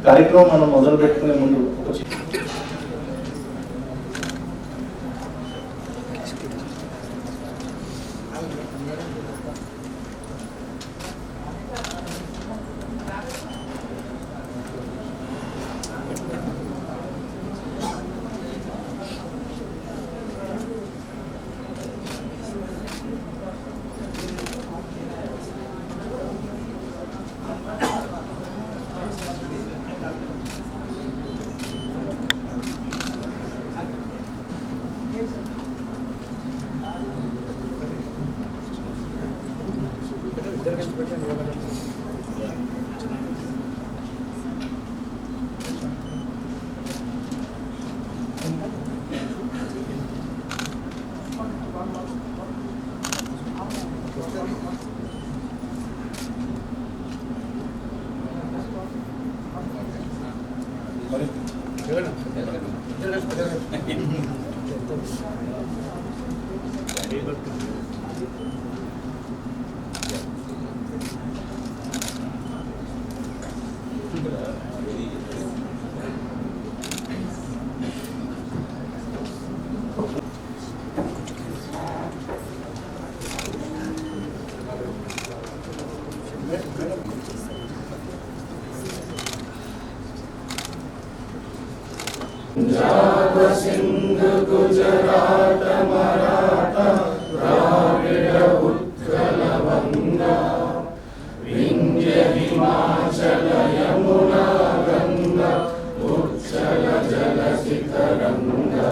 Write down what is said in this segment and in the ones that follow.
కార్యక్రమం మనం మొదలు పెట్టుకునే ముందు ఒక पंजाब सिंध गुजरात मराठा द्राविड़ उत्कल बंगा विंध्य हिमाचल यमुना गंगा उच्चल जलधि तरंगा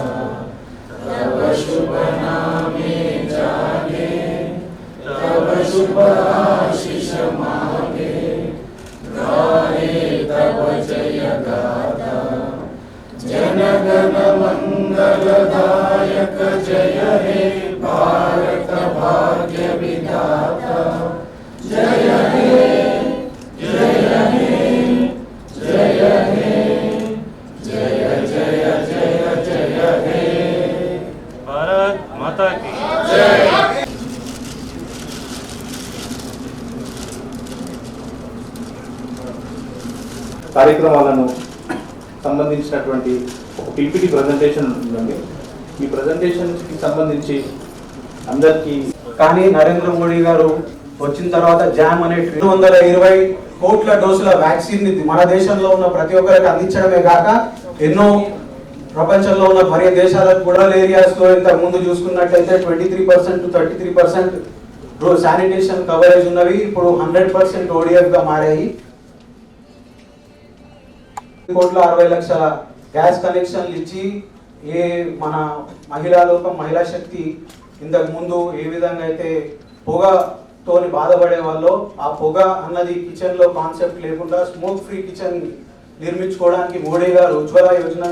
तव शुभ नामे जागे तव शुभ आशीष मागे गाये तव जय गाथा जनगण मंगलदायक जय हे भारत भाग्य विधाता जय हे जय हे जय हे जय जय जय जय हे भारत माता की जय। కార్యక్రమాలను సంబంధించినటువంటి ఒక పీపీటీ ప్రజెంటేషన్ ఉందండి. ఈ ప్రజెంటేషన్కి సంబంధించి అందరికీ కానీ నరేంద్ర మోడీ గారు వచ్చిన తర్వాత జామ్ అనే 220 కోట్ల డోసుల వ్యాక్సిన్ ని మన దేశంలో ఉన్న ప్రతి ఒక్కరికి అందించడమే కాక ఎన్నో ప్రపంచంలో ఉన్న మరి దేశాలకు కూడా ఏరియాస్ లో ఇంతకు ముందు చూసుకున్నట్లయితే 23% to 33% శానిటేషన్ కవరేజ్ ఉన్నవి ఇప్పుడు 100% ODF గా మారాయి. 1,60,00,000 గ్యాస్ కనెక్షన్లు ఇచ్చి మన మహిళా లోకం మహిళా శక్తి ఇంతకు ముందు ఏ విధంగా అయితే పొగతోని బాధపడే వాళ్ళు ఆ పొగ అన్నది కిచెన్ లో కాన్సెప్ట్ లేకుండా స్మోక్ ఫ్రీ కిచెన్ నిర్మించుకోవడానికి మోడీ గారు ఉజ్వల యోజన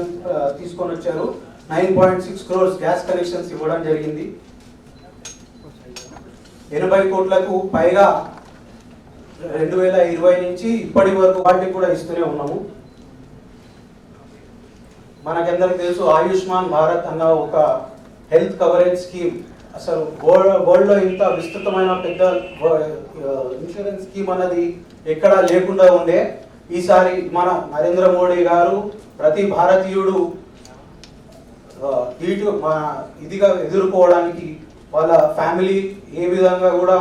తీసుకొని వచ్చారు. 9.6 crores గ్యాస్ కనెక్షన్స్ ఇవ్వడం జరిగింది. 80 కోట్లకు పైగా 2020 నుంచి ఇప్పటి వరకు వాటికి కూడా ఇస్తూనే ఉన్నాము. మనకందరికి తెలుసు ఆయుష్మాన్ భారత్ అన్న ఒక హెల్త్ కవరేజ్ స్కీమ్ అసలు వరల్డ్ లో ఇంత విస్తృతమైన పెద్ద ఇన్సూరెన్స్ స్కీమ్ అన్నది ఎక్కడా లేకుండా ఉండే ఈసారి మన నరేంద్ర మోడీ గారు ప్రతి భారతీయుడు ఇదిగా ఎదుర్కోవడానికి వాళ్ళ ఫ్యామిలీ ఏ విధంగా కూడా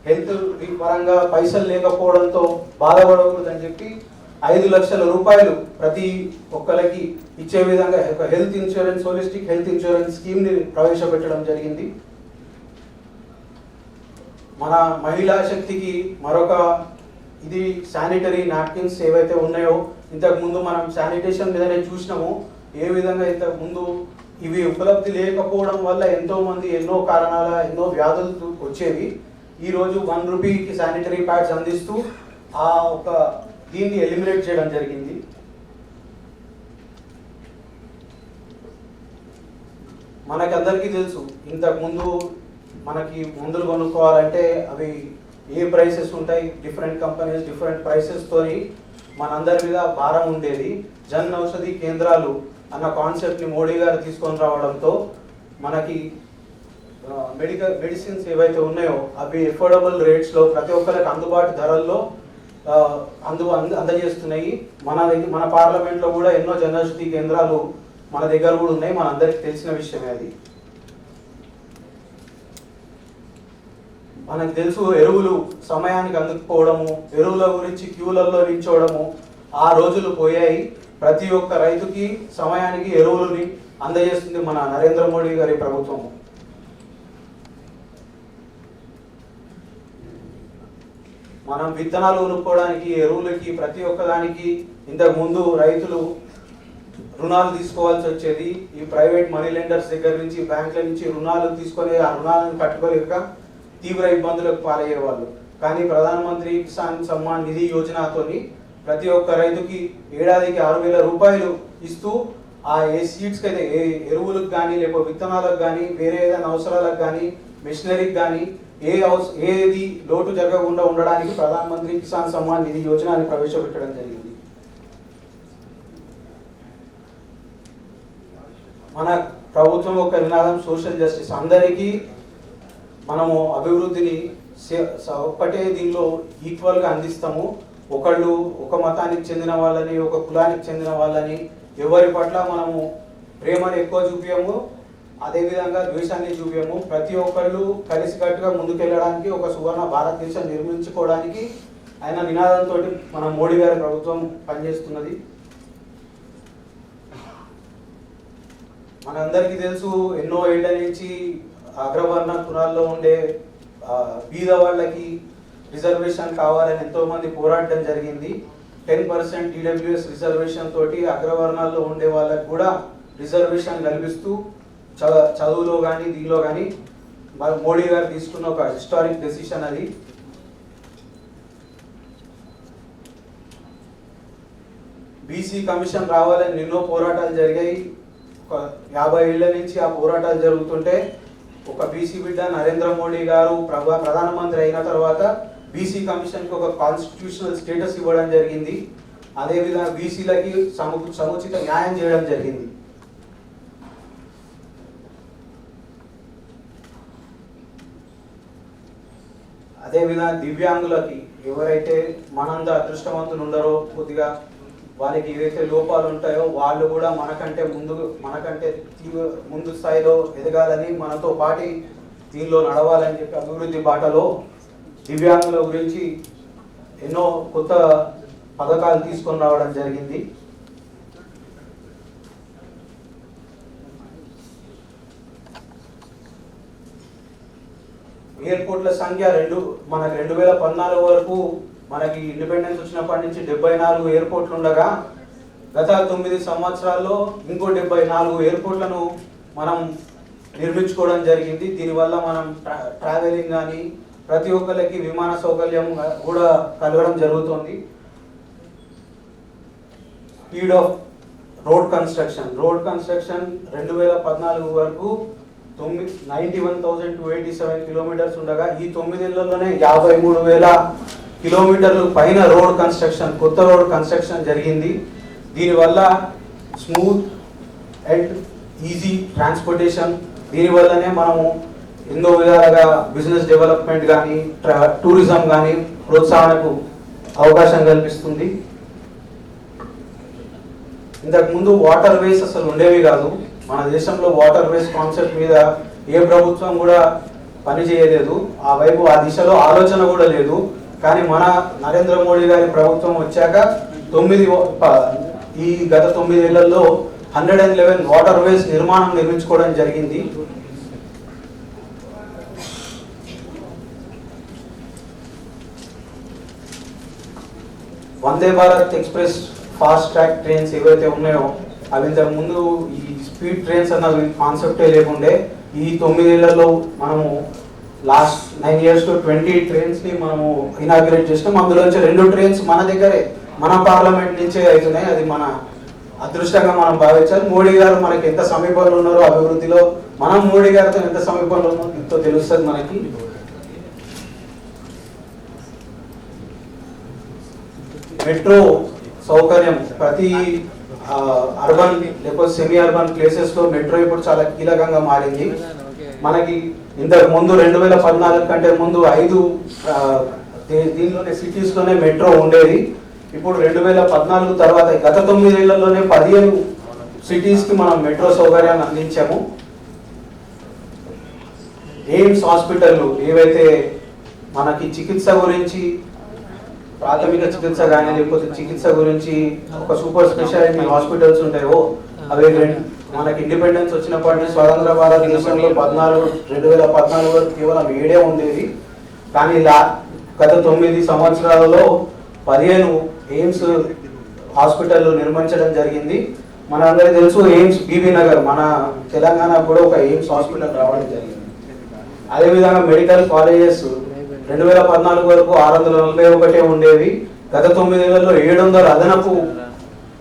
హెల్త్ పరంగా పైసలు లేకపోవడంతో బాధపడకూడదని చెప్పి 5 లక్షల రూపాయలు ప్రతి ఒక్కరికి ఇచ్చే విధంగా ఒక health insurance holistic health insurance scheme ని ప్రవేశపెట్టడం జరిగింది. మన మహిళా శక్తికి మరొక ఇది శానిటరీ నాప్కిన్స్ ఏవైతే ఉన్నాయో ఇంతకు ముందు మనం శానిటేషన్ మీదనే చూసినాము. ఏ విధంగా ఇంతకు ముందు ఇవి ఉపలబ్ధి లేకపోవడం వల్ల ఎంతో మంది ఎన్నో కారణాల ఎన్నో వ్యాధులు వచ్చేవి. ఈ రోజు 1 రూపీకి శానిటరీ ప్యాడ్స్ అందిస్తూ ఆ ఒక దీన్ని ఎలిమినేట్ చేయడం జరిగింది. మనకందరికీ తెలుసు ఇంతకు ముందు మనకి మందులు కొనుక్కోవాలంటే అవి ఏ ప్రైసెస్ ఉంటాయి, డిఫరెంట్ కంపెనీస్ డిఫరెంట్ ప్రైసెస్ తోని మనందరి మీద భారం ఉండేది. జన్ ఔషధి కేంద్రాలు అన్న కాన్సెప్ట్ ని మోడీ గారు తీసుకొని రావడంతో మనకి మెడిసిన్స్ ఏవైతే ఉన్నాయో అవి ఎఫోర్డబుల్ రేట్స్ లో ప్రతి ఒక్కరికి అందుబాటు ధరల్లో అందజేస్తున్నాయి. మన పార్లమెంట్లో కూడా ఎన్నో జనౌషధి కేంద్రాలు మన దగ్గర కూడా ఉన్నాయి, మన అందరికి తెలిసిన విషయమే అది. మనకు తెలుసు ఎరువులు సమయానికి అందుకుపోవడము, ఎరువుల గురించి క్యూలలో నిల్చోవడము ఆ రోజులు పోయాయి. ప్రతి ఒక్క రైతుకి సమయానికి ఎరువులని అందజేస్తుంది మన నరేంద్ర మోడీ గారి ప్రభుత్వము. మనం విత్తనాలు కొనుక్కోవడానికి, ఎరువులకి, ప్రతి ఒక్కదానికి ఇంతకు ముందు రైతులు రుణాలు తీసుకోవాల్సి వచ్చేది. ఈ ప్రైవేట్ మనీ లెండర్స్ దగ్గర నుంచి, బ్యాంకుల నుంచి రుణాలు తీసుకొని ఆ రుణాలను కట్టుకోలేక తీవ్ర ఇబ్బందులకు పాలయ్యేవాళ్ళు. కానీ ప్రధానమంత్రి కిసాన్ సమ్మాన్ నిధి యోజనతోని ప్రతి ఒక్క రైతుకి ఏడాదికి 6,000 రూపాయలు ఇస్తూ ఆ సీడ్స్కి అయితే ఎరువులకు కానీ, లేకపోతే విత్తనాలకు కానీ, వేరే ఏదైనా అవసరాలకు కానీ, మిషనరీకి కానీ ఏది లోటు జరగకుండా ఉండడానికి ప్రధానమంత్రి కిసాన్ సమ్మాన్ నిధి యోజన అని ప్రవేశపెట్టడం జరిగింది. మన ప్రభుత్వం యొక్క నినాదం సోషల్ జస్టిస్. అందరికీ మనము అభివృద్ధిని ఒక్కటే దీనిలో ఈక్వల్గా అందిస్తాము. ఒకళ్ళు ఒక మతానికి చెందిన వాళ్ళని, ఒక కులానికి చెందిన వాళ్ళని ఎవరి పట్ల మనము ప్రేమను ఎక్కువ చూపించము, అదేవిధంగా ద్వేషాన్ని చూపించము. ప్రతి ఒక్కళ్ళు కలిసికట్టుగా ముందుకెళ్ళడానికి, ఒక సువర్ణ భారతదేశం నిర్మించుకోవడానికి ఆయన నినాదంతో మన మోడీ గారి ప్రభుత్వం పనిచేస్తున్నది. మనందరికీ తెలుసు, ఎన్నో ఏళ్ల నుంచి అగ్రవర్ణ కులాల్లో ఉండే బీద వాళ్ళకి రిజర్వేషన్ కావాలని ఎంతో మంది పోరాటం జరిగింది. 10% ఈడబ్ల్యూఎస్ రిజర్వేషన్ తోటి అగ్రవర్ణాల్లో ఉండే వాళ్ళకి కూడా రిజర్వేషన్ కల్పిస్తూ చదువులో కానీ దీనిలో కానీ మోడీ గారు తీసుకున్న ఒక హిస్టారిక్ డెసిషన్ అది. బీసీ కమిషన్ రావాలని ఎన్నో పోరాటాలు జరిగాయి. 50 ఏళ్ల నుంచి ఆ పోరాటాలు జరుగుతుంటే ఒక బీసీ బిడ్డ నరేంద్ర మోడీ గారు ప్రధానమంత్రి అయిన తర్వాత బీసీ కమిషన్కి ఒక కాన్స్టిట్యూషనల్ స్టేటస్ ఇవ్వడం జరిగింది. అదేవిధంగా బీసీలకి సముచిత న్యాయం చేయడం జరిగింది. అదేవిధంగా దివ్యాంగులకి, ఎవరైతే మనంత అదృష్టవంతులు ఉండరో, కొద్దిగా వాళ్ళకి ఏవైతే లోపాలు ఉంటాయో వాళ్ళు కూడా మనకంటే ముందు స్థాయిలో ఎదగాలని, మనతో పాటు దీనిలో నడవాలని చెప్పి అభివృద్ధి బాటలో దివ్యాంగుల గురించి ఎన్నో కొత్త పథకాలు తీసుకొని రావడం జరిగింది. ఎయిర్పోర్ట్ల సంఖ్య మనకి 2014 వరకు మనకి ఇండిపెండెన్స్ వచ్చినప్పటి నుంచి 74 ఎయిర్పోర్ట్లు ఉండగా గత 9 సంవత్సరాల్లో ఇంకో 74 ఎయిర్పోర్ట్లను మనం నిర్మించుకోవడం జరిగింది. దీనివల్ల మనం ట్రావెలింగ్ కానీ ప్రతి ఒక్కరికి విమాన సౌకర్యం కూడా కలగడం జరుగుతుంది. స్పీడ్ ఆఫ్ రోడ్ కన్స్ట్రక్షన్ 2014 వరకు 91,287 కిలోమీటర్స్ ఉండగా ఈ 9 ఏళ్లలోనే 53,000 కిలోమీటర్లు పైన రోడ్ కన్స్ట్రక్షన్, కొత్త రోడ్ కన్స్ట్రక్షన్ జరిగింది. దీనివల్ల స్మూత్ అండ్ ఈజీ ట్రాన్స్పోర్టేషన్, దీనివల్లనే మనము ఎన్నో విధాలుగా బిజినెస్ డెవలప్మెంట్ కానీ, టూరిజం కానీ ప్రోత్సాహనకు అవకాశం కల్పిస్తుంది. ఇంతకుముందు వాటర్ వేస్ అసలు ఉండేవి కాదు. మన దేశంలో వాటర్ వేస్ కాన్సెప్ట్ మీద ఏ ప్రభుత్వం కూడా పనిచేయలేదు. ఆ దిశలో ఆలోచన కూడా లేదు. కానీ మన నరేంద్ర మోడీ గారి ప్రభుత్వం వచ్చాక గత 9 ఏళ్లలో 111 వాటర్ వేస్ నిర్మించుకోవడం జరిగింది. Vande Bharat express fast track trains ఏవైతే ఉన్నాయో అవి ఇంతకు ముందు ఈ స్పీడ్ ట్రైన్స్ అన్న కాన్సెప్టే లేకుండే. ఈ 9 ఏళ్లలో మనము లాస్ట్ 9 years లో 20 ట్రైన్స్ని మనము ఇనాగ్రేట్ చేసినాం. అందులోంచి 2 ట్రైన్స్ మన దగ్గరే, మన పార్లమెంట్ నుంచే అవుతున్నాయి. అది మన అదృష్టంగా మనం భావించాలి. మోడీ గారు మనకి ఎంత సమీపంలో ఉన్నారో అభివృద్ధిలో, మనం మోడీ గారితో ఎంత సమీపంలో ఉన్నారో ఎంతో తెలుస్తుంది మనకి. మెట్రో సౌకర్యం ప్రతి అర్బన్ లేకపోతే సెమీ అర్బన్ ప్లేసెస్లో మెట్రో ఇప్పుడు చాలా కీలకంగా మారింది. మనకి ఇంతకు ముందు 2014 కంటే ముందు 5 దీనిలోనే సిటీస్లోనే మెట్రో ఉండేది. ఇప్పుడు 2014 తర్వాత గత 9 ఏళ్లలోనే 15 సిటీస్కి మనం మెట్రో సౌకర్యాన్ని అందించాము. ఎయిమ్స్ హాస్పిటల్ ఏవైతే మనకి చికిత్స గురించి ప్రాథమిక చికిత్స కానీ లేకపోతే చికిత్స గురించి ఒక సూపర్ స్పెషాలిటీ హాస్పిటల్స్ ఉంటాయో అవి మనకి ఇండిపెండెన్స్ వచ్చినప్పటి నుంచి స్వతంత్ర భారతదేశంలో 2014 వరకు కేవలం 7 ఉండేది. కానీ గత 9 సంవత్సరాలలో 15 ఎయిమ్స్ హాస్పిటల్ నిర్మించడం జరిగింది. మన అందరికీ తెలుసు ఎయిమ్స్ బీబీ నగర్ మన తెలంగాణ కూడా ఒక ఎయిమ్స్ హాస్పిటల్ రావడం జరిగింది. అదేవిధంగా మెడికల్ కాలేజెస్ 2014 వరకు 641 ఉండేవి. గత 9 ఏళ్లలో 700 అదనపు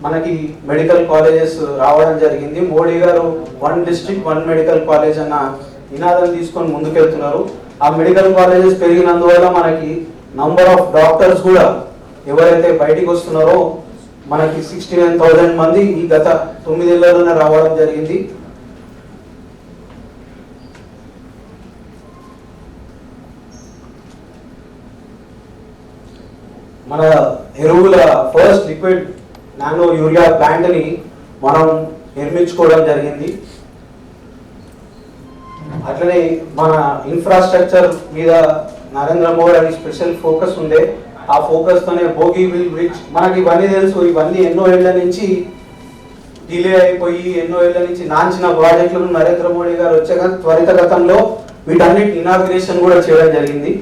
మనకి మెడికల్ కాలేజెస్ రావడం జరిగింది. మోడీ గారు 1 డిస్ట్రిక్ట్ 1 మెడికల్ కాలేజ్ అన్న నినాదం తీసుకొని ముందుకెళ్తున్నారు. ఆ మెడికల్ కాలేజెస్ పెరిగినందువల్ల మనకి నంబర్ ఆఫ్ డాక్టర్స్ కూడా ఎవరైతే బయటికి వస్తున్నారో మనకి 69,000 మంది ఈ గత 9 ఏళ్లలోనే రావడం జరిగింది. మన ఎరువుల first liquid nano urea plant ని మనం నిర్మించుకోవడం జరిగింది. అట్లనే మన ఇన్ఫ్రాస్ట్రక్చర్ మీద నరేంద్ర మోడీ స్పెషల్ ఫోకస్ ఉండే. ఆ ఫోకస్ తోనే బోగిబిల్ బ్రిడ్జ్ మనకి ఇవన్నీ తెలుసు. ఇవన్నీ ఎన్నో ఏళ్ల నుంచి డిలే అయిపోయి ఎన్నో ఏళ్ల నుంచి నాంచిన ప్రాజెక్టులను నరేంద్ర మోడీ గారు వచ్చాక త్వరితగతంలో వీటన్నిటి ఇనాగ్రేషన్ కూడా చేయడం జరిగింది.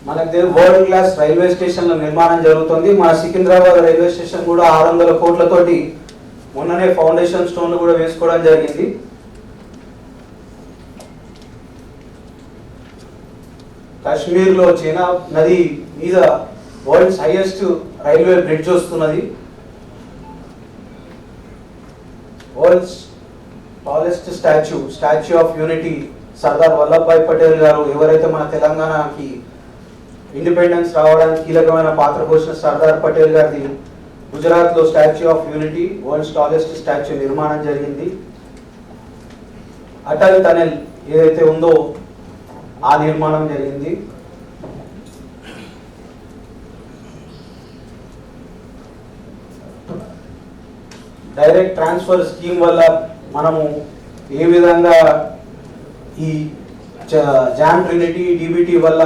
మనకి వరల్డ్ క్లాస్ రైల్వే స్టేషన్ల నిర్మాణం జరుగుతుంది. మన సికింద్రాబాద్ రైల్వే స్టేషన్ కూడా 600 కోట్లతోటి మొన్ననే ఫౌండేషన్ స్టోన్లు కూడా వేసుకోవడం జరిగింది. కాశ్మీర్లో చైనా నది మీద వరల్డ్స్ హైయెస్ట్ రైల్వే బ్రిడ్జ్ వస్తున్నది. World's tallest statue of unity Sardar Vallabhbhai Patel గారు ఎవరైతే మన తెలంగాణకి ఇండిపెండెన్స్ రావడానికి కీలకమైన పాత్ర పోషించిన సర్దార్ పటేల్ గారిది గుజరాత్లో statue of unity world's tallest statue నిర్మాణం జరిగింది. అటల్ టనెల్ ఏదైతే ఉందో ఆ నిర్మాణం జరిగింది. డైరెక్ట్ ట్రాన్స్ఫర్ స్కీమ్ వల్ల మనము ఏ విధంగా ఈ జామ్ ట్రినిటీ డిబిటీ వల్ల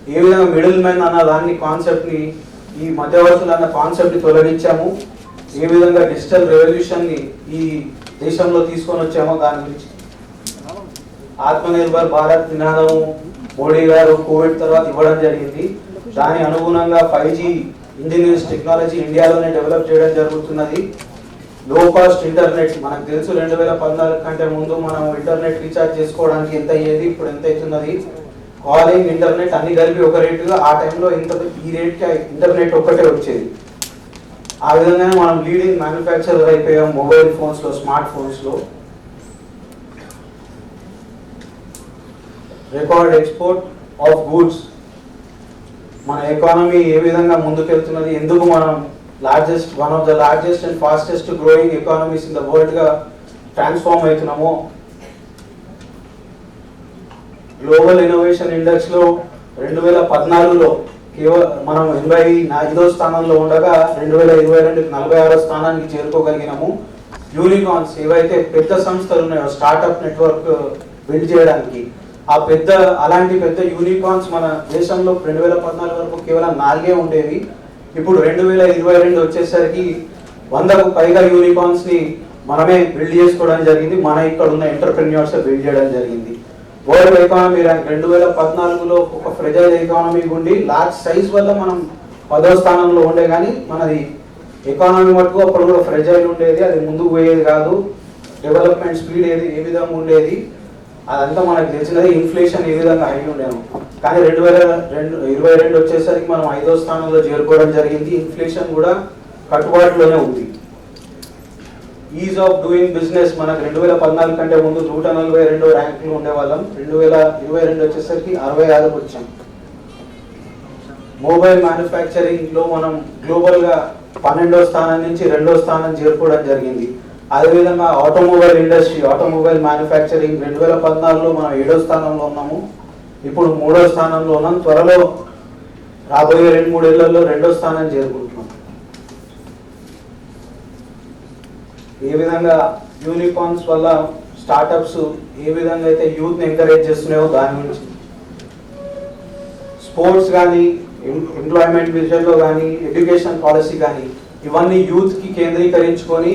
ఏ విధంగా మిడిల్ మ్యాన్ అన్న దాన్ని కాన్సెప్ట్ని ఈ మధ్యవర్తులు అన్న కాన్సెప్ట్ని తొలగించాము, ఏ విధంగా డిజిటల్ రెవల్యూషన్ని ఈ దేశంలో తీసుకొని వచ్చామో దాని గురించి. ఆత్మనిర్భర్ భారత్ నినాదం మోడీ గారు కోవిడ్ తర్వాత ఇవ్వడం జరిగింది. దాని అనుగుణంగా 5G ఇంజనీర్స్ టెక్నాలజీ ఇండియాలోనే డెవలప్ చేయడం జరుగుతున్నది. లో కాస్ట్ ఇంటర్నెట్ మనకు తెలుసు 2014 కంటే ముందు మనం ఇంటర్నెట్ రీఛార్జ్ చేసుకోవడానికి ఎంత అయ్యేది, ఇప్పుడు ఎంత అవుతున్నది. కాలింగ్ ఇంటర్నెట్ అన్ని కలిపి ఒక రేటుగా ఆ టైంలో ఈ రేట్కి ఇంటర్నెట్ ఒక్కటే వచ్చేది. ఆ విధంగానే మనం లీడింగ్ మ్యానుఫ్యాక్చరర్ అయిపోయాం మొబైల్ ఫోన్స్లో, స్మార్ట్ ఫోన్స్లో. రికార్డ్ ఎక్స్పోర్ట్ ఆఫ్ గూడ్స్ మన ఎకానమీ ఏ విధంగా ముందుకెళ్తున్నది, ఎందుకు మనం one of the largest and fastest growing economies in the world గా ట్రాన్స్ఫార్మ్ అవుతున్నామో. గ్లోబల్ ఇన్నోవేషన్ ఇండెక్స్ లో 2014లో కేవలం మనం 85వ స్థానంలో ఉండగా 2022 46వ స్థానానికి చేరుకోగలిగినాము. యూనికార్న్స్ ఏవైతే పెద్ద సంస్థలు ఉన్నాయో స్టార్ట్అప్ నెట్వర్క్ బిల్డ్ చేయడానికి, అలాంటి పెద్ద యూనికార్న్స్ మన దేశంలో 2014 వరకు కేవలం 4 ఉండేవి. ఇప్పుడు 2022 వచ్చేసరికి 100కు పైగా యూనికార్న్స్ ని మనమే బిల్డ్ చేసుకోవడం జరిగింది. మన ఇక్కడ ఉన్న ఎంటర్ప్రెన్యూర్స్ బిల్డ్ చేయడం జరిగింది. వరల్డ్ ఎకానమీ ర్యాంక్ 2014లో ఒక ఫ్రెజైల్ ఎకానమీ ఉండి లార్జ్ సైజ్ వల్ల మనం 10వ స్థానంలో ఉండే, కానీ మనది ఎకానమీ మటుకు అప్పుడు కూడా ఫ్రెజైల్ ఉండేది, అది ముందుకు పోయేది కాదు. డెవలప్మెంట్ స్పీడ్ ఏ విధంగా ఉండేది అదంతా మనకు తెలిసినది. ఇన్ఫ్లేషన్ ఏ విధంగా హై ఉండేము, కానీ 2022 వచ్చేసరికి మనం 5వ స్థానంలో చేరుకోవడం జరిగింది. ఇన్ఫ్లేషన్ కూడా కట్టుబాటులోనే ఉంది. ఈజ్ ఆఫ్ డూయింగ్ బిజినెస్ మనకు 2014 కంటే ముందు 142 ర్యాంకులు ఉండేవాళ్ళం, 2022 వచ్చేసరికి 66కు వచ్చాం. మొబైల్ మ్యానుఫ్యాక్చరింగ్ లో మనం గ్లోబల్ గా 12వ స్థానం నుంచి 2వ స్థానం చేరుకోవడం జరిగింది. అదేవిధంగా ఆటోమొబైల్ మ్యానుఫ్యాక్చరింగ్ 2014లో మనం 7వ స్థానంలో ఉన్నాము. ఇప్పుడు 3వ స్థానంలో ఉన్నాం. త్వరలో రాబోయే 2-3 ఏళ్లలో 2వ స్థానం చేరుకుంటున్నాం. ఏ విధంగా యూనికార్న్స్ వల్ల స్టార్టప్స్ ఏ విధంగా అయితే యూత్ని ఎంకరేజ్ చేస్తున్నాయో దాని గురించి, స్పోర్ట్స్ కానీ, ఎంప్లాయ్మెంట్ విషయంలో కానీ, ఎడ్యుకేషన్ పాలసీ కానీ, ఇవన్నీ యూత్కి కేంద్రీకరించుకొని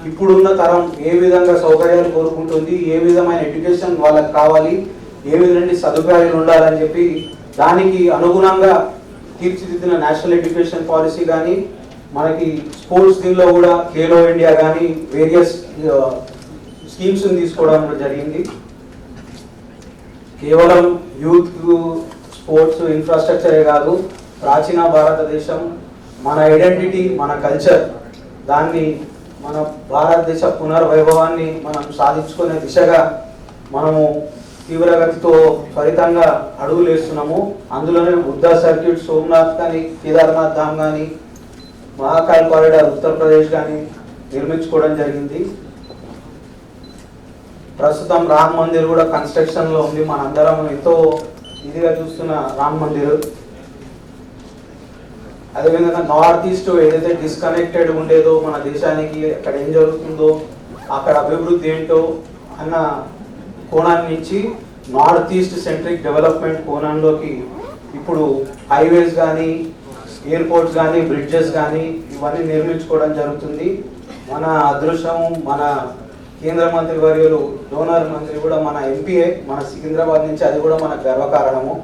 ఇప్పుడున్న తరం ఏ విధంగా సౌకర్యాలు కోరుకుంటుంది, ఏ విధమైన ఎడ్యుకేషన్ వాళ్ళకి కావాలి, ఏ విధంగా సదుపాయాలు ఉండాలని చెప్పి దానికి అనుగుణంగా తీర్చిదిద్దిన నేషనల్ ఎడ్యుకేషన్ పాలసీ కానీ, మనకి స్పోర్ట్స్ దీనిలో కూడా ఖేలో ఇండియా కానీ వేరియస్ స్కీమ్స్ని తీసుకోవడం జరిగింది. కేవలం యూత్ స్పోర్ట్స్ ఇన్ఫ్రాస్ట్రక్చరే కాదు, ప్రాచీన భారతదేశం మన ఐడెంటిటీ, మన కల్చర్, దాన్ని మన భారతదేశ పునర్వైభవాన్ని మనం సాధించుకునే దిశగా మనము తీవ్రగతితో త్వరితంగా అడుగులు వేస్తున్నాము. అందులోనే బుద్ధ సర్క్యూట్, సోమనాథ్ కానీ, కేదార్నాథ్ ధామ్ కానీ, మహాకాల్ కారిడార్ ఉత్తరప్రదేశ్ కానీ నిర్మించుకోవడం జరిగింది. ప్రస్తుతం రామ్ మందిర్ కూడా కన్స్ట్రక్షన్లో ఉంది. మనందరం ఎంతో ఇదిగా చూస్తున్న రామ్ మందిర్. అదేవిధంగా నార్త్ ఈస్ట్ ఏదైతే డిస్కనెక్టెడ్ ఉండేదో మన దేశానికి, అక్కడ ఏం జరుగుతుందో, అక్కడ అభివృద్ధి ఏంటో అన్న కోణాన్ని నుంచి నార్త్ ఈస్ట్ సెంట్రిక్ డెవలప్మెంట్ కోణంలోకి ఇప్పుడు హైవేస్ కానీ, ఎయిర్పోర్ట్స్ కానీ, బ్రిడ్జెస్ కానీ ఇవన్నీ నిర్మించుకోవడం జరుగుతుంది. మన అదృష్టం, మన కేంద్ర మంత్రి వర్యులు డోనర్ మంత్రి కూడా మన ఎంపీఏ, మన సికింద్రాబాద్ నుంచి, అది కూడా మనకు గర్వకారణము.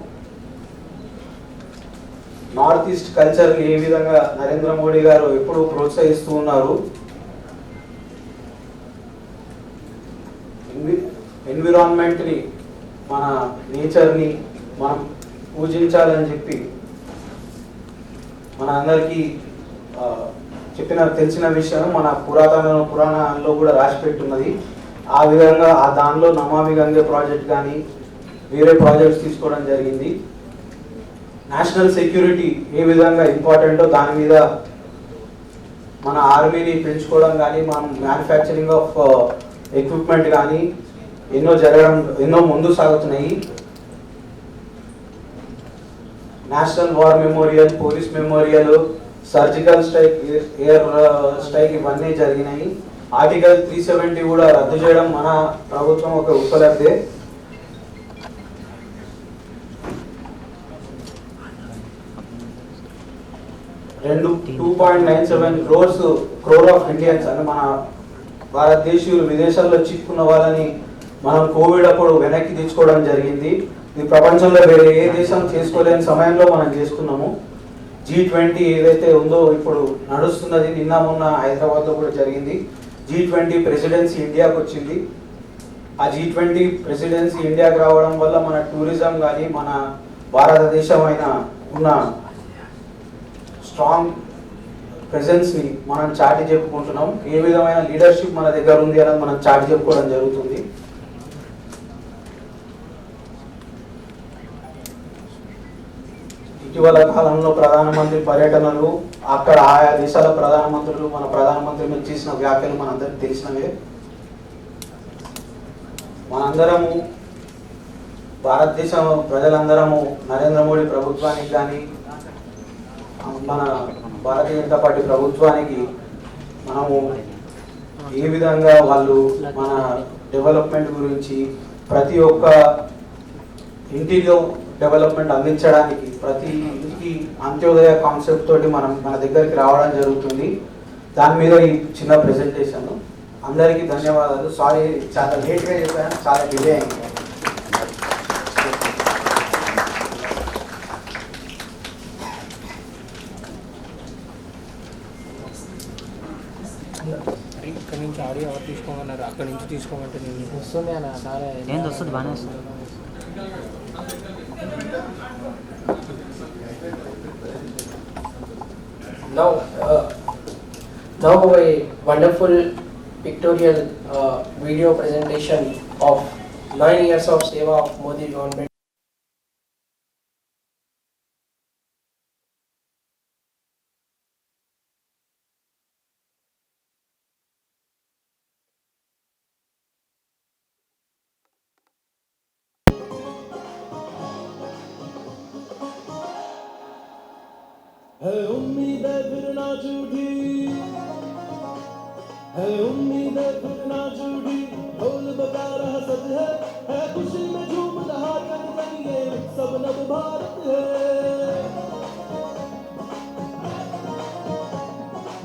నార్త్ ఈస్ట్ కల్చర్ని ఏ విధంగా నరేంద్ర మోడీ గారు ఎప్పుడూ ప్రోత్సహిస్తూ ఉన్నారు. ఎన్విరాన్మెంట్ని, మన నేచర్ని మనం పూజించాలని చెప్పి మన అందరికీ తెలిసిన విషయం. మన పురాణాల్లో కూడా రాసి పెట్టున్నది. ఆ విధంగా ఆ దానిలో నమామి గంగే ప్రాజెక్ట్ కానీ వేరే ప్రాజెక్ట్స్ తీసుకోవడం జరిగింది. నేషనల్ సెక్యూరిటీ ఏ విధంగా ఇంపార్టెంటో దాని మీద మన ఆర్మీని పెంచుకోవడం కానీ, మన మ్యానుఫ్యాక్చరింగ్ ఆఫ్ ఎక్విప్మెంట్ కానీ ఎన్నో ముందు సాగుతున్నాయి. National war memorial, police memorial, surgical strike, air strike ఇవన్నీ జరిగినాయి. ఆర్టికల్ 370 కూడా రద్దు చేయడం మన ప్రభుత్వం ఒక ఉపలబ్ధే. రెండు 2.97 క్రోర్ ఆఫ్ ఇండియన్స్ అంటే మన భారతదేశీయులు విదేశాల్లో చిక్కుకున్న వాళ్ళని మనం కోవిడ్ అప్పుడు వెనక్కి తెచ్చుకోవడం జరిగింది. ఇది ప్రపంచంలో వేరే ఏ దేశం చేసుకోలేని సమయంలో మనం చేసుకున్నాము. G20 ఏదైతే ఉందో ఇప్పుడు నడుస్తున్నది, నిన్న మొన్న హైదరాబాద్లో కూడా జరిగింది. G20 ప్రెసిడెన్సీ ఇండియాకి వచ్చింది. ఆ G20 ప్రెసిడెన్సీ ఇండియాకి రావడం వల్ల మన టూరిజం కానీ, మన భారతదేశం ఉన్న స్ట్రాంగ్ ప్రెజెన్స్ని మనం చాటి చెప్పుకుంటున్నాం. ఏ విధమైన లీడర్షిప్ మన దగ్గర ఉంది అనేది మనం చాటి చెప్పుకోవడం జరుగుతుంది. ఇటీవల కాలంలో ప్రధానమంత్రి పర్యటనలు, అక్కడ ఆయా దేశాల ప్రధానమంత్రులు, మన ప్రధానమంత్రి మీద చేసిన వ్యాఖ్యలు మనందరికీ తెలిసినవే. మనందరము, భారతదేశం ప్రజలందరము నరేంద్ర మోడీ ప్రభుత్వానికి కానీ, మన భారతీయ జనతా పార్టీ ప్రభుత్వానికి మనము ఏ విధంగా వాళ్ళు మన డెవలప్మెంట్ గురించి, ప్రతి ఒక్క ఇంటిలో డెవలప్మెంట్ అందించడానికి, ప్రతి ఇంటికి అంత్యోదయ కాన్సెప్ట్ తోటి మన దగ్గరికి రావడం జరుగుతుంది. దాని మీద ఈ చిన్న ప్రెజెంటేషన్. అందరికీ ధన్యవాదాలు. సారీ చాలా లేట్గా చెప్పాను, చాలా డిలే అయింది. ఇక్కడ నుంచి ఆడియో ఎవరు తీసుకోమన్నారు, అక్కడి నుంచి తీసుకోమంటే నేను వస్తుంది అన్న చాలా ఏంది వస్తుంది, బాగానే వస్తుంది. Now a wonderful pictorial video presentation of 9 years of seva of Modi government. है उम्मीद फिर ना झूठी, है उम्मीद फिर ना झूठी, ढोल बजा रहा सच है खुशी में झूम रहा जन जन, ये सब नव भारत है।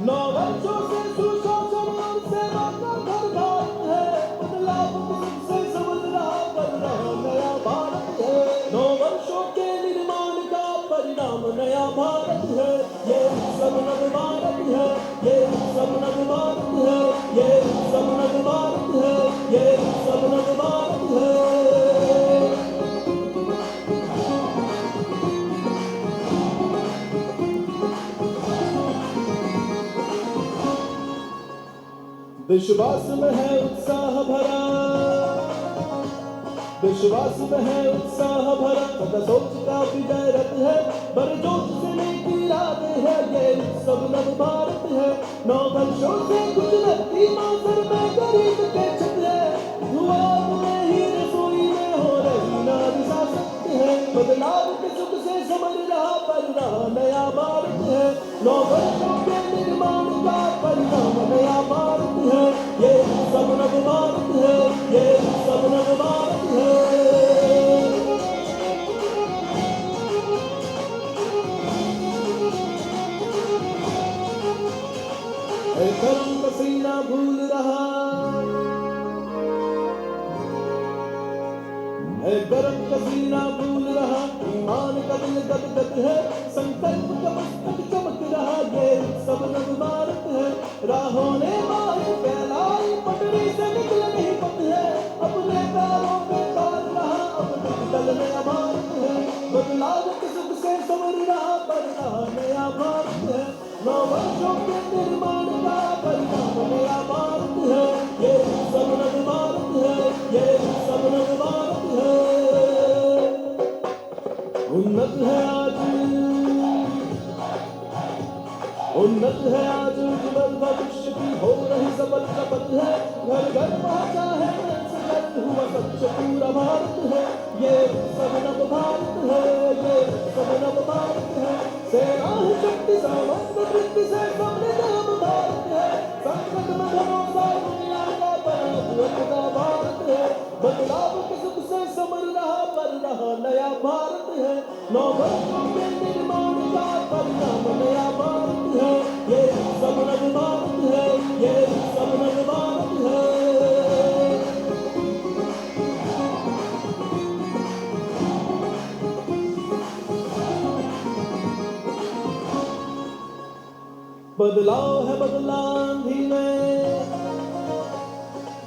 नौ वर्षों से सुशासन और सेवा का घर भारत है, बदलाव से समझ रहा बन रहा नया भारत है। 9 वर्षों के निर्माण का परिणाम नया भारत है, ये सब नव भारत है, ये सब नव भारत है, ये सब नव भारत है, ये सब नव भारत है। विश्वास में है उत्साह भरा, विश्वास में है उत्साह भरा, सदा सोच का विजय रथ है, बरजोश से नेकी इरादे है, ये सब नव भारत है। 9 वर्षों से गुजरती मौसम में गरीब के छत है, दुआओं में ही रसोई में हो रही नारी शासक है, बदलाव के सुख से समझ रहा बन रहा नया भारत है। 9 वर्षों के निर्माण का परिणाम नया भारत है, ये सब नव भारत है, ये सब नव भारत है। कर्म पसीना भूल रहा, गर्म पसीना भूल रहा, ईमान का दिल गदगद है, संकल्प का मस्तक चमक रहा, ये सब नव भारत है। राहों ने माही फैलाई, पटरी से निकल नहीं पत है, अपने पैरों पे ताल रहा, अपने दल नया भारत है, बदलाव के सुख से समझ रहा बन रहा नया भारत है। 9 वर्षों के निर्माण का परिणाम नया भारत है, ये सब नव भारत है, ये सब नव भारत है। उन्नत है आज, उन्नत है आज उज्ज्वल भविष्य की हो रही सबल शपथ है, घर घर पहुंचा है सकल हुआ सच्च पूरा भारत है, ये सब नव भारत है, ये सब नव भारत है। सेना है शक्ति सामंत वृत्ति से समृद्ध नव भारत है, संकट में भरोसा दुनिया का बना हुआ भारत है, बदलाव के सुख से समझ रहा बन रहा नया भारत है। 9 वर्षों के निर्माण का परिणाम नया भारत है, ये सब नव भारत है, ये सब नव भारत है। बदलाव है बदलांधी में,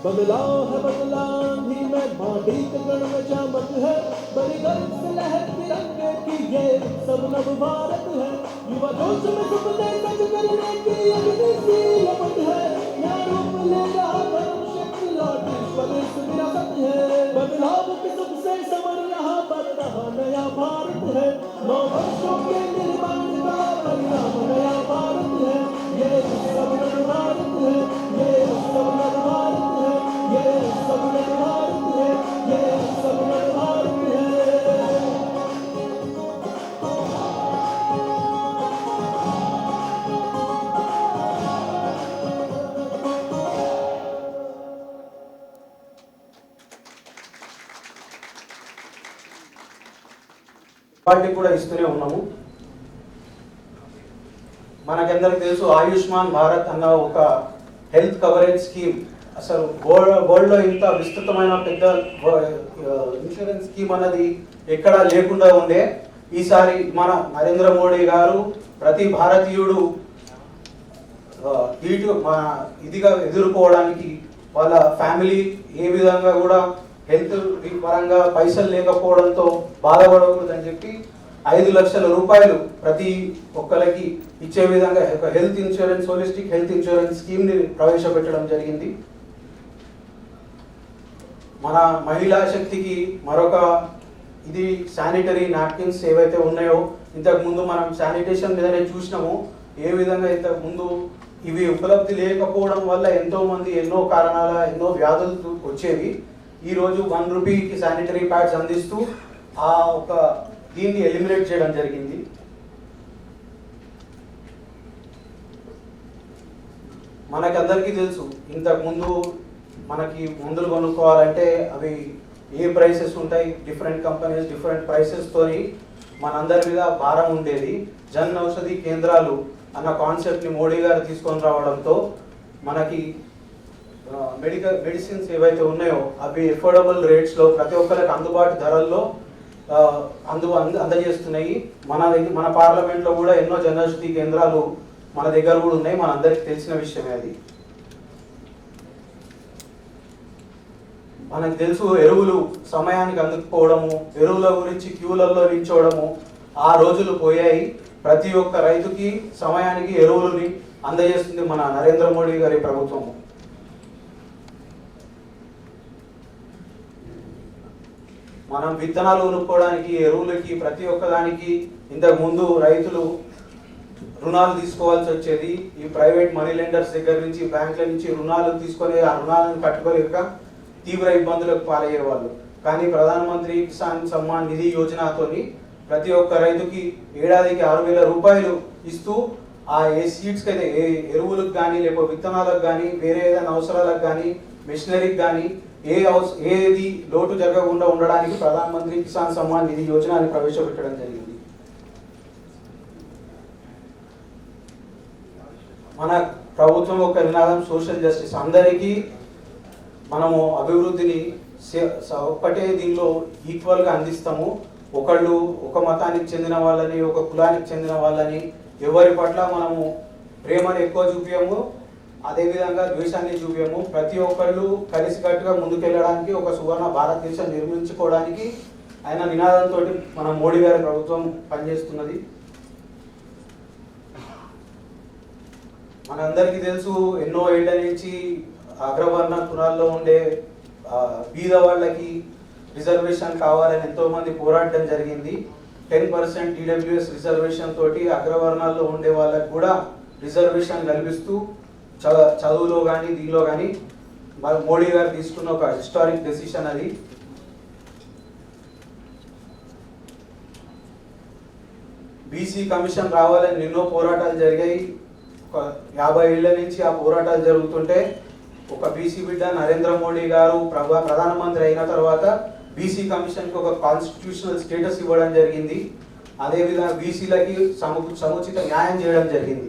बदलाव है बदलांधी में, माटी के गण में चमक है, बड़ी गर्व से लहर तिरंगे की, ये सब नव भारत है। युवा जोश में सपने सच करने की अग्नि सी लपट है, नया रूप ले रहा धर्म शक्ति लौटी स्वदेश विरासत है, बदलाव के सुख से समझ रहा बन रहा नया भारत है। 9 वर्षों के निर्माण का परिणाम नया भारत है, ये सब नव भारत है, ये सब नव भारत है, ये सब नव भारत है, ये सब नव भारत है। పార్టీ కూడా ఇస్తూనే ఉన్నాము. మనకందరికి తెలుసు ఆయుష్మాన్ భారత్ అన్న ఒక హెల్త్ కవరేజ్ స్కీమ్ అసలు వరల్డ్లో ఇంత విస్తృతమైన పెద్ద ఇన్సూరెన్స్ స్కీమ్ అన్నది ఎక్కడా లేకుండా ఉండే. ఈసారి మన నరేంద్ర మోడీ గారు ప్రతి భారతీయుడు ఇదిగా ఎదుర్కోవడానికి వాళ్ళ ఫ్యామిలీ ఏ విధంగా కూడా హెల్త్ పరంగా పైసలు లేకపోవడంతో బాధపడకూడదని చెప్పి 5 లక్షల రూపాయలు ప్రతి ఒక్కరికి ఇచ్చే విధంగా ఒక health insurance, holistic health insurance స్కీమ్ని ప్రవేశపెట్టడం జరిగింది. మన మహిళా శక్తికి మరొక ఇది శానిటరీ నాప్కిన్స్ ఏవైతే ఉన్నాయో, ఇంతకు ముందు మనం శానిటేషన్ మీదనే చూసినాము ఏ విధంగా ఇంతకు ముందు ఇవి ఉపలబ్ధి లేకపోవడం వల్ల ఎంతో మంది ఎన్నో కారణాల ఎన్నో వ్యాధులు వచ్చేవి. ఈరోజు 1 రూపీకి శానిటరీ ప్యాడ్స్ అందిస్తూ ఆ ఒక దీన్ని ఎలిమినేట్ చేయడం జరిగింది. మనకందరికీ తెలుసు, ఇంతకుముందు మనకి మందులు కొనుక్కోవాలంటే అవి ఏ ప్రైసెస్ ఉంటాయి, డిఫరెంట్ కంపెనీస్ డిఫరెంట్ ప్రైసెస్తోని మనందరి మీద భారం ఉండేది. జన్ ఔషధి కేంద్రాలు అన్న కాన్సెప్ట్ని మోడీ గారు తీసుకొని రావడంతో మనకి మెడిసిన్స్ ఏవైతే ఉన్నాయో అవి ఎఫోర్డబుల్ రేట్స్లో ప్రతి ఒక్కరికి అందుబాటు ధరల్లో అందజేస్తున్నాయి. మన పార్లమెంట్లో కూడా ఎన్నో జన్ ఔషధి కేంద్రాలు మన దగ్గర కూడా ఉన్నాయి, మన అందరికీ తెలిసిన విషయమే అది. మనకు తెలుసు ఎరువులు సమయానికి అందుకుపోవడము, ఎరువుల గురించి క్యూలలో నిల్చోవడము ఆ రోజులు పోయాయి. ప్రతి ఒక్క రైతుకి సమయానికి ఎరువులని అందజేస్తుంది మన నరేంద్ర మోడీ గారి ప్రభుత్వము. మనం విత్తనాలు కొనుక్కోవడానికి, ఎరువులకి, ప్రతి ఒక్కదానికి ఇంతకు ముందు రైతులు రుణాలు తీసుకోవాల్సి వచ్చేది. ఈ ప్రైవేట్ మనీ లెండర్స్ దగ్గర నుంచి, బ్యాంకుల నుంచి రుణాలు తీసుకొని ఆ రుణాలను కట్టుకోలేక తీవ్ర ఇబ్బందులకు పాలయ్యేవాళ్ళు. కానీ ప్రధానమంత్రి కిసాన్ సమ్మాన్ నిధి యోజనతోని ప్రతి ఒక్క రైతుకి ఏడాదికి 6,000 రూపాయలు ఇస్తూ ఆ ఏ సీడ్స్కి అయితే, ఏ ఎరువులకు కానీ లేకపోతే విత్తనాలకు కానీ, వేరే ఏదైనా అవసరాలకు కానీ, మెషినరీకి కానీ ఏది లోటు జరగకుండా ఉండడానికి ప్రధానమంత్రి కిసాన్ సమ్మాన్ నిధి యోజనని ప్రవేశపెట్టడం జరిగింది. మన ప్రభుత్వం యొక్క నినాదం సోషల్ జస్టిస్. అందరికీ మనము అభివృద్ధిని ఒక్కటే దీనిలో ఈక్వల్గా అందిస్తాము. ఒకళ్ళు ఒక మతానికి చెందిన వాళ్ళని, ఒక కులానికి చెందిన వాళ్ళని ఎవరి పట్ల మనము ప్రేమను ఎక్కువ చూపించము, అదేవిధంగా ద్వేషాన్ని చూపించము. ప్రతి ఒక్కళ్ళు కలిసికట్టుగా ముందుకెళ్ళడానికి, ఒక సువర్ణ భారతదేశం నిర్మించుకోవడానికి ఆయన నినాదంతో మన మోడీ గారి ప్రభుత్వం పనిచేస్తున్నది. మనందరికీ తెలుసు, ఎన్నో ఏళ్ల నుంచి అగ్రవర్ణ కులాల్లో ఉండే బీద వాళ్ళకి రిజర్వేషన్ కావాలని ఎంతో మంది పోరాటం జరిగింది. 10% ఈడబ్ల్యూఎస్ రిజర్వేషన్ తోటి అగ్రవర్ణాల్లో ఉండే వాళ్ళకి కూడా రిజర్వేషన్ కల్పిస్తూ చదువులో కానీ దీనిలో కానీ మోడీ గారు తీసుకున్న ఒక హిస్టారిక్ డెసిషన్ అది. బీసీ కమిషన్ రావాలని ఎన్నో పోరాటాలు జరిగాయి. ఒక 50 ఏళ్ల నుంచి ఆ పోరాటాలు జరుగుతుంటే ఒక బీసీ బిడ్డ నరేంద్ర మోడీ గారు ప్రధానమంత్రి అయిన తర్వాత బీసీ కమిషన్కి ఒక కాన్స్టిట్యూషనల్ స్టేటస్ ఇవ్వడం జరిగింది. అదేవిధంగా బీసీలకి సముచిత న్యాయం చేయడం జరిగింది.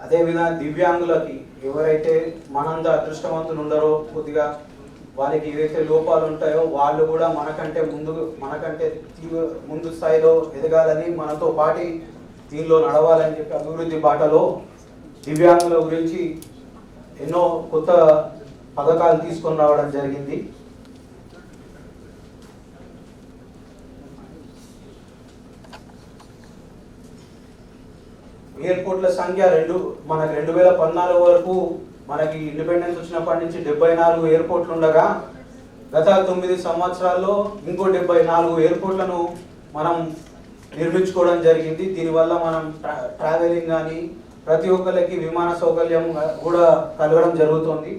అదేవిధంగా దివ్యాంగులకి, ఎవరైతే మనంత అదృష్టవంతులు ఉండరో, కొద్దిగా వాళ్ళకి ఏవైతే లోపాలు ఉంటాయో వాళ్ళు కూడా మనకంటే ముందు స్థాయిలో ఎదగాలని, మనతో పాటు దీనిలో నడవాలని చెప్పి అభివృద్ధి బాటలో దివ్యాంగుల గురించి ఎన్నో కొత్త పథకాలు తీసుకొని రావడం జరిగింది. ఎయిర్పోర్ట్ల సంఖ్య మనకి 2014 వరకు మనకి ఇండిపెండెన్స్ వచ్చినప్పటి నుంచి 74 ఎయిర్పోర్ట్లు ఉండగా గత 9 సంవత్సరాల్లో ఇంకో 74 ఎయిర్పోర్ట్లను మనం నిర్మించుకోవడం జరిగింది. దీనివల్ల మనం ట్రావెలింగ్ కానీ ప్రతి ఒక్కరికి విమాన సౌకర్యం కూడా కలగడం జరుగుతుంది.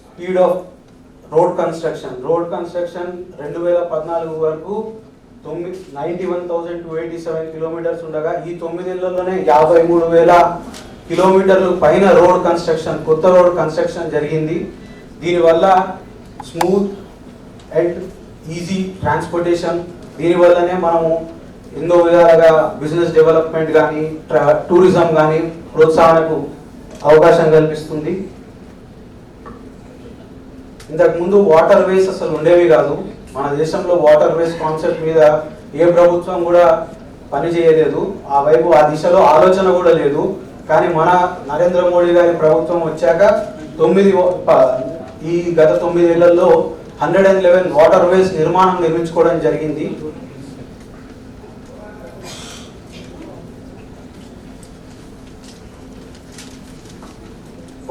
స్పీడ్ ఆఫ్ రోడ్ కన్స్ట్రక్షన్ 2014 వరకు 91,287 కిలోమీటర్స్ ఉండగా ఈ 9 ఏళ్లలోనే 53,000 కిలోమీటర్లు పైన రోడ్ కన్స్ట్రక్షన్, కొత్త రోడ్ కన్స్ట్రక్షన్ జరిగింది. దీనివల్ల స్మూత్ అండ్ ఈజీ ట్రాన్స్పోర్టేషన్, దీనివల్లనే మనము ఎన్నో విధాలుగా బిజినెస్ డెవలప్మెంట్ కానీ టూరిజం కానీ ప్రోత్సాహనకు అవకాశం కల్పిస్తుంది. ఇంతకుముందు వాటర్ వేస్ అసలు ఉండేవి కాదు. మన దేశంలో వాటర్ వేస్ కాన్సెప్ట్ మీద ఏ ప్రభుత్వం కూడా పనిచేయలేదు. ఆ దిశలో ఆలోచన కూడా లేదు. కానీ మన నరేంద్ర మోడీ గారి ప్రభుత్వం వచ్చాక గత 9 ఏళ్లలో 111 వాటర్ వేస్ నిర్మించుకోవడం జరిగింది.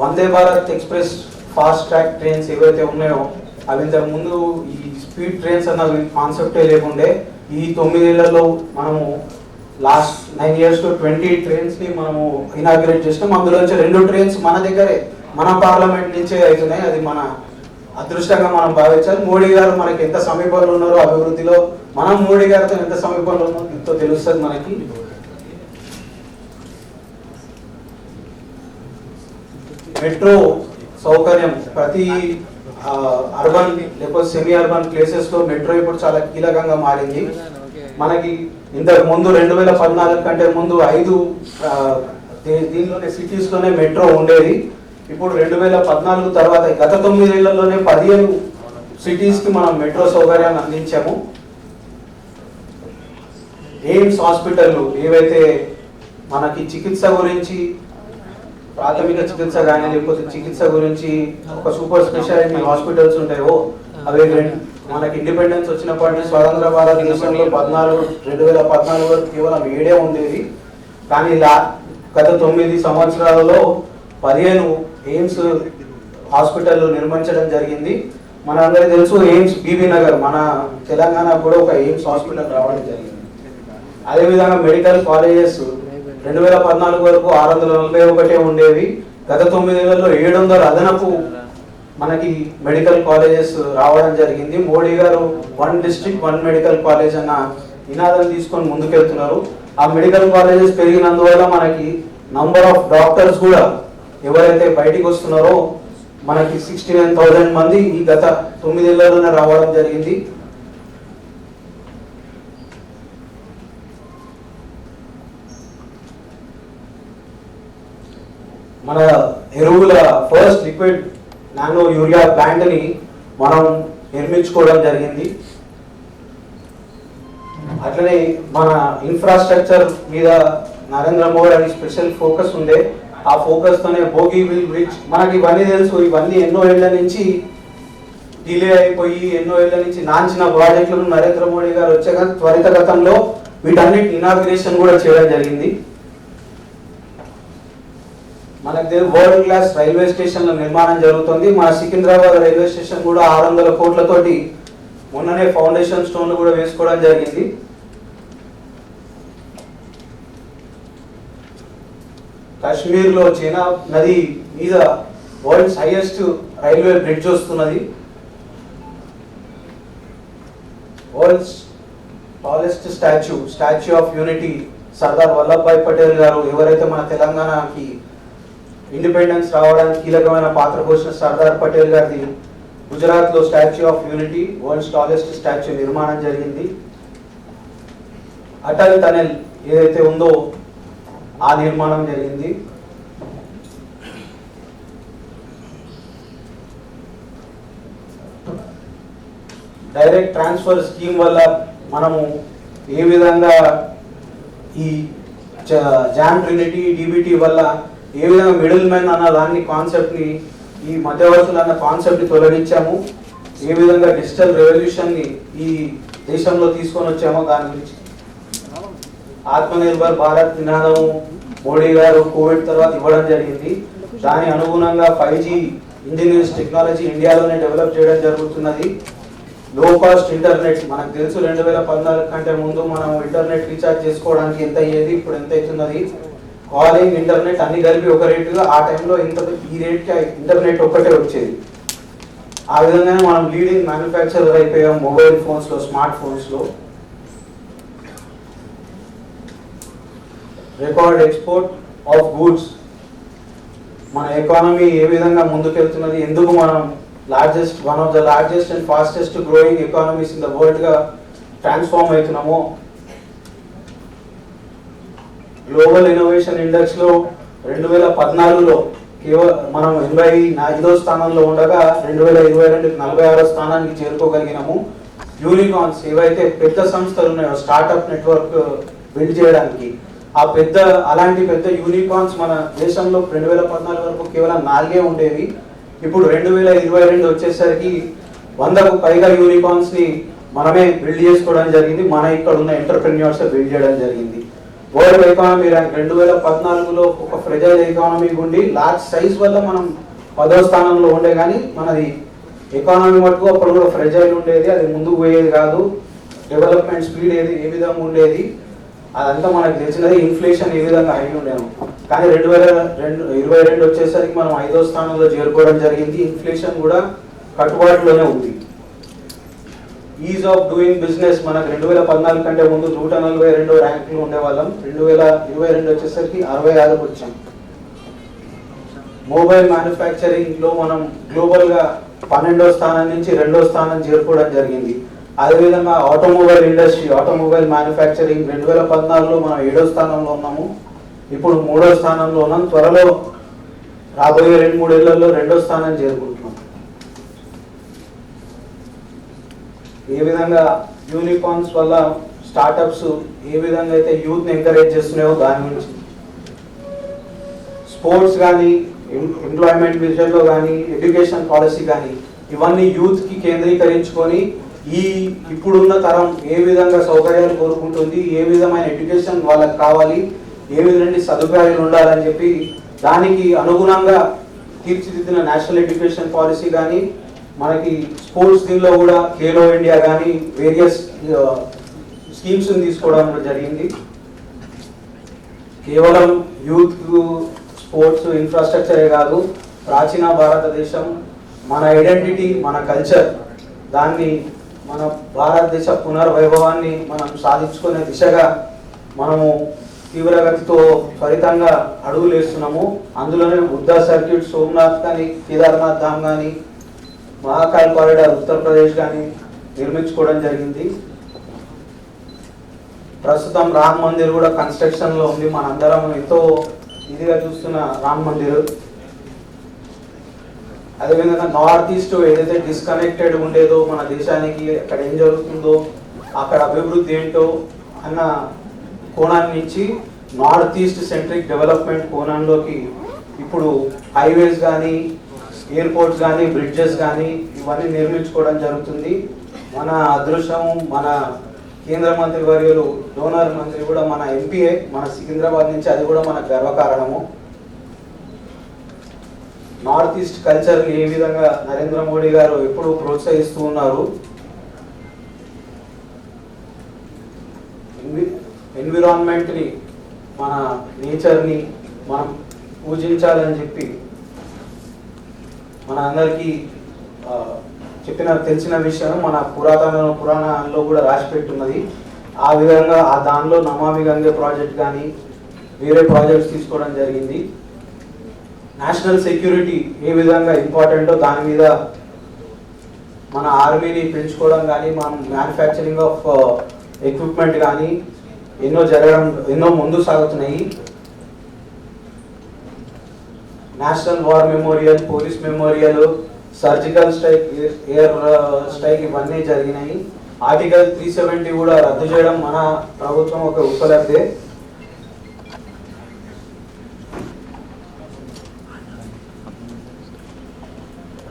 Vande Bharat express fast track trains ఏవైతే ఉన్నాయో అవి ఇంతకు ముందు ఈ స్పీడ్ ట్రైన్స్ అన్నవి కాన్సెప్టే లేకుండే. ఈ 9 ఏళ్లలో మనము లాస్ట్ 9 years లో 20 ట్రైన్స్ని మనము ఇనాగ్రేట్ చేసినాం. అందులోంచి 2 ట్రైన్స్ మన దగ్గరే, మన పార్లమెంట్ నుంచే అవుతున్నాయి. అది మన అదృష్టంగా మనం భావించాలి. మోడీ గారు మనకి ఎంత సమీపంలో ఉన్నారో అభివృద్ధిలో మనం మోడీ గారితో ఎంత సమీపంలో ఎంతో తెలుస్తుంది మనకి. మెట్రో సౌకర్యం ప్రతి అర్బన్ లేకపోతే సెమీ అర్బన్ ప్లేసెస్ లో మెట్రో ఇప్పుడు చాలా కీలకంగా మారింది. మనకి ఇంతకు ముందు 2014 కంటే ముందు 5 దీనిలోనే సిటీస్ లోనే మెట్రో ఉండేది. ఇప్పుడు 2014 తర్వాత గత 9 ఏళ్లలోనే 15 సిటీస్ కి మనం మెట్రో సౌకర్యాన్ని అందించాము. ఎయిమ్స్ హాస్పిటల్ ఏవైతే మనకి చికిత్స గురించి ప్రాథమిక చికిత్స కానీ లేకపోతే చికిత్స గురించి ఒక సూపర్ స్పెషాలిటీ హాస్పిటల్స్ ఉంటాయో అవి మనకి ఇండిపెండెన్స్ వచ్చినప్పటి నుంచి స్వతంత్ర భారతదేశంలో 2014 వరకు కేవలం 7 ఉండేది. కానీ గత 9 సంవత్సరాలలో 15 ఎయిమ్స్ హాస్పిటల్ నిర్మించడం జరిగింది. మనందరికీ తెలుసు ఎయిమ్స్ బీబీ నగర్ మన తెలంగాణ కూడా ఒక ఎయిమ్స్ హాస్పిటల్ రావడం జరిగింది. అదేవిధంగా మెడికల్ కాలేజెస్ 2014 వరకు 641 ఉండేవి. గత 9 ఏళ్లలో 700 అదనపు మనకి మెడికల్ కాలేజెస్ రావడం జరిగింది. మోడీ గారు 1 డిస్ట్రిక్ట్ 1 మెడికల్ కాలేజ్ అన్న నినాదం తీసుకొని ముందుకెళ్తున్నారు. ఆ మెడికల్ కాలేజెస్ పెరిగినందువల్ల మనకి నంబర్ ఆఫ్ డాక్టర్స్ కూడా ఎవరైతే బయటికి వస్తున్నారో మనకి 69,000 మంది ఈ గత 9 ఏళ్లలోనే రావడం జరిగింది. మన ఎరువుల first liquid nano urea plant ని మనం నిర్మించుకోవడం జరిగింది. అట్లనే మన ఇన్ఫ్రాస్ట్రక్చర్ మీద నరేంద్ర మోడీ అని స్పెషల్ ఫోకస్ ఉండే. ఆ ఫోకస్ తోనే బోగిబిల్ బ్రిడ్జ్ మనకి ఇవన్నీ తెలుసు. ఇవన్నీ ఎన్నో ఏళ్ల నుంచి డిలే అయిపోయి ఎన్నో ఏళ్ల నుంచి నాంచిన ప్రాజెక్టులను నరేంద్ర మోడీ గారు వచ్చాక త్వరితగతంలో వీటన్నిటి ఇనాగ్రేషన్ కూడా చేయడం జరిగింది. మనకి వరల్డ్ క్లాస్ రైల్వే స్టేషన్ల నిర్మాణం జరుగుతుంది. మన సికింద్రాబాద్ రైల్వే స్టేషన్ కూడా 600 కోట్లతోటి మొన్ననే ఫౌండేషన్ స్టోన్లు కూడా వేసుకోవడం జరిగింది. కాశ్మీర్ లో చైనా నది మీద వరల్డ్స్ హైయెస్ట్ రైల్వే బ్రిడ్జ్ వస్తున్నది. World's tallest statue of unity Sardar Vallabhbhai Patel గారు ఎవరైతే మన తెలంగాణకి ఇండిపెండెన్స్ రావడానికి కీలకమైన పాత్ర పోషించిన సర్దార్ పటేల్ గారిది గుజరాత్ లో statue of unity world's tallest statue నిర్మాణం జరిగింది. అటల్ టనెల్ ఏదైతే ఉందో ఆ నిర్మాణం జరిగింది. డైరెక్ట్ ట్రాన్స్ఫర్ స్కీమ్ వల్ల మనము ఏ విధంగా ఈ జామ్ ట్రినిటీ డిబిటీ వల్ల ఏ విధంగా మిడిల్ మ్యాన్ అన్న దాన్ని కాన్సెప్ట్ ని ఈ మధ్యవర్తులు అన్న కాన్సెప్ట్ ని తొలగించాము, ఏ విధంగా డిజిటల్ రెవల్యూషన్ ని ఈ దేశంలో తీసుకొని వచ్చామో దాని గురించి. ఆత్మనిర్భర్ భారత్ నినాదం మోడీ గారు కోవిడ్ తర్వాత ఇవ్వడం జరిగింది. దాని అనుగుణంగా 5G ఇంజనీర్స్ టెక్నాలజీ ఇండియాలోనే డెవలప్ చేయడం జరుగుతున్నది. లో కాస్ట్ ఇంటర్నెట్ మనకు తెలుసు 2014 కంటే ముందు మనం ఇంటర్నెట్ రీఛార్జ్ చేసుకోవడానికి ఎంత అయ్యేది, ఇప్పుడు ఎంత అవుతున్నది. కాలింగ్ ఇంటర్నెట్ అన్ని కలిపి ఒక రేటుగా ఆ టైంలో ఈ రేట్కి ఇంటర్నెట్ ఒక్కటే వచ్చేది. ఆ విధంగానే మనం లీడింగ్ మ్యానుఫ్యాక్చరర్ అయిపోయాం మొబైల్ ఫోన్స్ లో, స్మార్ట్ ఫోన్స్ లో. రికార్డ్ ఎక్స్పోర్ట్ ఆఫ్ గూడ్స్, మన ఎకానమీ ఏ విధంగా ముందుకెళ్తున్నది, ఎందుకు మనం one of the largest and fastest growing economies in the world గా ట్రాన్స్ఫార్మ్ అవుతున్నామో. గ్లోబల్ ఇన్నోవేషన్ ఇండెక్స్ లో 2014లో కేవలం మనం 85వ స్థానంలో ఉండగా 2022 46వ స్థానానికి చేరుకోగలిగినాము. యూనికార్న్స్ ఏవైతే పెద్ద సంస్థలు ఉన్నాయో స్టార్ట్అప్ నెట్వర్క్ బిల్డ్ చేయడానికి, అలాంటి పెద్ద యూనికార్న్స్ మన దేశంలో 2014 వరకు కేవలం 4 ఉండేవి. ఇప్పుడు 2022 వచ్చేసరికి 100కు పైగా యూనికార్న్స్ ని మనమే బిల్డ్ చేసుకోవడం జరిగింది. మన ఇక్కడ ఉన్న ఎంటర్ప్రెన్యూర్స్ బిల్డ్ చేయడం జరిగింది. వరల్డ్ ఎకానమీ ర్యాంక్ 2014లో ఒక ఫ్రెజైల్ ఎకానమీ ఉండి లార్జ్ సైజ్ వల్ల మనం 10వ స్థానంలో ఉండే, కానీ మనది ఎకానమీ మటుకు అప్పుడు కూడా ఫ్రెజైల్ ఉండేది, అది ముందుకు పోయేది కాదు. డెవలప్మెంట్ స్పీడ్ ఏ విధంగా ఉండేది అదంతా మనకు తెలిసినది. ఇన్ఫ్లేషన్ ఏ విధంగా హై ఉండేను, కానీ 2022 వచ్చేసరికి మనం 5వ స్థానంలో చేరుకోవడం జరిగింది. ఇన్ఫ్లేషన్ కూడా కట్టుబాటులోనే ఉంది. ఈజ్ ఆఫ్ డూయింగ్ బిజినెస్ మనకు 2014 కంటే ముందు 142 ర్యాంకులు ఉండేవాళ్ళం. 2022 వచ్చేసరికి 66కి వచ్చాం. మొబైల్ మ్యానుఫ్యాక్చరింగ్లో మనం గ్లోబల్గా 12వ స్థానం నుంచి 2వ స్థానం చేరుకోవడం జరిగింది. అదేవిధంగా ఆటోమొబైల్ ఇండస్ట్రీ, ఆటోమొబైల్ మ్యానుఫ్యాక్చరింగ్ 2014లో మనం 7వ స్థానంలో ఉన్నాము, ఇప్పుడు 3వ స్థానంలో ఉన్నాం. త్వరలో రాబోయే 2-3 ఏళ్లలో 2వ స్థానం చేరుకుంటున్నాం. ఏ విధంగా యూనికార్న్స్ వల్ల స్టార్టప్స్ ఏ విధంగా అయితే యూత్ని ఎంకరేజ్ చేస్తున్నాయో దాని గురించి, స్పోర్ట్స్ కానీ, ఎంప్లాయ్మెంట్ విషయంలో కానీ, ఎడ్యుకేషన్ పాలసీ కానీ, ఇవన్నీ యూత్కి కేంద్రీకరించుకొని ఇప్పుడున్న తరం ఏ విధంగా సౌకర్యాలు కోరుకుంటుంది, ఏ విధమైన ఎడ్యుకేషన్ వాళ్ళకి కావాలి, ఏ విధమైన సదుపాయాలు ఉండాలని చెప్పి దానికి అనుగుణంగా తీర్చిదిద్దిన నేషనల్ ఎడ్యుకేషన్ పాలసీ కానీ, మనకి స్పోర్ట్స్ దీనిలో కూడా ఖేలో ఇండియా కానీ వేరియస్ స్కీమ్స్ని తీసుకోవడం జరిగింది. కేవలం యూత్ స్పోర్ట్స్ ఇన్ఫ్రాస్ట్రక్చరే కాదు, ప్రాచీన భారతదేశం మన ఐడెంటిటీ, మన కల్చర్, దాన్ని మన భారతదేశ పునర్వైభవాన్ని మనం సాధించుకునే దిశగా మనము తీవ్రగతితో త్వరితంగా అడుగులు వేస్తున్నాము. అందులోనే బుద్ధా సర్క్యూట్, సోమనాథ్ కానీ, కేదార్నాథ్ ధామ్ కానీ, మహాకాల్ కారిడార్ ఉత్తరప్రదేశ్ కానీ నిర్మించుకోవడం జరిగింది. ప్రస్తుతం రామ్ మందిర్ కూడా కన్స్ట్రక్షన్లో ఉంది. మనందరం ఎంతో ఇదిగా చూస్తున్న రామ్ మందిర్. అదేవిధంగా నార్త్ ఈస్ట్ ఏదైతే డిస్కనెక్టెడ్ ఉండేదో మన దేశానికి, అక్కడ ఏం జరుగుతుందో, అక్కడ అభివృద్ధి ఏంటో అన్న కోణాన్ని నుంచి నార్త్ ఈస్ట్ సెంట్రిక్ డెవలప్మెంట్ కోణంలోకి ఇప్పుడు హైవేస్ కానీ, ఎయిర్పోర్ట్స్ కానీ, బ్రిడ్జెస్ కానీ ఇవన్నీ నిర్మించుకోవడం జరుగుతుంది. మన అదృష్టం, మన కేంద్ర మంత్రి వర్యులు డోనర్ మంత్రి కూడా మన ఎంపీఏ, మన సికింద్రాబాద్ నుంచి, అది కూడా మన గర్వకారణము. నార్త్ ఈస్ట్ కల్చర్ ఏ విధంగా నరేంద్ర మోడీ గారు ఎప్పుడు ప్రోత్సహిస్తూ ఉన్నారు. ఎన్విరాన్మెంట్ని, మన నేచర్ని మనం పూజించాలని చెప్పి మన అందరికీ తెలిసిన విషయం. మన పురాణాల్లో కూడా రాసి పెట్టున్నది. ఆ విధంగా ఆ దానిలో నమామి గంగే ప్రాజెక్ట్ కానీ వేరే ప్రాజెక్ట్స్ తీసుకోవడం జరిగింది. నేషనల్ సెక్యూరిటీ ఏ విధంగా ఇంపార్టెంటో దాని మీద మన ఆర్మీని పెంచుకోవడం కానీ, మన మ్యానుఫ్యాక్చరింగ్ ఆఫ్ ఎక్విప్మెంట్ కానీ ఎన్నో ముందు సాగుతున్నాయి. National war memorial, police memorial, surgical strike, air strike ఇవన్నీ జరిగినాయి. ఆర్టికల్ 370 కూడా రద్దు చేయడం మన ప్రభుత్వం ఒక ఉపలబ్ధే.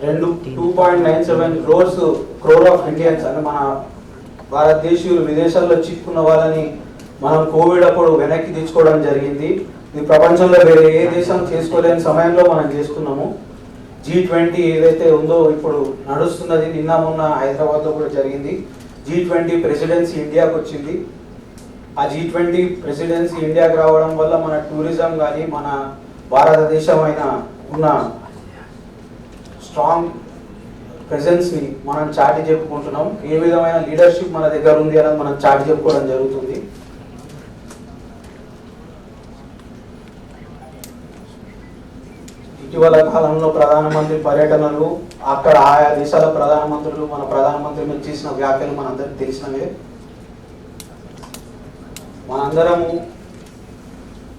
రెండు 2.97 క్రోర్ ఆఫ్ ఇండియన్స్ అంటే మన భారతదేశీయులు విదేశాల్లో చిక్కున్న వాళ్ళని మనం కోవిడ్ అప్పుడు వెనక్కి తెచ్చుకోవడం జరిగింది. ఇది ప్రపంచంలో వేరే ఏ దేశం చేసుకోలేని సమయంలో మనం చేసుకున్నాము. G20 ఏదైతే ఉందో ఇప్పుడు నడుస్తున్నది, నిన్న మొన్న హైదరాబాద్లో కూడా జరిగింది. G20 ప్రెసిడెన్సీ ఇండియాకి వచ్చింది. ఆ G20 ప్రెసిడెన్సీ ఇండియాకి రావడం వల్ల మన టూరిజం కానీ, మన భారతదేశం ఉన్న స్ట్రాంగ్ ప్రెజెన్స్ని మనం చాటి చెప్పుకుంటున్నాం. ఏ విధమైన లీడర్షిప్ మన దగ్గర ఉంది అనేది మనం చాటి చెప్పుకోవడం జరుగుతుంది. ఇటీవల కాలంలో ప్రధానమంత్రి పర్యటనలు, అక్కడ ఆయా దేశాల ప్రధానమంత్రులు, మన ప్రధానమంత్రి మీద చేసిన వ్యాఖ్యలు మనందరికీ తెలిసినవే. మనందరము,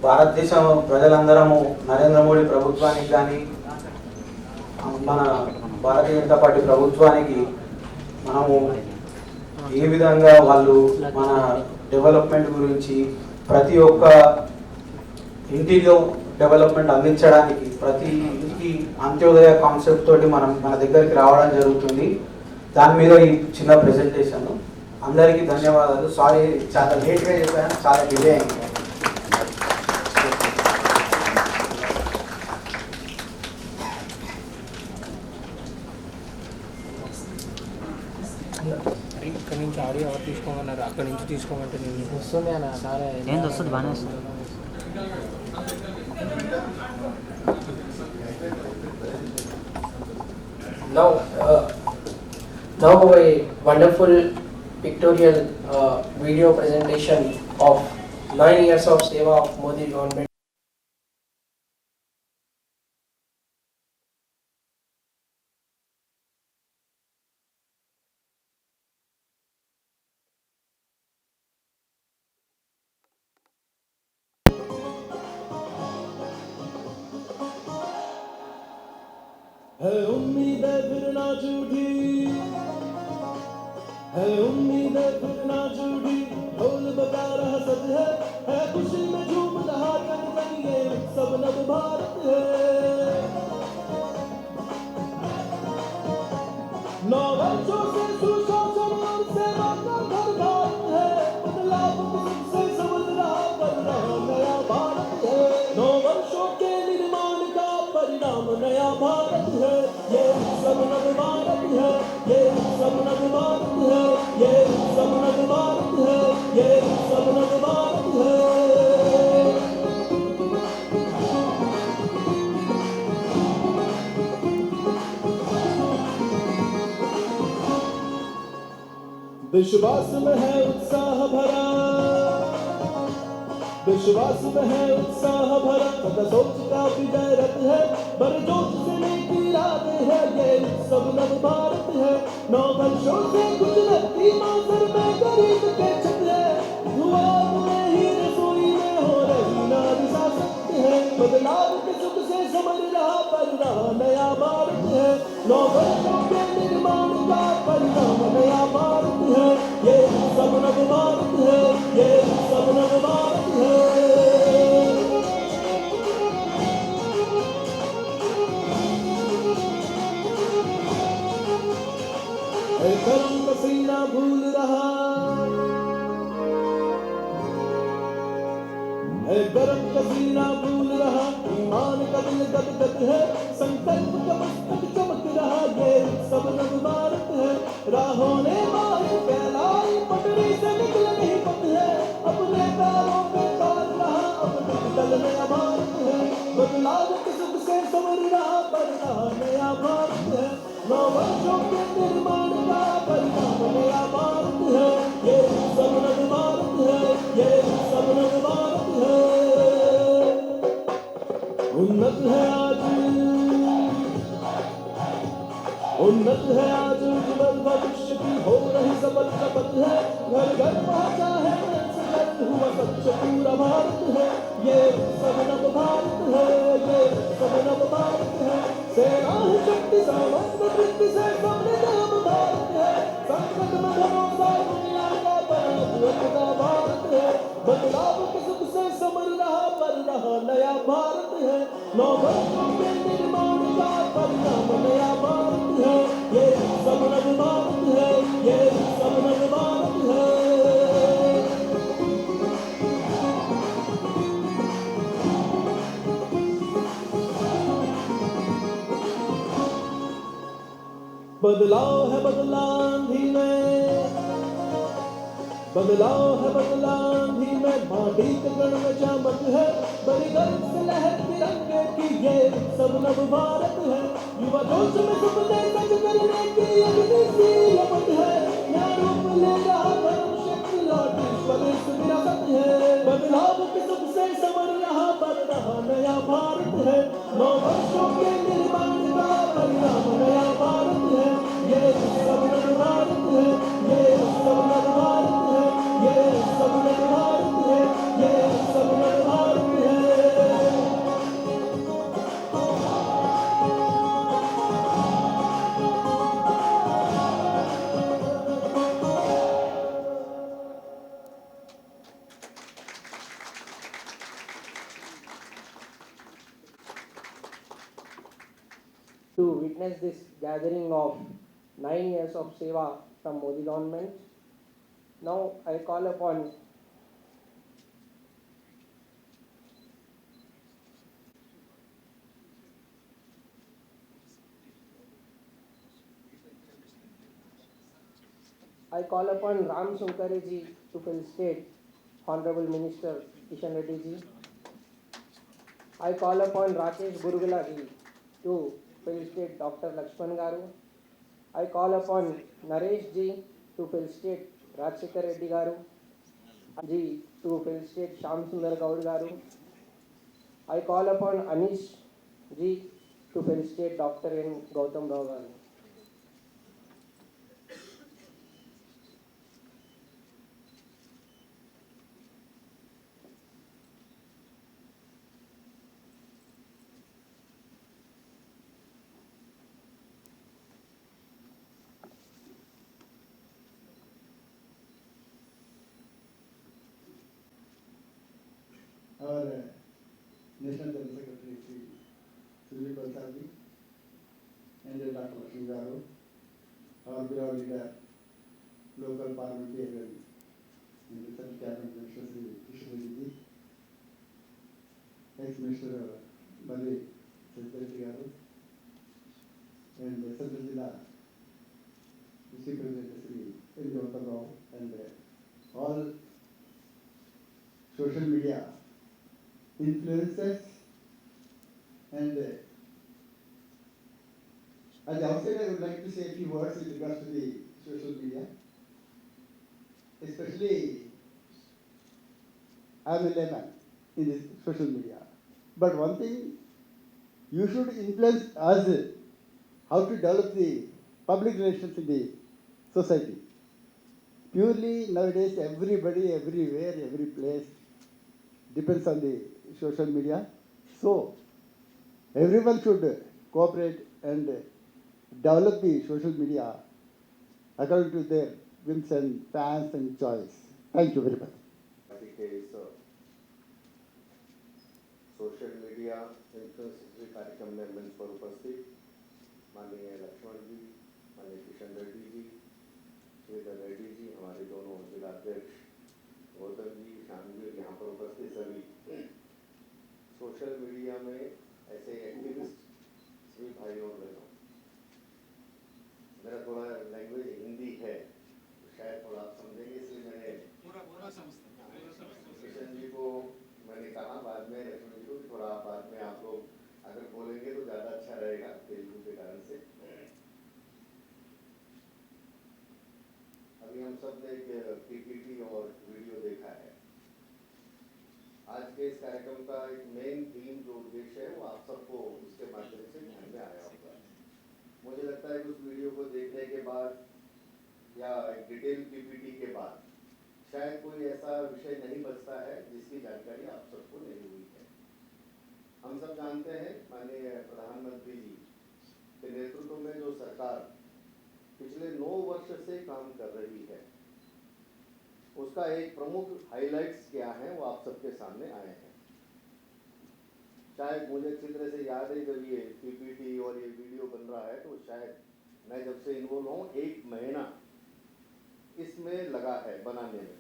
భారతదేశం ప్రజలందరము నరేంద్ర మోడీ ప్రభుత్వానికి కానీ, మన భారతీయ జనతా పార్టీ ప్రభుత్వానికి మనము ఏ విధంగా వాళ్ళు మన డెవలప్మెంట్ గురించి, ప్రతి ఒక్క ఇంటిలో డెవలప్మెంట్ అందించడానికి, ప్రతి ఇంటికి అంత్యోదయ కాన్సెప్ట్ తోటి మన దగ్గరికి రావడం జరుగుతుంది. దాని మీద ఈ చిన్న ప్రెజెంటేషన్. అందరికీ ధన్యవాదాలు. సారీ చాలా లేట్గా చెప్పాను, చాలా డిలే అయింది. ఇక్కడ నుంచి ఆడియో ఎవరు తీసుకోమన్నారు, అక్కడి నుంచి తీసుకోమంటే నేను వస్తుంది అన్న చాలా ఏంది వస్తుంది బాగానే వస్తుంది. Now Now a wonderful pictorial video presentation of 9 years of Seva of Modi government. है उम्मीदें फिर ना झूठी, है उम्मीदें फिर ना झूठी, ढोल बजा रहा सज है खुशी में झूम रहा जन जन, ये उत्सव नव भारत है। नौ वर्षों से सुशासन और सेवा का घर भारत है, बदलाव से समझ रहा बन रहा नया भारत है। 9 वर्षों के निर्माण का परिणाम नया भारत है, ये उत्सव नव भारत है, ये उत्सव नव भारत है, ये उत्सव नव भारत है, ये उत्सव नव भारत है। विश्वास में है उत्साह भरा, विश्वास में है उत्साह भरा, सदा सोच का विजय रथ है, बरजोश से नेकी राह है, ये उत्सव नव भारत है। 9 वर्षों से गुजरती माजर में गरीब के छत है, धुआं में ही रसोई में हो रही नारी शासक है, बदलाव के सुख से समझ रहा बन रहा नया भारत है। 9 वर्षों के निर्माण का परिणाम नया भारत है, ये उत्सव नव भारत है, ये उत्सव नव भारत है। कर्म पसीना भूल रहा है, गर्म पसीना भूल रहा, ईमान का दिल गदगद है, संकल्प का मस्तक चमक रहा, ये उत्सव नव भारत है। राहों ने मारी फैलाई, पटरी से निकल नहीं पत है, अपने पैरों पे तार रहा, अपने दल नया भारत है, बदलाव के सुख से समझ रहा बन रहा नया भारत है। 9 वर्षों के निर्माण का परिणाम नया भारत है, ये उत्सव नव भारत है, ये उत्सव नव भारत है। उन्नत है आज, उन्नत है आज उज्ज्वल भविष्य की हो रही सबल शपथ है, घर घर पहुंचा है संकल्प हुआ सच्चा पूरा भारत है, ये उत्सव नव भारत है, ये उत्सव नव भारत है। सेना है शक्ति सामंत वृत्ति से समृद्ध भारत है, संकट में भरोसा दुनिया का बना हुआ भारत है, बदलाव के सुख से समझ रहा बन रहा नया भारत है। 9 वर्षों के निर्माण का परिणाम नया भारत है, ये उत्सव नव भारत है, ये उत्सव नव भारत है। बदलाव है बदलांधी में, बदलाव है बदलांधी में, माटी के गण में चमक है, बड़ी गर्व से लहर तिरंगे की, ये उत्सव नव भारत है। युवा जोश में सपने सच करने की अग्नि सी लपट है, नया रूप ले रहा धर्म शक्ति लौटी स्वदेश विरासत है, बदलाव के सुख से समझ रहा बन रहा नया भारत है। 9 वर्षों के निर्माण का परिणाम नया भारत है, ये उत्सव नव भारत है, ये उत्सव नव भारत है, ये उत्सव नव भारत है, ये उत्सव नव भारत है। To witness this gathering of 9 years of Seva from Modi government, now I call upon Ram Sunkare ji to felicitate Honorable Minister Kishan Reddy ji. I call upon Rakesh Burugala ji to felicitate Dr. Lakshman Garu. I call upon Naresh ji to felicitate Rajshekar Reddy garu, ji to felicitate Shyam Sundar Gaur garu. I call upon Anish ji to felicitate Dr. N. Gautam Rao garu. our National General Secretary Sri Sujit Balsadi and Dr. Lakshmi Garu, our beloved leader, local parliamentarian and the Central Cabinet Minister Sri Krishna ex-Minister Bali Secretary Garu, and the Central Jilla District President Sri N. Gautam Rao, and all social media influencers, and at the outset I would like to say a few words with regards to the social media. Especially, I am a layman in this social media. But one thing, you should influence us how to develop the public relations in the society. Purely nowadays, everybody, everywhere, every place depends on the social media. So, everyone should cooperate and develop the social media according to their whims and fans and choice. Thank you very much. Party के इस social media influence कार्यक्रम में मंच पर उपस्थित माननीय लक्ष्मण जी, माननीय किशन रेड्डी जी, श्रीधर रेड्डी जी, हमारे दोनों जिलाध्यक्ष गौतम जी, श्याम जी, यहाँ पर उपस्थित सभी सोशल मीडिया में ऐसे एक्टिविस्ट सभी भाइयों और बहनों, मेरा थोड़ा लैंग्वेज हिंदी है तो शायद थोड़ा आप समझेंगे, इसलिए मैंने किशन जी को मैंने कहा बाद में, लक्ष्मण जी को थोड़ा बाद में आप लोग अगर बोलेंगे तो ज़्यादा अच्छा रहेगा तेलुगु के कारण से। अभी हम सब ने एक पीपीटी और वीडियो देखा है। आज के इस कार्यक्रम का एक मेन थीम जो उद्देश्य है वो आप सबको इसके माध्यम से ध्यान में आया होगा। मुझे लगता है कि उस वीडियो को देखने के बाद या एक डिटेल पीपीटी के बाद शायद कोई ऐसा विषय नहीं बचता है जिसकी जानकारी आप सबको नहीं हुई है। हम सब जानते हैं माननीय प्रधानमंत्री जी के नेतृत्व में जो सरकार पिछले 9 वर्ष से काम कर रही है, उसका एक प्रमुख हाइलाइट्स क्या है वो आप सबके सामने आए हैं। शायद मुझे अच्छी तरह से याद है जब ये पीपीटी और ये वीडियो बन रहा है तो शायद मैं जब से इन्वॉल्व हूँ 1 महीना इसमें लगा है बनाने में,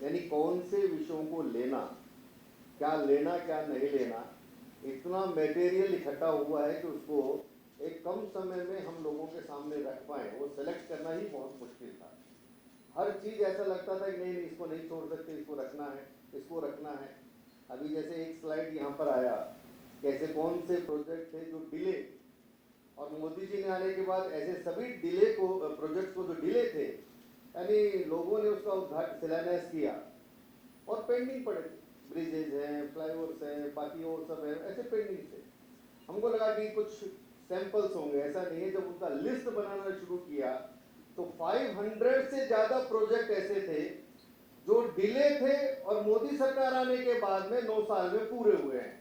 यानी कौन से विषयों को लेना क्या नहीं लेना, इतना मटेरियल इकट्ठा हुआ है कि उसको एक कम समय में हम लोगों के सामने रख पाए, वो सेलेक्ट करना ही बहुत मुश्किल था। हर चीज़ ऐसा लगता था कि नहीं इसको नहीं छोड़ सकते, इसको रखना है। अभी जैसे एक स्लाइड यहाँ पर आया, कैसे कौन से प्रोजेक्ट थे जो डिले, और मोदी जी ने आने के बाद ऐसे सभी डिले को प्रोजेक्ट्स को जो डिले थे, यानी लोगों ने उसका उद्घाटन शिलान्यास किया और पेंडिंग पड़े, ब्रिजेज हैं, फ्लाईओवर्स हैं, बाकी और सब है, ऐसे पेंडिंग थे। हमको लगा कि कुछ सैंपल्स होंगे, ऐसा नहीं है। जब उनका लिस्ट बनाना शुरू किया तो 500 से ज़्यादा प्रोजेक्ट ऐसे थे जो डिले थे और मोदी सरकार आने के बाद में 9 साल में पूरे हुए हैं।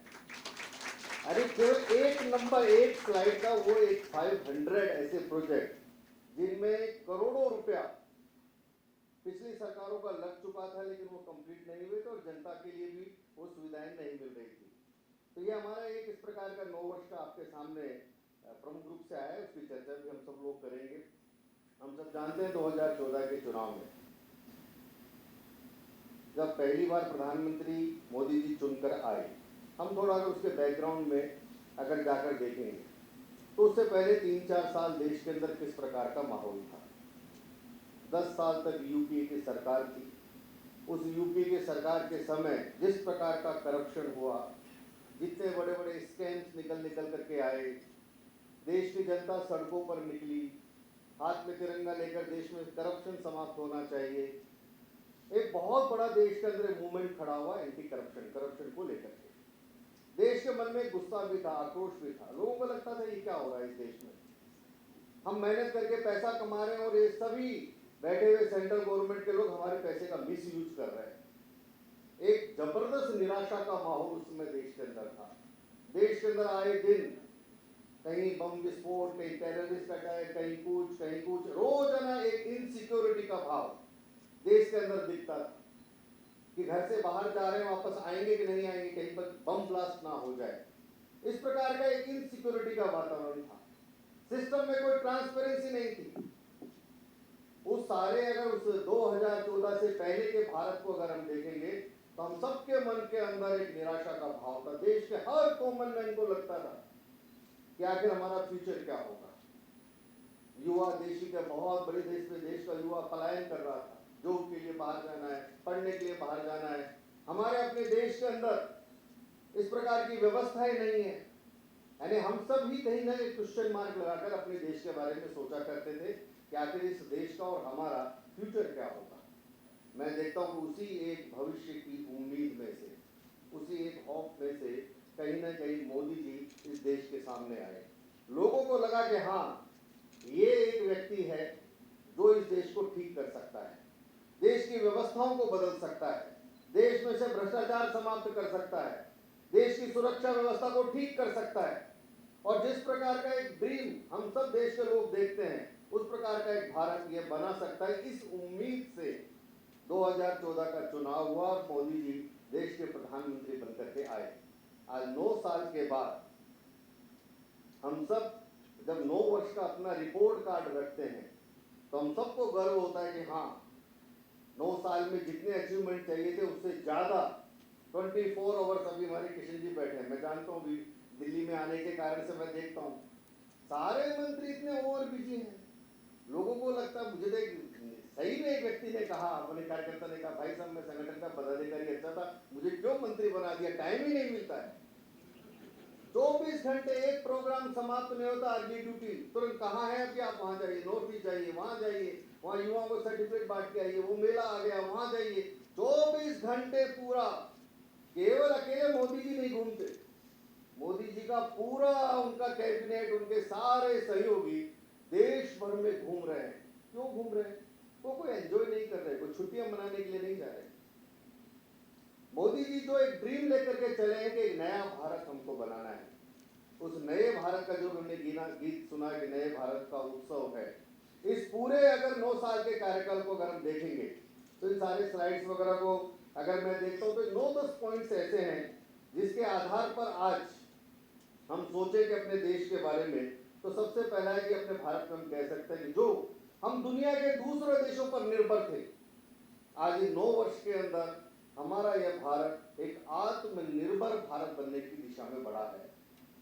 अरे केवल एक स्लाइड का वो एक 500 ऐसे प्रोजेक्ट जिनमें करोड़ों रुपया पिछली सरकारों का लग चुका था, लेकिन वो कंप्लीट नहीं हुए थे और जनता के लिए भी वो सुविधाएं नहीं मिल रही थी। तो ये हमारा एक इस प्रकार का 9 वर्ष का आपके सामने प्रमुख रूप से आया है, उसकी चर्चा भी हम सब लोग करेंगे। हम सब जानते हैं 2014 के चुनाव में जब पहली बार प्रधानमंत्री मोदी जी चुनकर आए, हम थोड़ा अगर उसके बैकग्राउंड में अगर जाकर देखेंगे तो उससे पहले 3-4 साल देश के अंदर किस प्रकार का माहौल था। 10 साल तक यूपीए की सरकार थी। उस यूपीए की सरकार के समय जिस प्रकार का करप्शन हुआ, जितने बड़े बड़े स्कैम्स निकल करके आए, देश की जनता सड़कों पर निकली, हाथ में तिरंगा लेकर देश में करप्शन समाप्त होना चाहिए। एक बहुत बड़ा देश के अंदर मूवमेंट खड़ा हुआ एंटी करप्शन को लेकर के। देश के मन में गुस्सा भी था, आक्रोश भी था। लोगों को लगता था ये क्या हो रहा है इस देश में, हम मेहनत करके पैसा कमा रहे हैं और ये सभी बैठे हुए सेंट्रल गवर्नमेंट के लोग हमारे पैसे का मिस यूज कर रहे हैं। एक जबरदस्त निराशा का माहौल उस समय देश के अंदर था। देश के अंदर आए दिन कहीं बम विस्फोट, कहीं टेररिस्ट अटैक, कहीं कुछ रोजाना एक इनसिक्योरिटी का भाव देश के अंदर दिखता था कि घर से बाहर जा रहे हैं, वापस आएंगे कि नहीं आएंगे, कहीं पर बम ब्लास्ट ना हो जाए। इस प्रकार का एक इनसिक्योरिटी का वातावरण था। सिस्टम में कोई ट्रांसपेरेंसी नहीं थी। उस सारे अगर उस 2014 से पहले के भारत को अगर हम देखेंगे तो हम सबके मन के अंदर एक निराशा का भाव था। देश के हर कॉमन मैन को लगता था कि आखिर हमारा फ्यूचर क्या होगा। युवा देश के बहुत बड़े देश का युवा पलायन कर रहा था, जॉब के लिए बाहर जाना है, पढ़ने के लिए बाहर जाना है। हमारे अपने देश के अंदर इस प्रकार की व्यवस्थाएं नहीं है। यानी हम सब ही कहीं ना एक क्वेश्चन मार्क लगाकर अपने देश के बारे में सोचा करते थे कि आखिर इस देश का और हमारा फ्यूचर क्या होगा। मैं देखता हूँ कि उसी एक भविष्य की उम्मीद में से, उसी एक होप में से कहीं ना कहीं मोदी जी इस देश के सामने आए। लोगों को लगा कि हाँ, ये एक व्यक्ति है जो इस देश को ठीक कर सकता है, देश की व्यवस्थाओं को बदल सकता है, देश में से भ्रष्टाचार समाप्त कर सकता है, देश की सुरक्षा व्यवस्था को ठीक कर सकता है। और जिस प्रकार का एक ड्रीम हम सब देश के लोग देखते हैं, उस प्रकार का एक भारत ये बना सकता है। इस उम्मीद से 2014 का चुनाव हुआ और मोदी जी देश के प्रधानमंत्री बनकर के आए। आज 9 साल के बाद हम सब जब 9 वर्ष का अपना रिपोर्ट कार्ड रखते हैं तो हम सबको गर्व होता है कि हाँ, 9 साल में जितने अचीवमेंट चाहिए थे उससे ज्यादा 24 आवर्स अभी हमारे किशन जी बैठे हैं। मैं जानता हूँ भी दिल्ली में आने के कारण से मैं देखता हूँ सारे मंत्री इतने ओवर बिजी हैं। लोगों को लगता है, मुझे तो सही में एक व्यक्ति ने कहा, अपने कार्यकर्ता ने कहा, भाई साहब मैं संगठन का पदाधिकारी अच्छा था, मुझे क्यों मंत्री बना दिया, टाइम ही नहीं मिलता है। 24 घंटे एक प्रोग्राम समाप्त नहीं होता, अर्ली ड्यूटी तुरंत कहाँ है अभी आप वहां जाइए, नोटिस जाइए, वहां जाइए, वहां युवाओं को सर्टिफिकेट बांट के आइए, वो मेला आ गया वहां जाइए। 24 घंटे पूरा केवल अकेले मोदी जी नहीं घूमते, मोदी जी का पूरा उनका कैबिनेट, उनके सारे सहयोगी देश भर में घूम रहे हैं। क्यों घूम रहे हैं? वो कोई एंजॉय नहीं कर रहे, कोई छुट्टियां मनाने के लिए नहीं जा रहे। मोदी जी जो एक ड्रीम लेकर के चले हैं कि एक नया भारत हमको बनाना है, उस नए भारत का जो हमने गीत सुना कि नए भारत का उत्सव है। इस पूरे अगर 9 साल के कार्यकाल को अगर हम देखेंगे तो इन सारे स्लाइड्स वगैरह को अगर मैं देखता हूँ तो 9-10 पॉइंट्स ऐसे हैं जिसके आधार पर आज हम सोचे कि अपने देश के बारे में, तो सबसे पहला है कि अपने भारत में हम कह सकते हैं कि जो हम दुनिया के दूसरे देशों पर निर्भर थे, आज इन 9 वर्ष के अंदर हमारा यह भारत एक आत्मनिर्भर भारत बनने की दिशा में बढ़ा है।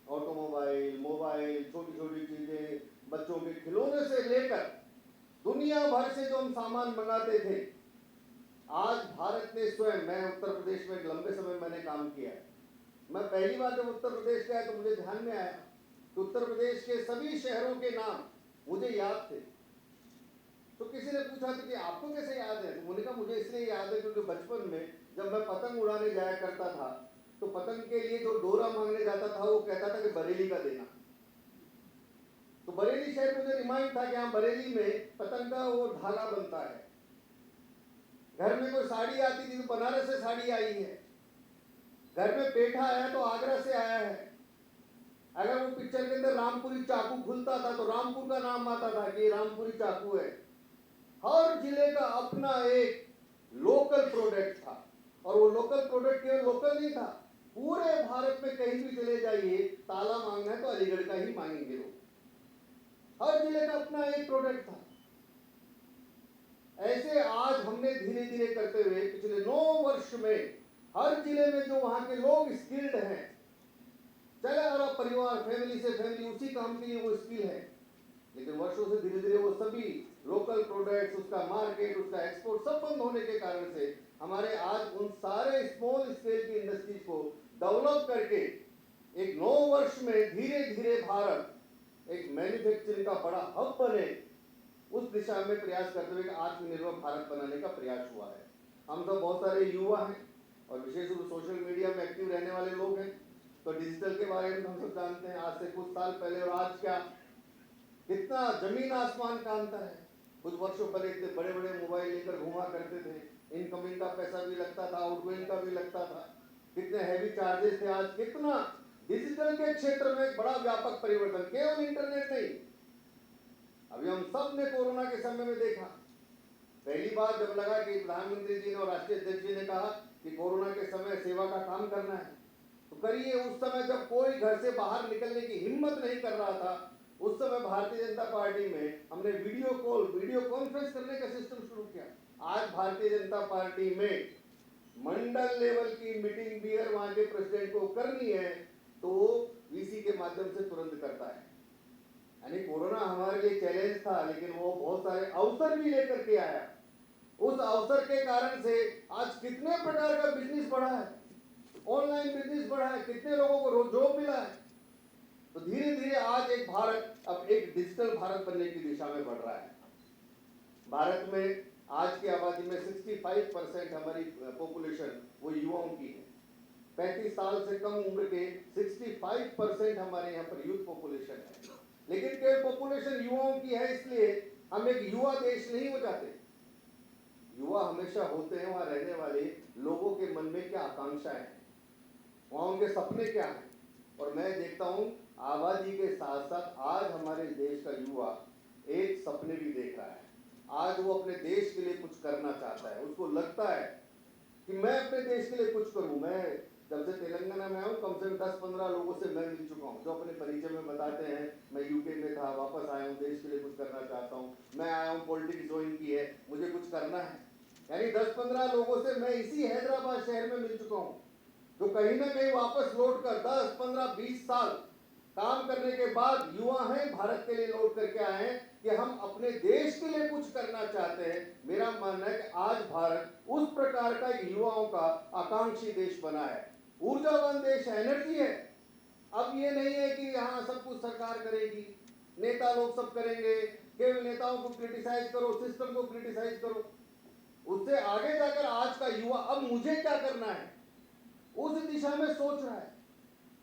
ऑटोमोबाइल, मोबाइल, छोटी छोटी चीजें, बच्चों के खिलौने से लेकर दुनिया भर से जो हम सामान मंगाते थे, आज भारत ने स्वयं, मैं उत्तर प्रदेश में एक लंबे समय मैंने काम किया, मैं पहली बार जब उत्तर प्रदेश गया तो मुझे ध्यान में आया कि उत्तर प्रदेश के सभी शहरों के नाम मुझे याद थे। तो किसी ने पूछा था कि आपको कैसे याद है? तो मैंने कहा मुझे इसलिए याद है क्योंकि बचपन में जब मैं पतंग उड़ाने जाया करता था तो पतंग के लिए जो डोरा मांगने जाता था वो कहता था कि बरेली का देना। तो बरेली शहर मुझे रिमाइंड था कि हाँ, बरेली में पतंग का वो धागा बनता है। घर में कोई साड़ी आती थी तो बनारस से साड़ी आई है, घर में पेठा आया तो आगरा से आया है। अगर वो पिक्चर के अंदर रामपुरी चाकू खुलता था तो रामपुर का नाम आता था कि रामपुरी चाकू है। हर जिले का अपना एक लोकल प्रोडक्ट था और वो लोकल प्रोडक्ट केवल लोकल नहीं था, पूरे भारत में कहीं भी चले जाइए, ताला मांगना है तो अलीगढ़ का ही मांगेंगे लोग। हर जिले का अपना एक प्रोडक्ट था। ऐसे आज हमने धीरे धीरे करते हुए पिछले 9 वर्ष में हर जिले में जो वहां के लोग स्किल्ड हैं, चला आ रहा परिवार, फैमिली से फैमिली, उसी काम के लिए वो स्किल है, लेकिन वर्षों से धीरे धीरे वो सभी लोकल प्रोडक्ट्स, उसका मार्केट, उसका एक्सपोर्ट सब बंद होने के कारण से हमारे आज उन सारे स्मॉल स्केल की इंडस्ट्रीज को डेवलप करके एक 9 वर्ष में धीरे धीरे भारत एक मैन्युफैक्चरिंग का बड़ा हब बने, उस दिशा में प्रयास करते हुए आत्मनिर्भर भारत बनाने का प्रयास हुआ है। हम सब बहुत सारे युवा हैं और विशेष रूप से सोशल मीडिया में एक्टिव रहने वाले लोग हैं, तो डिजिटल के बारे में हम सब जानते हैं। आज से कुछ साल पहले और आज क्या कितना जमीन आसमान का अंतर है। कुछ वर्षों पहले इतने बड़े बड़े मोबाइल लेकर घुमा करते थे, इनकमिंग का पैसा भी लगता था, आउटगोइंग का भी लगता था, कितने हैवी चार्जेस थे। आज कितना डिजिटल के क्षेत्र में एक बड़ा व्यापक परिवर्तन, केवल इंटरनेट नहीं। अभी हम सब ने कोरोना के समय में देखा, पहली बार जब लगा कि प्रधानमंत्री जी ने और राष्ट्रीय अध्यक्ष जी ने कहा कि कोरोना के समय सेवा का काम करना है, तो करिए। उस समय जब कोई घर से बाहर निकलने की हिम्मत नहीं कर रहा था, उस समय भारतीय जनता पार्टी में हमने वीडियो कॉन्फ्रेंस करने का सिस्टम शुरू किया। आज भारतीय जनता पार्टी में मंडल लेवल की मीटिंग भी अगर वहां के प्रेसिडेंट को करनी है तो वीसी के माध्यम से तुरंत करता है। यानी कोरोना हमारे लिए चैलेंज था, लेकिन वो बहुत सारे अवसर भी लेकर के आया। उस अवसर के कारण से आज कितने प्रकार का बिजनेस बढ़ा है, ऑनलाइन बिजनेस बढ़ा है, कितने लोगों को जॉब मिला है। तो धीरे धीरे आज एक भारत अब एक डिजिटल भारत बनने की दिशा में बढ़ रहा है। भारत में आज की आबादी में 65% हमारी पॉपुलेशन वो युवाओं की है। 35 साल से कम उम्र के 65% हमारे यहाँ पर यूथ पॉपुलेशन है। लेकिन केवल पॉपुलेशन युवाओं की है इसलिए हम एक युवा देश नहीं हो जाते। युवा हमेशा होते हैं वहां रहने वाले लोगों के मन में क्या आकांक्षाएं हैं, वहां उनके सपने क्या हैं। और मैं देखता हूं आबादी के साथ साथ आज हमारे देश का युवा एक सपने भी देख रहा है। आज वो अपने देश के लिए कुछ करना चाहता है, उसको लगता है कि मैं अपने देश के लिए कुछ करूं। मैं जब से तेलंगाना में आऊँ कम से कम 10-15 लोगों से मैं मिल चुका हूँ जो अपने परिचय में बताते हैं मैं यूके में था, वापस आया हूँ, देश के लिए कुछ करना चाहता हूँ, मैं आया हूँ पॉलिटिक्स ज्वाइन की है, मुझे कुछ करना है। यानी 10-15 लोगों से मैं इसी हैदराबाद शहर में मिल चुका हूँ जो कहीं ना कहीं वापस लौटकर 10-15-20 साल काम करने के बाद युवा हैं, भारत के लिए लौट करके आए हैं कि हम अपने देश के लिए कुछ करना चाहते हैं। मेरा मानना है कि आज भारत उस प्रकार का युवाओं का आकांक्षी देश बना है, ऊर्जावान देश है, एनर्जी है। अब ये नहीं है कि यहाँ सब कुछ सरकार करेगी, नेता लोग सब करेंगे, केवल नेताओं को क्रिटिसाइज करो, सिस्टम को क्रिटिसाइज करो। उससे आगे जाकर आज का युवा अब मुझे क्या करना है उस दिशा में सोच रहा है।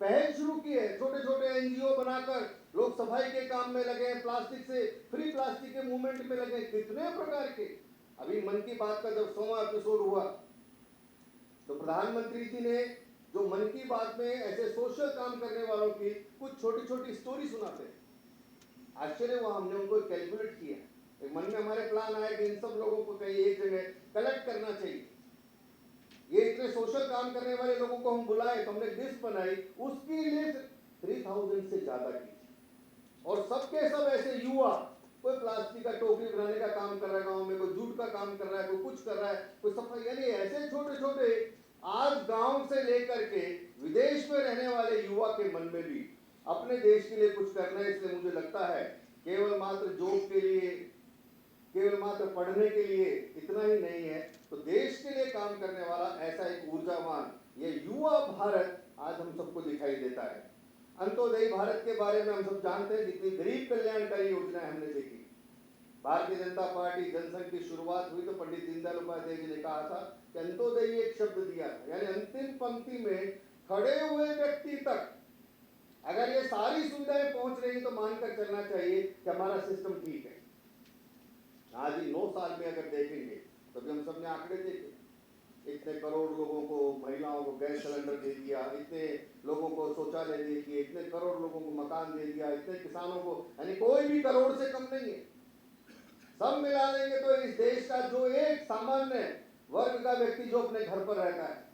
पहल शुरू की है, छोटे छोटे एनजीओ बनाकर लोग सफाई के काम में लगे, प्लास्टिक से फ्री प्लास्टिक के मूवमेंट में लगे, कितने प्रकार के। अभी मन की बात का जब 100वां एपिसोड हुआ तो प्रधानमंत्री जी ने जो मन की बात में ऐसे सोशल काम करने वालों की कुछ छोटी छोटी स्टोरी सुनाते हैं, आश्चर्य हुआ। हमने उनको कैलकुलेट किया, एक मन में हमारे प्लान आया कि इन सब लोगों को कहीं एक जगह कलेक्ट करना चाहिए। ये इतने सोशल काम करने वाले लोगों को हम बुलाए तो हमने लिस्ट बनाई, उसकी लिस्ट 3000 से ज्यादा की और सबके सब ऐसे युवा, कोई प्लास्टिक का टोकरी बनाने का काम कर रहा है गांव में, कोई जूट का काम कर रहा है, कोई कुछ कर रहा है, कोई सफाई। यानी ऐसे छोटे छोटे आज गांव से लेकर के विदेश में रहने वाले युवा के मन में भी अपने देश के लिए कुछ करना है। इसलिए मुझे लगता है केवल मात्र जॉब के लिए, केवल मात्र पढ़ने के लिए इतना ही नहीं है, तो देश के लिए काम करने वाला ऐसा एक ऊर्जावान ये युवा भारत आज हम सबको दिखाई देता है। अंत्योदय भारत के बारे में हम सब जानते हैं, जितनी गरीब कल्याणकारी योजना हमने देखी। भारतीय जनता पार्टी जनसंघ की शुरुआत हुई तो पंडित दीनदयाल उपाध्याय जी ने कहा था कि अंत्योदय एक शब्द दिया था, यानी अंतिम पंक्ति में खड़े हुए व्यक्ति तक अगर ये सारी सुविधाएं पहुंच रही तो मानकर चलना चाहिए कि हमारा सिस्टम ठीक है। आज ही 9 साल में अगर देखेंगे तो हम सबने आंकड़े देखे, इतने करोड़ लोगों को, महिलाओं को गैस सिलेंडर दे दिया, इतने लोगों को शौचालय दे दिए, इतने करोड़ लोगों को मकान दे दिया, इतने किसानों को, यानी कोई भी करोड़ से कम नहीं है। सब मिला लेंगे तो इस देश का जो एक सामान्य वर्ग का व्यक्ति जो अपने घर पर रहता है,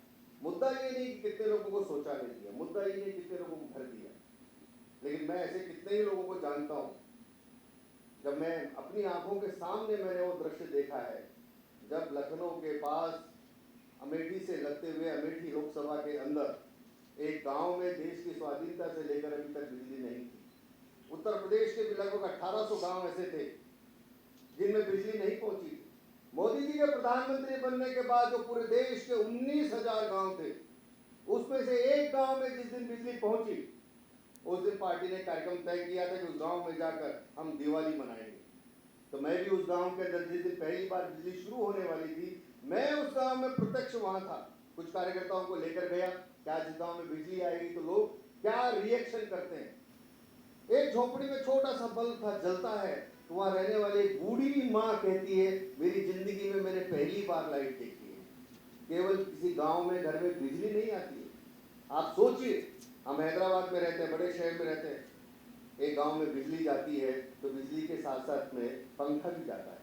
मुद्दा ये नहीं कि कितने लोगों को शौचालय दिया, मुद्दा ये नहीं कितने लोगों को घर दिया, लेकिन मैं ऐसे कितने ही लोगों को जानता हूं, जब मैं अपनी आंखों के सामने मैंने वो दृश्य देखा है, जब लखनऊ के पास अमेठी से लगते हुए अमेठी लोकसभा के अंदर एक गांव में देश की स्वाधीनता से लेकर अभी तक बिजली नहीं थी। उत्तर प्रदेश के भी लगभग 1800 गांव ऐसे थे जिनमें बिजली नहीं पहुंची थी। मोदी जी के प्रधानमंत्री बनने के बाद जो पूरे देश के 19,000 गांव थे, उसमें से एक गांव में जिस दिन बिजली पहुंची उस दिन पार्टी ने कार्यक्रम तय किया था कि उस गांव में जाकर हम दिवाली मनाएंगे। तो मैं भी उस गांव के अंदर जिस दिन पहली बार बिजली शुरू होने वाली थी, मैं उस गांव में प्रत्यक्ष वहां था, कुछ कार्यकर्ताओं को लेकर गया, क्या जिस गांव में बिजली आएगी तो लोग क्या रिएक्शन करते हैं। एक झोपड़ी में छोटा सा बल्ब था, जलता है, तो वहां रहने वाली एक बूढ़ी माँ कहती है, मेरी जिंदगी में मैंने पहली बार लाइट देखी है। केवल किसी गांव में घर में बिजली नहीं आती है। आप सोचिए, हम हैदराबाद में रहते हैं, बड़े शहर में रहते हैं, एक गांव में बिजली जाती है तो बिजली के साथ साथ में पंखा भी जाता है,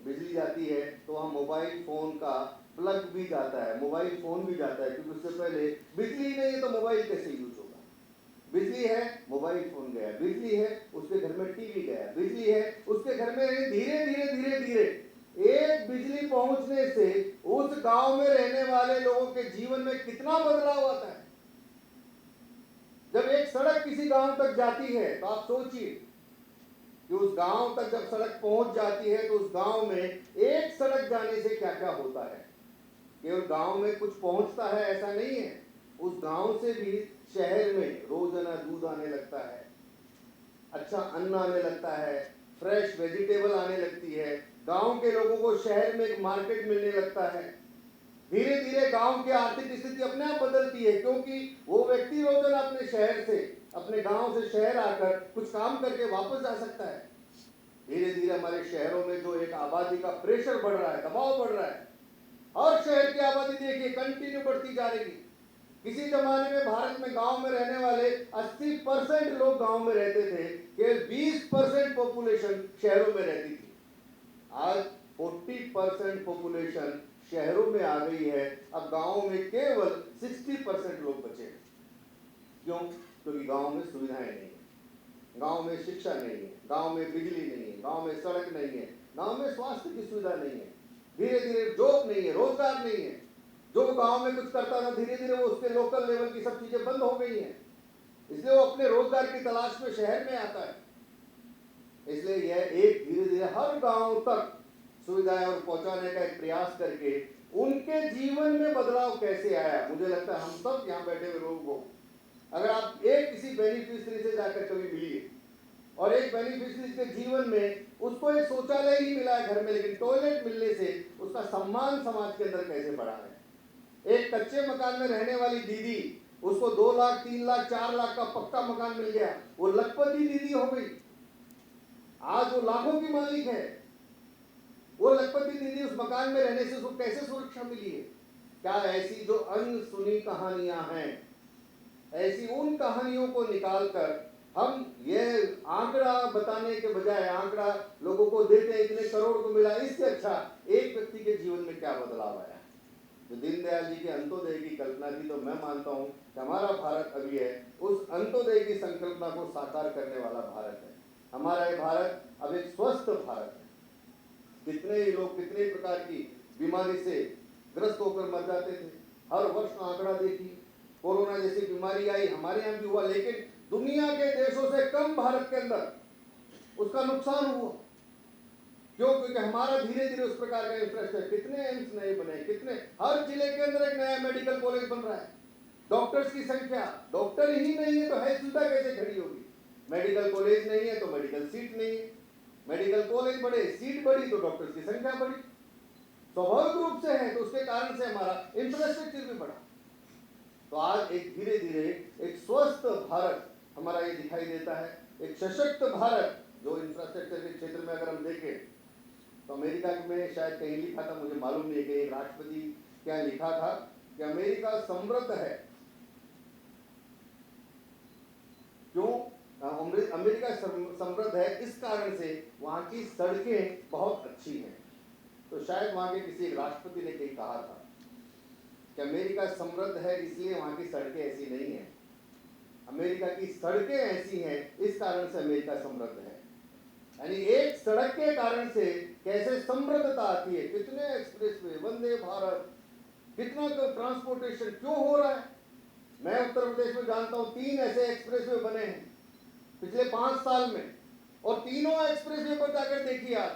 बिजली जाती है तो वहाँ मोबाइल फोन का प्लग भी जाता है, मोबाइल फोन भी जाता है, क्योंकि उससे पहले बिजली नहीं है तो मोबाइल कैसे यूज होगा। बिजली है, मोबाइल फोन गया, बिजली है, उसके घर में टीवी गया, बिजली है, उसके घर में धीरे धीरे धीरे धीरे एक बिजली पहुंचने से उस गांव में रहने वाले लोगों के जीवन में कितना बदलाव आता है। जब एक सड़क किसी गांव तक जाती है तो आप सोचिए कि उस गांव तक जब सड़क पहुंच जाती है तो उस गांव में एक सड़क जाने से क्या क्या होता है। केवल गांव में कुछ पहुंचता है ऐसा नहीं है, उस गांव से भी शहर में रोजाना दूध आने लगता है, अच्छा अन्न आने लगता है, फ्रेश वेजिटेबल आने लगती है, गांव के लोगों को शहर में एक मार्केट मिलने लगता है। धीरे धीरे गांव की आर्थिक स्थिति अपने आप बदलती है, क्योंकि वो व्यक्ति रोजाना अपने शहर से, अपने गांव से शहर आकर कुछ काम करके वापस जा सकता है। धीरे धीरे हमारे शहरों में जो एक आबादी का प्रेशर बढ़ रहा है, दबाव बढ़ रहा है, और शहर की आबादी देखिए कंटिन्यू बढ़ती जा रही है। किसी जमाने में भारत में गांव में रहने वाले 80% लोग गांव में रहते थे, केवल 20% पॉपुलेशन शहरों में रहती थी। आज 40% पॉपुलेशन शहरों में आ गई है, अब गांवों में केवल 60% लोग बचे हैं। क्यों? क्योंकि गांव में सुविधाएं नहीं है, गांव में शिक्षा नहीं है, गांव में बिजली नहीं है, गांव में सड़क नहीं है, गांव में स्वास्थ्य की सुविधा नहीं है, धीरे धीरे जॉब नहीं है, रोजगार नहीं है। जो गांव में कुछ करता था धीरे धीरे वो उसके लोकल लेवल की सब चीजें बंद हो गई हैं, इसलिए वो अपने रोजगार की तलाश में शहर में आता है। इसलिए यह एक धीरे धीरे हर गांव तक सुविधाएं और पहुंचाने का एक प्रयास करके उनके जीवन में बदलाव कैसे आया। मुझे लगता है हम सब यहाँ बैठे हुए लोगों को, अगर आप एक किसी बेनिफिशियरी से जाकर कभी मिलिए और एक बेनिफिशियरी के जीवन में उसको एक शौचालय ही मिला है घर में, लेकिन टॉयलेट मिलने से उसका सम्मान समाज के अंदर कैसे बढ़ा है। एक कच्चे मकान में रहने वाली दीदी, उसको 2 लाख 3 लाख 4 लाख का पक्का मकान मिल गया, वो लखपति दीदी हो गई, आज वो लाखों की मालिक है। वो लखपति दीदी उस मकान में रहने से उसको कैसे सुरक्षा मिली है। क्या ऐसी जो अनसुनी कहानियां हैं, ऐसी उन कहानियों को निकालकर हम ये आंकड़ा बताने के बजाय आंकड़ा लोगों को देते हैं इतने करोड़ को मिला, इससे अच्छा एक व्यक्ति के जीवन में क्या बदलाव आया। जो दीनदयाल जी के अंत्योदय की कल्पना थी, तो मैं मानता हूं कि हमारा भारत अभी है उस अंत्योदय की संकल्पना को साकार करने वाला भारत है। हमारा ये भारत अब एक स्वस्थ भारत है। कितने ही लोग कितने प्रकार की बीमारी से ग्रस्त होकर मर जाते थे, हर वर्ष का आंकड़ा देखिए। कोरोना जैसी बीमारी आई, हमारे यहाँ भी हुआ, लेकिन दुनिया के देशों से कम भारत के अंदर उसका नुकसान हुआ। क्यों? क्योंकि हमारा धीरे धीरे उस प्रकार का इंफ्रास्ट्रक्चर, कितने एम्स नए बने, कितने, हर जिले के अंदर एक नया मेडिकल कॉलेज बन रहा है। डॉक्टर्स की संख्या, डॉक्टर ही नहीं है तो हेल्थ सुविधा कैसे खड़ी होगी। मेडिकल कॉलेज नहीं है तो मेडिकल सीट नहीं है, मेडिकल कॉलेज बढ़े, सीट बढ़ी तो डॉक्टर्स की संख्या बढ़ी, स्वाभाविक रूप से है, तो उसके कारण से हमारा इंफ्रास्ट्रक्चर भी बढ़ा। तो आज एक धीरे धीरे एक स्वस्थ भारत हमारा ये दिखाई देता है, एक सशक्त भारत। जो इंफ्रास्ट्रक्चर के क्षेत्र में अगर हम देखें तो अमेरिका में शायद कहीं लिखा था, मुझे मालूम नहीं कि एक राष्ट्रपति क्या लिखा था कि अमेरिका समृद्ध है। क्यों अमेरिका समृद्ध है? इस कारण से वहां की सड़कें बहुत अच्छी हैं। तो शायद वहां के किसी राष्ट्रपति ने कहीं कहा था कि अमेरिका समृद्ध है इसलिए वहां की सड़कें ऐसी नहीं है, अमेरिका की सड़कें ऐसी हैं इस कारण से अमेरिका समृद्ध है। यानी एक सड़क के कारण से कैसे समृद्धता आती है। कितने एक्सप्रेसवे, वंदे भारत, कितना तो ट्रांसपोर्टेशन क्यों हो रहा है। मैं उत्तर प्रदेश में जानता हूं 3 ऐसे एक्सप्रेसवे बने हैं पिछले 5 साल में, और तीनों एक्सप्रेसवे पर जाकर देखिए आज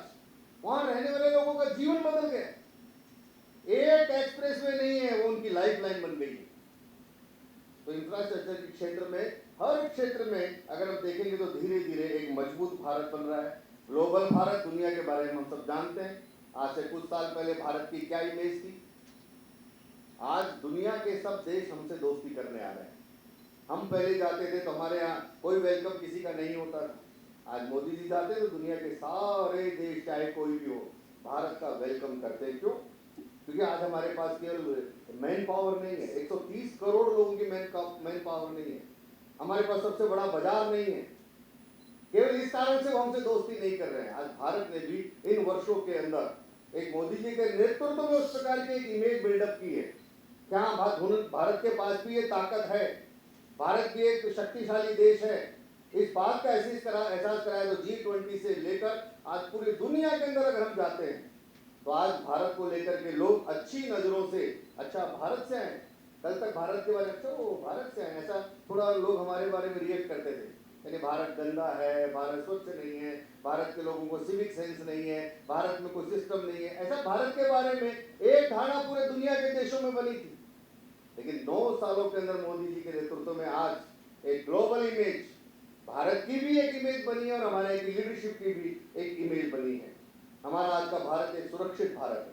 वहां रहने वाले लोगों का जीवन बदल गया। एक एक्सप्रेसवे नहीं है, वो उनकी लाइफलाइन बन गई है। तो इंफ्रास्ट्रक्चर के क्षेत्र में, हर क्षेत्र में अगर हम देखेंगे तो धीरे धीरे एक मजबूत भारत बन रहा है। ग्लोबल भारत, दुनिया के बारे में हम सब जानते हैं। आज से कुछ साल पहले भारत की क्या इमेज थी। आज दुनिया के सब देश हमसे दोस्ती करने आ रहे हैं। हम पहले जाते थे तो हमारे यहाँ कोई वेलकम किसी का नहीं होता था। आज मोदी जी जाते तो दुनिया के सारे देश, चाहे कोई भी हो, भारत का वेलकम करते हैं। क्यों? क्योंकि आज हमारे पास केवल मैन पावर नहीं है, 130 करोड़ लोगों की मैन पावर नहीं है, हमारे पास सबसे बड़ा बाजार नहीं है। केवल इस कारण से वो हमसे दोस्ती नहीं कर रहे हैं। आज भारत ने भी इन वर्षों के अंदर एक मोदी जी के नेतृत्व में उस प्रकार की एक इमेज बिल्डअप की है। क्या भारत के पास भी ये ताकत है, भारत भी एक शक्तिशाली देश है। इस बात का एहसास कराया तो G20 से लेकर आज पूरी दुनिया के अंदर अगर हम जाते हैं तो आज भारत को लेकर के लोग अच्छी नजरों से, अच्छा भारत से आए, कल तक भारत के बारे में अच्छा वो भारत से आए, ऐसा थोड़ा लोग हमारे बारे में रिएक्ट करते थे। यानी भारत गंदा है, भारत स्वच्छ नहीं है, भारत के लोगों को सिविक सेंस नहीं है, भारत में कोई सिस्टम नहीं है, ऐसा भारत के बारे में एक धारणा पूरे दुनिया के देशों में बनी थी। लेकिन 9 सालों के अंदर मोदी जी के नेतृत्व में आज एक ग्लोबल इमेज, भारत की भी एक इमेज बनी है और हमारे एक लीडरशिप की भी एक इमेज बनी है। हमारा आज का भारत एक सुरक्षित भारत है।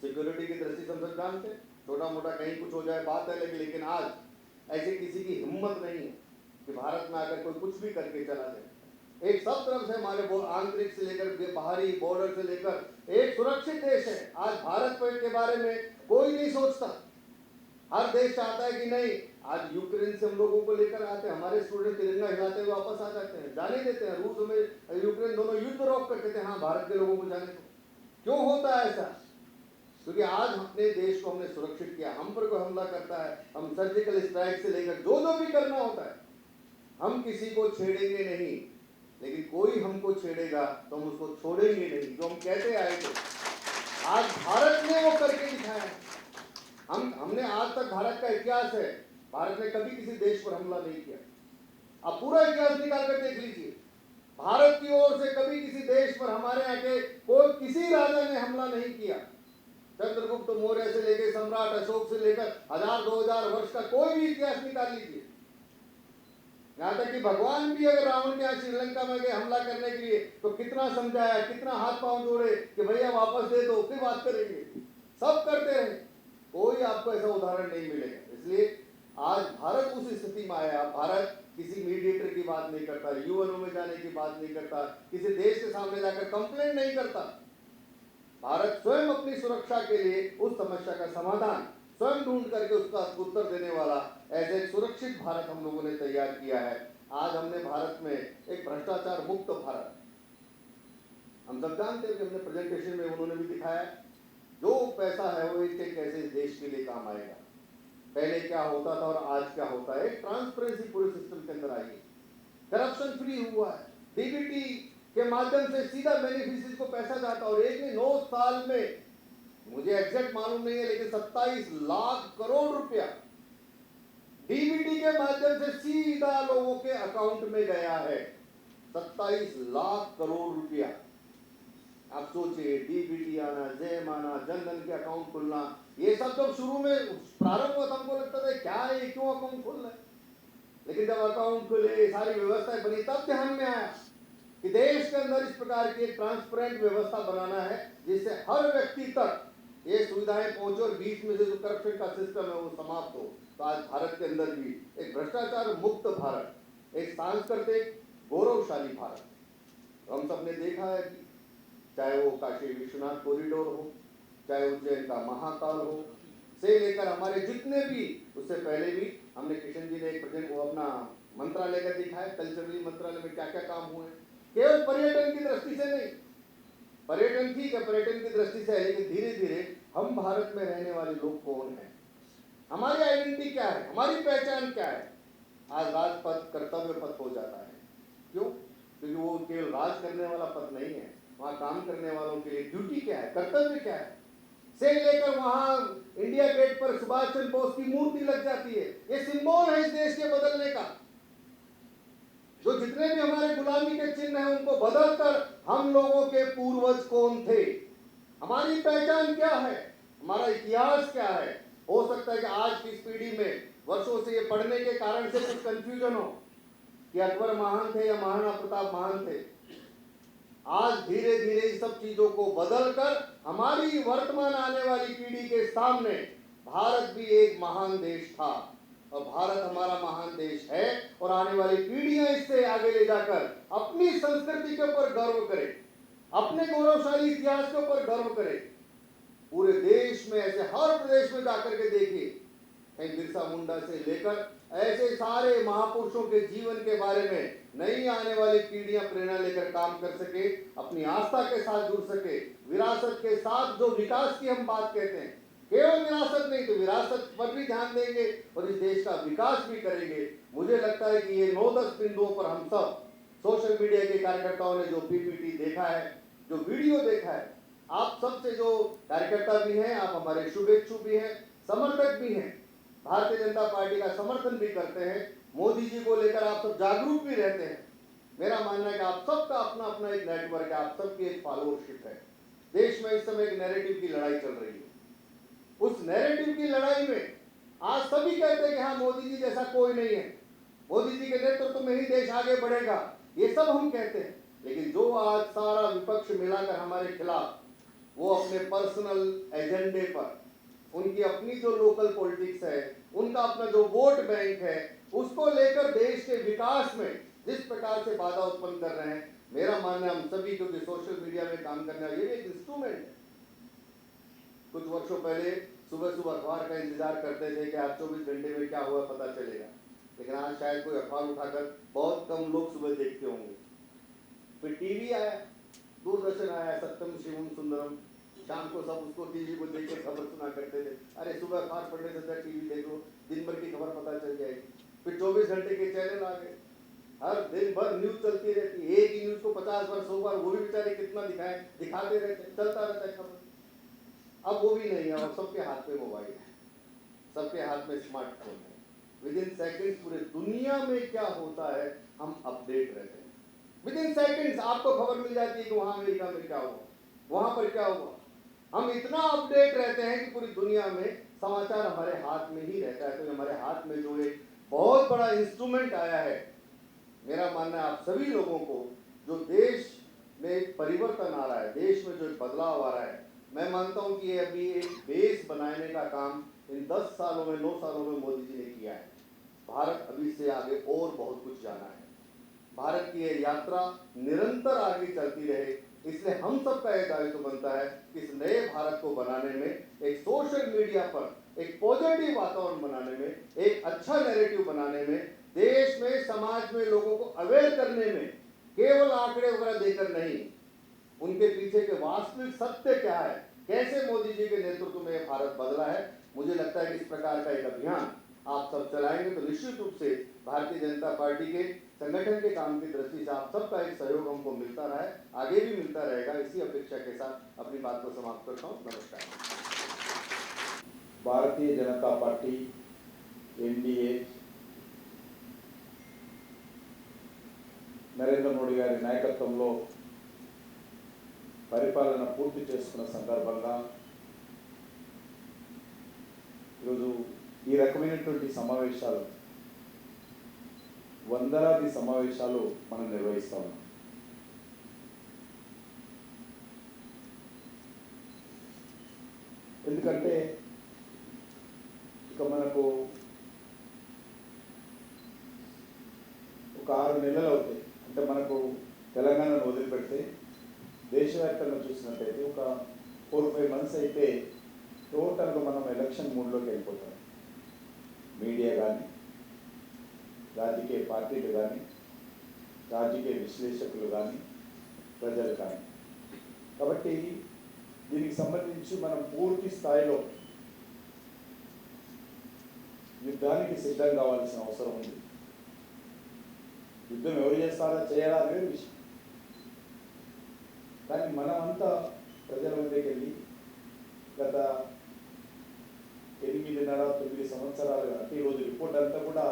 सिक्योरिटी की दृष्टि से हम सब जानते हैं, छोटा मोटा कहीं कुछ हो जाए बात है, लेकिन आज ऐसे किसी की हिम्मत नहीं है कि भारत में आकर कोई कुछ भी करके चला जाए। एक सब तरफ से हमारे आंतरिक से लेकर बाहरी बॉर्डर से लेकर एक सुरक्षित देश है। आज भारत के बारे में कोई नहीं सोचता। हर देश चाहता है कि नहीं, आज यूक्रेन से हम लोगों को लेकर आते हैं, हमारे स्टूडेंट तिरंगा हिलाते हुए वापस आ जाते हैं, जाने देते हैं। रूस में यूक्रेन दोनों युद्ध रोक कर कहते हैं हाँ भारत के लोगों को जाने दो। क्यों होता है ऐसा? क्योंकि आज अपने देश को हमने सुरक्षित किया। हम पर कोई हमला करता है, हम सर्जिकल स्ट्राइक से लेकर जो भी करना होता है, हम किसी को छेड़ेंगे नहीं, लेकिन कोई हमको छेड़ेगा तो हम उसको छोड़ेंगे नहीं। जो हम कहते आए थे, आज भारत ने वो करके दिखाया है। हमने आज तक भारत का इतिहास है, भारत ने कभी किसी देश पर हमला नहीं किया। अब पूरा इतिहास निकाल कर देख लीजिए, भारत की ओर से कभी किसी देश पर हमारे यहाँ के कोई किसी राजा ने हमला नहीं किया। चंद्रगुप्त मौर्य से लेकर सम्राट अशोक से लेकर 1000-2000 वर्ष का कोई भी इतिहास निकाल लीजिए। यहाँ तक कि भगवान भी अगर रावण के यहाँ श्रीलंका में गए हमला करने के लिए तो कितना समझाया, कितना हाथ पांव जोड़े कि भैया वापस दे दो, फिर बात करेंगे। सब करते रहे, कोई आपको ऐसा उदाहरण नहीं मिलेगा। इसलिए आज भारत उस स्थिति में आया। भारत किसी मीडिएटर की बात नहीं करता, यूएनओ में जाने की बात नहीं करता, किसी देश के सामने जाकर कंप्लेंट नहीं करता। भारत स्वयं अपनी सुरक्षा के लिए उस समस्या का समाधान स्वयं ढूंढ करके उसका उत्तर देने वाला ऐसे एक सुरक्षित भारत हम लोगों ने तैयार किया है। आज हमने भारत में एक भ्रष्टाचार मुक्त भारत, हम सब जानते हैं कि हमने प्रेजेंटेशन में उन्होंने भी दिखाया, जो पैसा है वो एक कैसे इस देश के लिए काम आएगा। पहले क्या होता था और आज क्या होता है, ट्रांसपेरेंसी पूरे सिस्टम के अंदर आई है, करप्शन फ्री हुआ है, डीबीटी के माध्यम से सीधा बेनिफिशियरी को पैसा जाता। और एक नहीं 9 साल में, मुझे एग्जैक्ट मालूम नहीं है, लेकिन 27 लाख करोड़ रुपया डीबीटी के माध्यम से सीधा लोगों के अकाउंट में गया है। 27 लाख करोड़ रुपया। आप सोचिए, डीबीटी आना, जैम आना, जनधन के अकाउंट खुलना, ये सब जब शुरू में प्रारंभ हुआ हमको लगता था क्या है, क्यों अकाउंट खोल रहा है। लेकिन जब अकाउंट खुले, सारी व्यवस्थाएं बनी, तब ध्यान में आया कि देश के अंदर इस प्रकार की एक ट्रांसपेरेंट व्यवस्था बनाना है जिससे हर व्यक्ति तक ये सुविधाएं पहुंचे और बीच में से जो करप्शन का सिस्टम है वो समाप्त हो। तो आज भारत के अंदर भी एक भ्रष्टाचार मुक्त भारत, एक सांस्कृतिक गौरवशाली भारत। तो हम सब ने देखा है कि चाहे वो काशी विश्वनाथ कॉरिडोर हो, चाहे उज्जैन का महाकाल हो, से लेकर हमारे जितने भी, उससे पहले भी हमने किशन जी ने एक प्रेजेंट वो अपना मंत्रालय का दिखाया, कल्चरली मंत्रालय में क्या क्या काम हुए। केवल पर्यटन की दृष्टि से नहीं, पर्यटन ठीक है, पर्यटन की दृष्टि से है, लेकिन धीरे धीरे हम भारत में रहने वाले लोग कौन हैं, हमारी आइडेंटिटी क्या है, हमारी पहचान क्या है। आज राजपथ कर्तव्य पथ हो जाता है। क्यों? क्योंकि वो केवल राज करने वाला पथ नहीं है, वहां काम करने वालों के लिए ड्यूटी क्या है, कर्तव्य क्या है। से लेकर वहां इंडिया गेट पर सुभाष चंद्र बोस की मूर्ति लग जाती है, ये सिंबल है इस देश के बदलने का। जो जितने भी हमारे गुलामी के चिन्ह हैं उनको बदलकर हम लोगों के पूर्वज कौन थे, हमारी पहचान क्या है, हमारा इतिहास क्या है। हो सकता है कि आज की इस पीढ़ी में वर्षों से ये पढ़ने के कारण से कुछ कंफ्यूजन हो कि अकबर महान थे या महाराणा प्रताप महान थे। आज धीरे धीरे इस सब चीजों को बदलकर हमारी वर्तमान आने वाली पीढ़ी के सामने भारत भी एक महान देश था और भारत हमारा महान देश है और आने वाली पीढ़ियां इससे आगे ले जाकर अपनी संस्कृति के ऊपर गर्व करें, अपने गौरवशाली इतिहास के ऊपर गर्व करें। पूरे देश में ऐसे हर प्रदेश में जाकर के देखिए, कहीं बिरसा मुंडा से लेकर ऐसे सारे महापुरुषों के जीवन के बारे में नई आने वाली पीढ़ियां प्रेरणा लेकर काम कर सके, अपनी आस्था के साथ जुड़ सके, विरासत के साथ जो विकास की हम बात कहते हैं, केवल विरासत नहीं तो विरासत पर भी ध्यान देंगे और इस देश का विकास भी करेंगे। मुझे लगता है कि ये 9-10 बिंदुओं पर हम सब सोशल मीडिया के कार्यकर्ताओं ने जो पीपीटी देखा है, जो वीडियो देखा है, आप सबसे जो कार्यकर्ता भी हैं, आप हमारे शुभेच्छु भी हैं, समर्थक भी हैं, भारतीय जनता पार्टी का समर्थन भी करते हैं, मोदी जी को लेकर आप सब जागरूक भी रहते हैं। मेरा मानना है कि आप सबका अपना अपना एक नेटवर्क है, आप सबकी एक फॉलोअरशिप है। देश में इस समय एक नैरेटिव की लड़ाई चल रही है। उस नैरेटिव की लड़ाई में आज सभी कहते हैं कि हाँ मोदी जी जैसा कोई नहीं है, मोदी जी के नेतृत्व में ही देश आगे बढ़ेगा, ये सब हम कहते हैं। लेकिन जो आज सारा विपक्ष मिलाकर हमारे खिलाफ, वो अपने पर्सनल एजेंडे पर, उनकी अपनी जो लोकल पॉलिटिक्स है, उनका अपना जो वोट बैंक है, उसको लेकर देश के विकास में जिस प्रकार से बाधा उत्पन्न कर रहे हैं, मेरा मानना है हम सभी, क्योंकि सोशल मीडिया में काम करना ये भी एक इंस्ट्रूमेंट है। कुछ वर्षों पहले सुबह सुबह अखबार का इंतजार करते थे कि आज 24 घंटे में क्या हुआ पता चलेगा, लेकिन आज शायद कोई अखबार उठाकर बहुत कम लोग सुबह देखते होंगे। फिर टीवी आया, दूरदर्शन आया, सत्यम शिवम सुंदरम, शाम को सब उसको टीवी को देख कर खबर सुना करते थे। अरे सुबह अखबार पढ़ने से अच्छा टीवी देखो, दिन भर की खबर पता चल जाएगी। फिर 24 घंटे के चैनल आ गए, हर दिन भर न्यूज चलती रहती है। एक ही न्यूज को 50 बार 100 बार, वो भी बेचारे कितना दिखाते रहते, चलता रहता है खबर। अब वो भी नहीं है, और सबके हाथ में मोबाइल है, सबके हाथ में स्मार्टफोन है। विद इन सेकेंड्स पूरे दुनिया में क्या होता है हम अपडेट रहते हैं। विद इन सेकेंड्स आपको खबर मिल जाती है कि वहां अमेरिका में क्या हुआ, वहां पर क्या हुआ। हम इतना अपडेट रहते हैं कि पूरी दुनिया में समाचार हमारे हाथ में ही रहता है। तो हमारे हाथ में जो एक बहुत बड़ा इंस्ट्रूमेंट आया है, मेरा मानना है आप सभी लोगों को, जो देश में एक परिवर्तन आ रहा है, देश में जो एक बदलाव आ रहा है, मैं मानता हूं कि ये अभी एक बेस बनाने का काम इन 10 सालों में 9 सालों में मोदी जी ने किया है। भारत अभी से आगे और बहुत कुछ जाना है। भारत की ये यात्रा निरंतर आगे चलती रहे, इसलिए हम सबका यह दायित्व बनता है कि इस नए भारत को बनाने में, एक सोशल मीडिया पर एक पॉजिटिव वातावरण बनाने में, एक अच्छा नैरेटिव बनाने में, देश में समाज में लोगों को अवेयर करने में, केवल आंकड़े वगैरह देकर नहीं, उनके पीछे के वास्तविक सत्य क्या है, कैसे मोदी जी के नेतृत्व में भारत बदला है। मुझे लगता है कि इस प्रकार का एक अभियान आप सब चलाएंगे तो निश्चित रूप से भारतीय जनता पार्टी के संगठन के काम की दृष्टि से आप सबका एक सहयोग हमको मिलता रहा है, आगे भी मिलता रहेगा। इसी अपेक्षा के साथ अपनी बात को समाप्त करता हूँ। नमस्कार। भारतीय जनता पार्टी एनडीए నరేంద్ర మోడీ గారి నాయకత్వంలో పరిపాలన పూర్తి చేసుకున్న సందర్భంగా ఈరోజు ఈ రకమైనటువంటి సమావేశాలు, వందలాది సమావేశాలు మనం నిర్వహిస్తా ఉన్నాం. ఎందుకంటే ఇక మనకు ఒక 6 నెలలు అవుతాయి. అంటే మనకు తెలంగాణను వదిలిపెడితే దేశవ్యాప్తంగా చూసినట్టయితే ఒక 4-5 మంత్స్ అయితే టోటల్గా మనం ఎలక్షన్ మూడ్లోకి వెళ్ళిపోతాం. మీడియా కానీ, రాజకీయ పార్టీలు కానీ, రాజకీయ విశ్లేషకులు కానీ, ప్రజలు కానీ. కాబట్టి దీనికి సంబంధించి మనం పూర్తి స్థాయిలో యుద్ధానికి సిద్ధం కావాల్సిన అవసరం ఉంది. యుద్ధం ఎవరు చేస్తారో చేయాలా అనేది విషయం. కానీ మనమంతా ప్రజల మధ్యకి వెళ్ళి గత 8.5-9 సంవత్సరాలు, అంటే ఈరోజు రిపోర్ట్ అంతా కూడా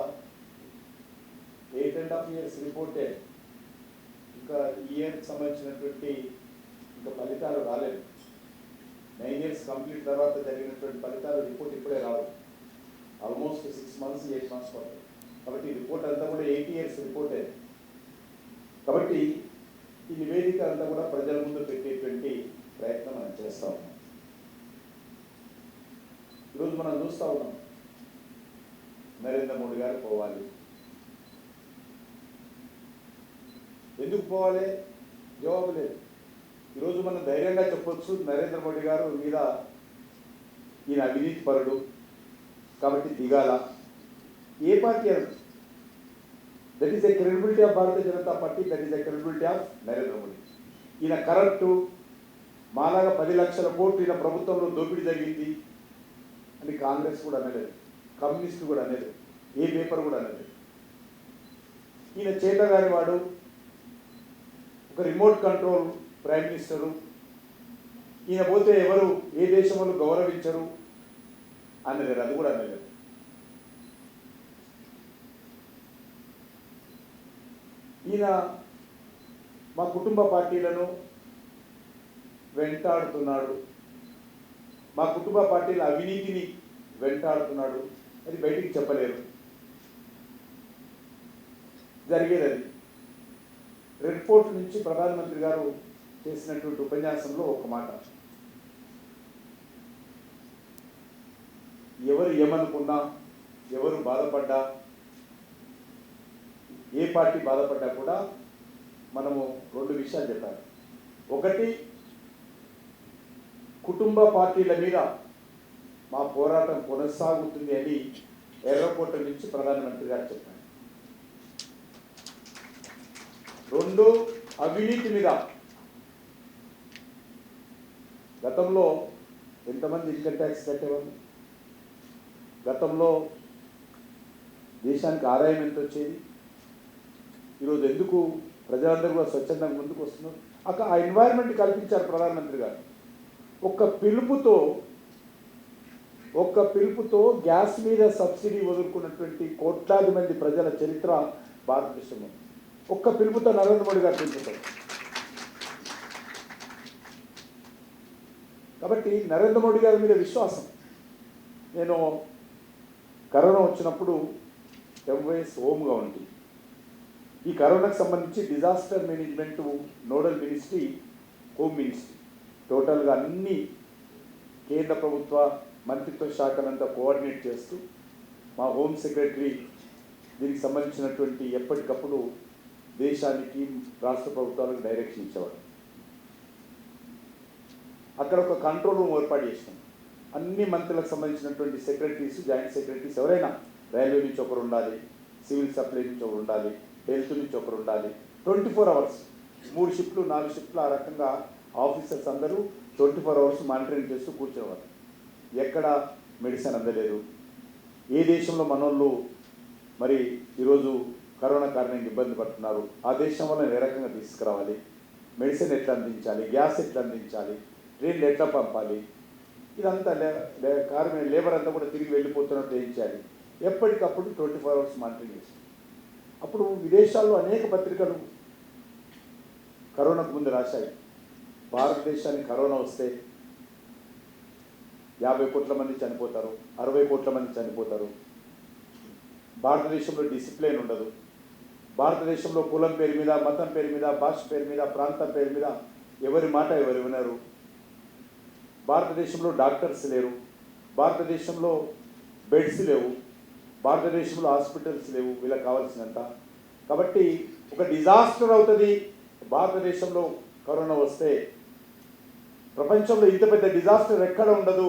8.5 years రిపోర్టే. ఇంకా ఈ ఇయర్కి సంబంధించినటువంటి ఇంకా ఫలితాలు రాలేదు. 9 years కంప్లీట్ తర్వాత జరిగినటువంటి ఫలితాలు రిపోర్ట్ ఇప్పుడే రావు. ఆల్మోస్ట్ 6 months 8 months పడుతుంది. కాబట్టి రిపోర్ట్ అంతా కూడా 8 years రిపోర్టే. కాబట్టి ఈ నివేదిక అంతా కూడా ప్రజల ముందు పెట్టేటువంటి ప్రయత్నం మనం చేస్తూ ఉన్నాం. ఈరోజు మనం చూస్తూ ఉన్నాం, నరేంద్ర మోడీ గారు పోవాలి. ఎందుకు పోవాలి? జవాబు లేదు. ఈరోజు మనం ధైర్యంగా చెప్పొచ్చు, నరేంద్ర మోడీ గారు మీద ఈయన అవినీతి పరుడు కాబట్టి దిగాల. ఏ పార్టీ అనదు. That is a credibility of Bharatiya Janata party, that is a credibility of Narendra Modi. ఈయన కరప్టు, మాలాగా 10 లక్షల కోట్లు ఈయన ప్రభుత్వంలో దోపిడీ జరిగింది అని కాంగ్రెస్ కూడా అనలేదు, కమ్యూనిస్టులు కూడా అనలేదు, ఏ పేపర్ కూడా అనలేదు. ఈయన చేతగాని వాడు, ఒక రిమోట్ కంట్రోల్ ప్రైమ్ మినిస్టరు, ఈయన పోతే ఎవరు ఏ దేశంలో గౌరవించరు అనలేదు, అది కూడా అనలేదు. ఈయన మా కుటుంబ పార్టీలను వెంటాడుతున్నాడు, మా కుటుంబ పార్టీల అవినీతిని వెంటాడుతున్నాడు, అది బయటికి చెప్పలేరు. జరిగేది అది. రెడ్ ఫోర్ట్ నుంచి ప్రధానమంత్రి గారు చేసినటువంటి ఉపన్యాసంలో ఒక మాట, ఎవరు ఏమనుకున్నా, ఎవరు బాధపడ్డా, ఏ పార్టీ బాధపడ్డా కూడా మనము 2 విషయాలు చెప్పారు. ఒకటి, కుటుంబ పార్టీల మీద మా పోరాటం కొనసాగుతుంది అని ఎర్రకోట నుంచి ప్రధానమంత్రి గారు చెప్పారు. 2, అవినీతి మీద. గతంలో ఎంతమంది ఇన్కమ్ ట్యాక్స్ కట్టేవాళ్ళు? గతంలో దేశానికి ఆదాయం ఎంత వచ్చేది? ఈరోజు ఎందుకు ప్రజలందరూ కూడా స్వచ్ఛందంగా ముందుకు వస్తున్నారు? ఆ ఎన్వైరన్మెంట్ కల్పించారు ప్రధానమంత్రి గారు. ఒక్క పిలుపుతో గ్యాస్ మీద సబ్సిడీ వదులుకున్నటువంటి కోట్లాది మంది ప్రజల చరిత్ర భారతదేశంలో. ఒక్క పిలుపుతో నరేంద్ర మోడీ గారు పిలుపుతారు. కాబట్టి నరేంద్ర మోడీ గారి మీద విశ్వాసం. నేను కరోనా వచ్చినప్పుడు ఎంవైఎస్ హోమ్గా ఉంది. ఈ కరోనాకు సంబంధించి disaster management nodal ministry home ministry, టోటల్గా అన్ని కేంద్ర ప్రభుత్వ మంత్రిత్వ శాఖలంతా కోఆర్డినేట్ చేస్తూ మా హోమ్ సెక్రటరీ దీనికి సంబంధించినటువంటి ఎప్పటికప్పుడు దేశానికి, రాష్ట్ర ప్రభుత్వాలకు డైరెక్షన్ ఇచ్చేవాడు. అక్కడ ఒక కంట్రోల్ రూమ్ ఏర్పాటు చేసినాం. అన్ని మంత్రులకు సంబంధించినటువంటి సెక్రటరీస్, జాయింట్ సెక్రటరీస్ ఎవరైనా, రైల్వే నుంచి ఒకరు ఉండాలి, సివిల్ సప్లై నుంచి ఒకరు ఉండాలి, హెల్త్ నుంచి ఒకరు ఉండాలి. 24 అవర్స్, 3 షిఫ్ట్లు 4 షిఫ్ట్లు, ఆ రకంగా ఆఫీసర్స్ అందరూ 24 అవర్స్ మానిటరింగ్ చేస్తూ కూర్చోవాలి. ఎక్కడ మెడిసిన్ అందలేదు, ఏ దేశంలో మనోళ్ళు మరి ఈరోజు కరోనా కారణంగా ఇబ్బంది పడుతున్నారు, ఆ దేశం వల్ల ఏ రకంగా తీసుకురావాలి, మెడిసిన్ ఎట్లా అందించాలి, గ్యాస్ ఎట్లా అందించాలి, ట్రైన్లు ఎట్లా పంపాలి, ఇదంతా లేబర్ అంతా కూడా తిరిగి వెళ్ళిపోతున్నట్టు ఏం చేయాలి, ఎప్పటికప్పుడు 24 అవర్స్ మానిటరింగ్ చేస్తాం. అప్పుడు విదేశాల్లో అనేక పత్రికలు కరోనాకు ముందు రాశాయి, భారతదేశానికి కరోనా వస్తే 50 కోట్ల మంది చనిపోతారు, 60 కోట్ల మంది చనిపోతారు, భారతదేశంలో డిసిప్లిన్ ఉండదు, భారతదేశంలో కులం పేరు మీద, మతం పేరు మీద, భాష పేరు మీద, ప్రాంతం పేరు మీద ఎవరి మాట ఎవరు వినరు, భారతదేశంలో డాక్టర్స్ లేరు, భారతదేశంలో బెడ్స్ లేవు, భారతదేశంలో హాస్పిటల్స్ లేవు వీళ్ళకి కావాల్సినంత. కాబట్టి ఒక డిజాస్టర్ అవుతుంది భారతదేశంలో కరోనా వస్తే, ప్రపంచంలో ఇంత పెద్ద డిజాస్టర్ ఎక్కడ ఉండదు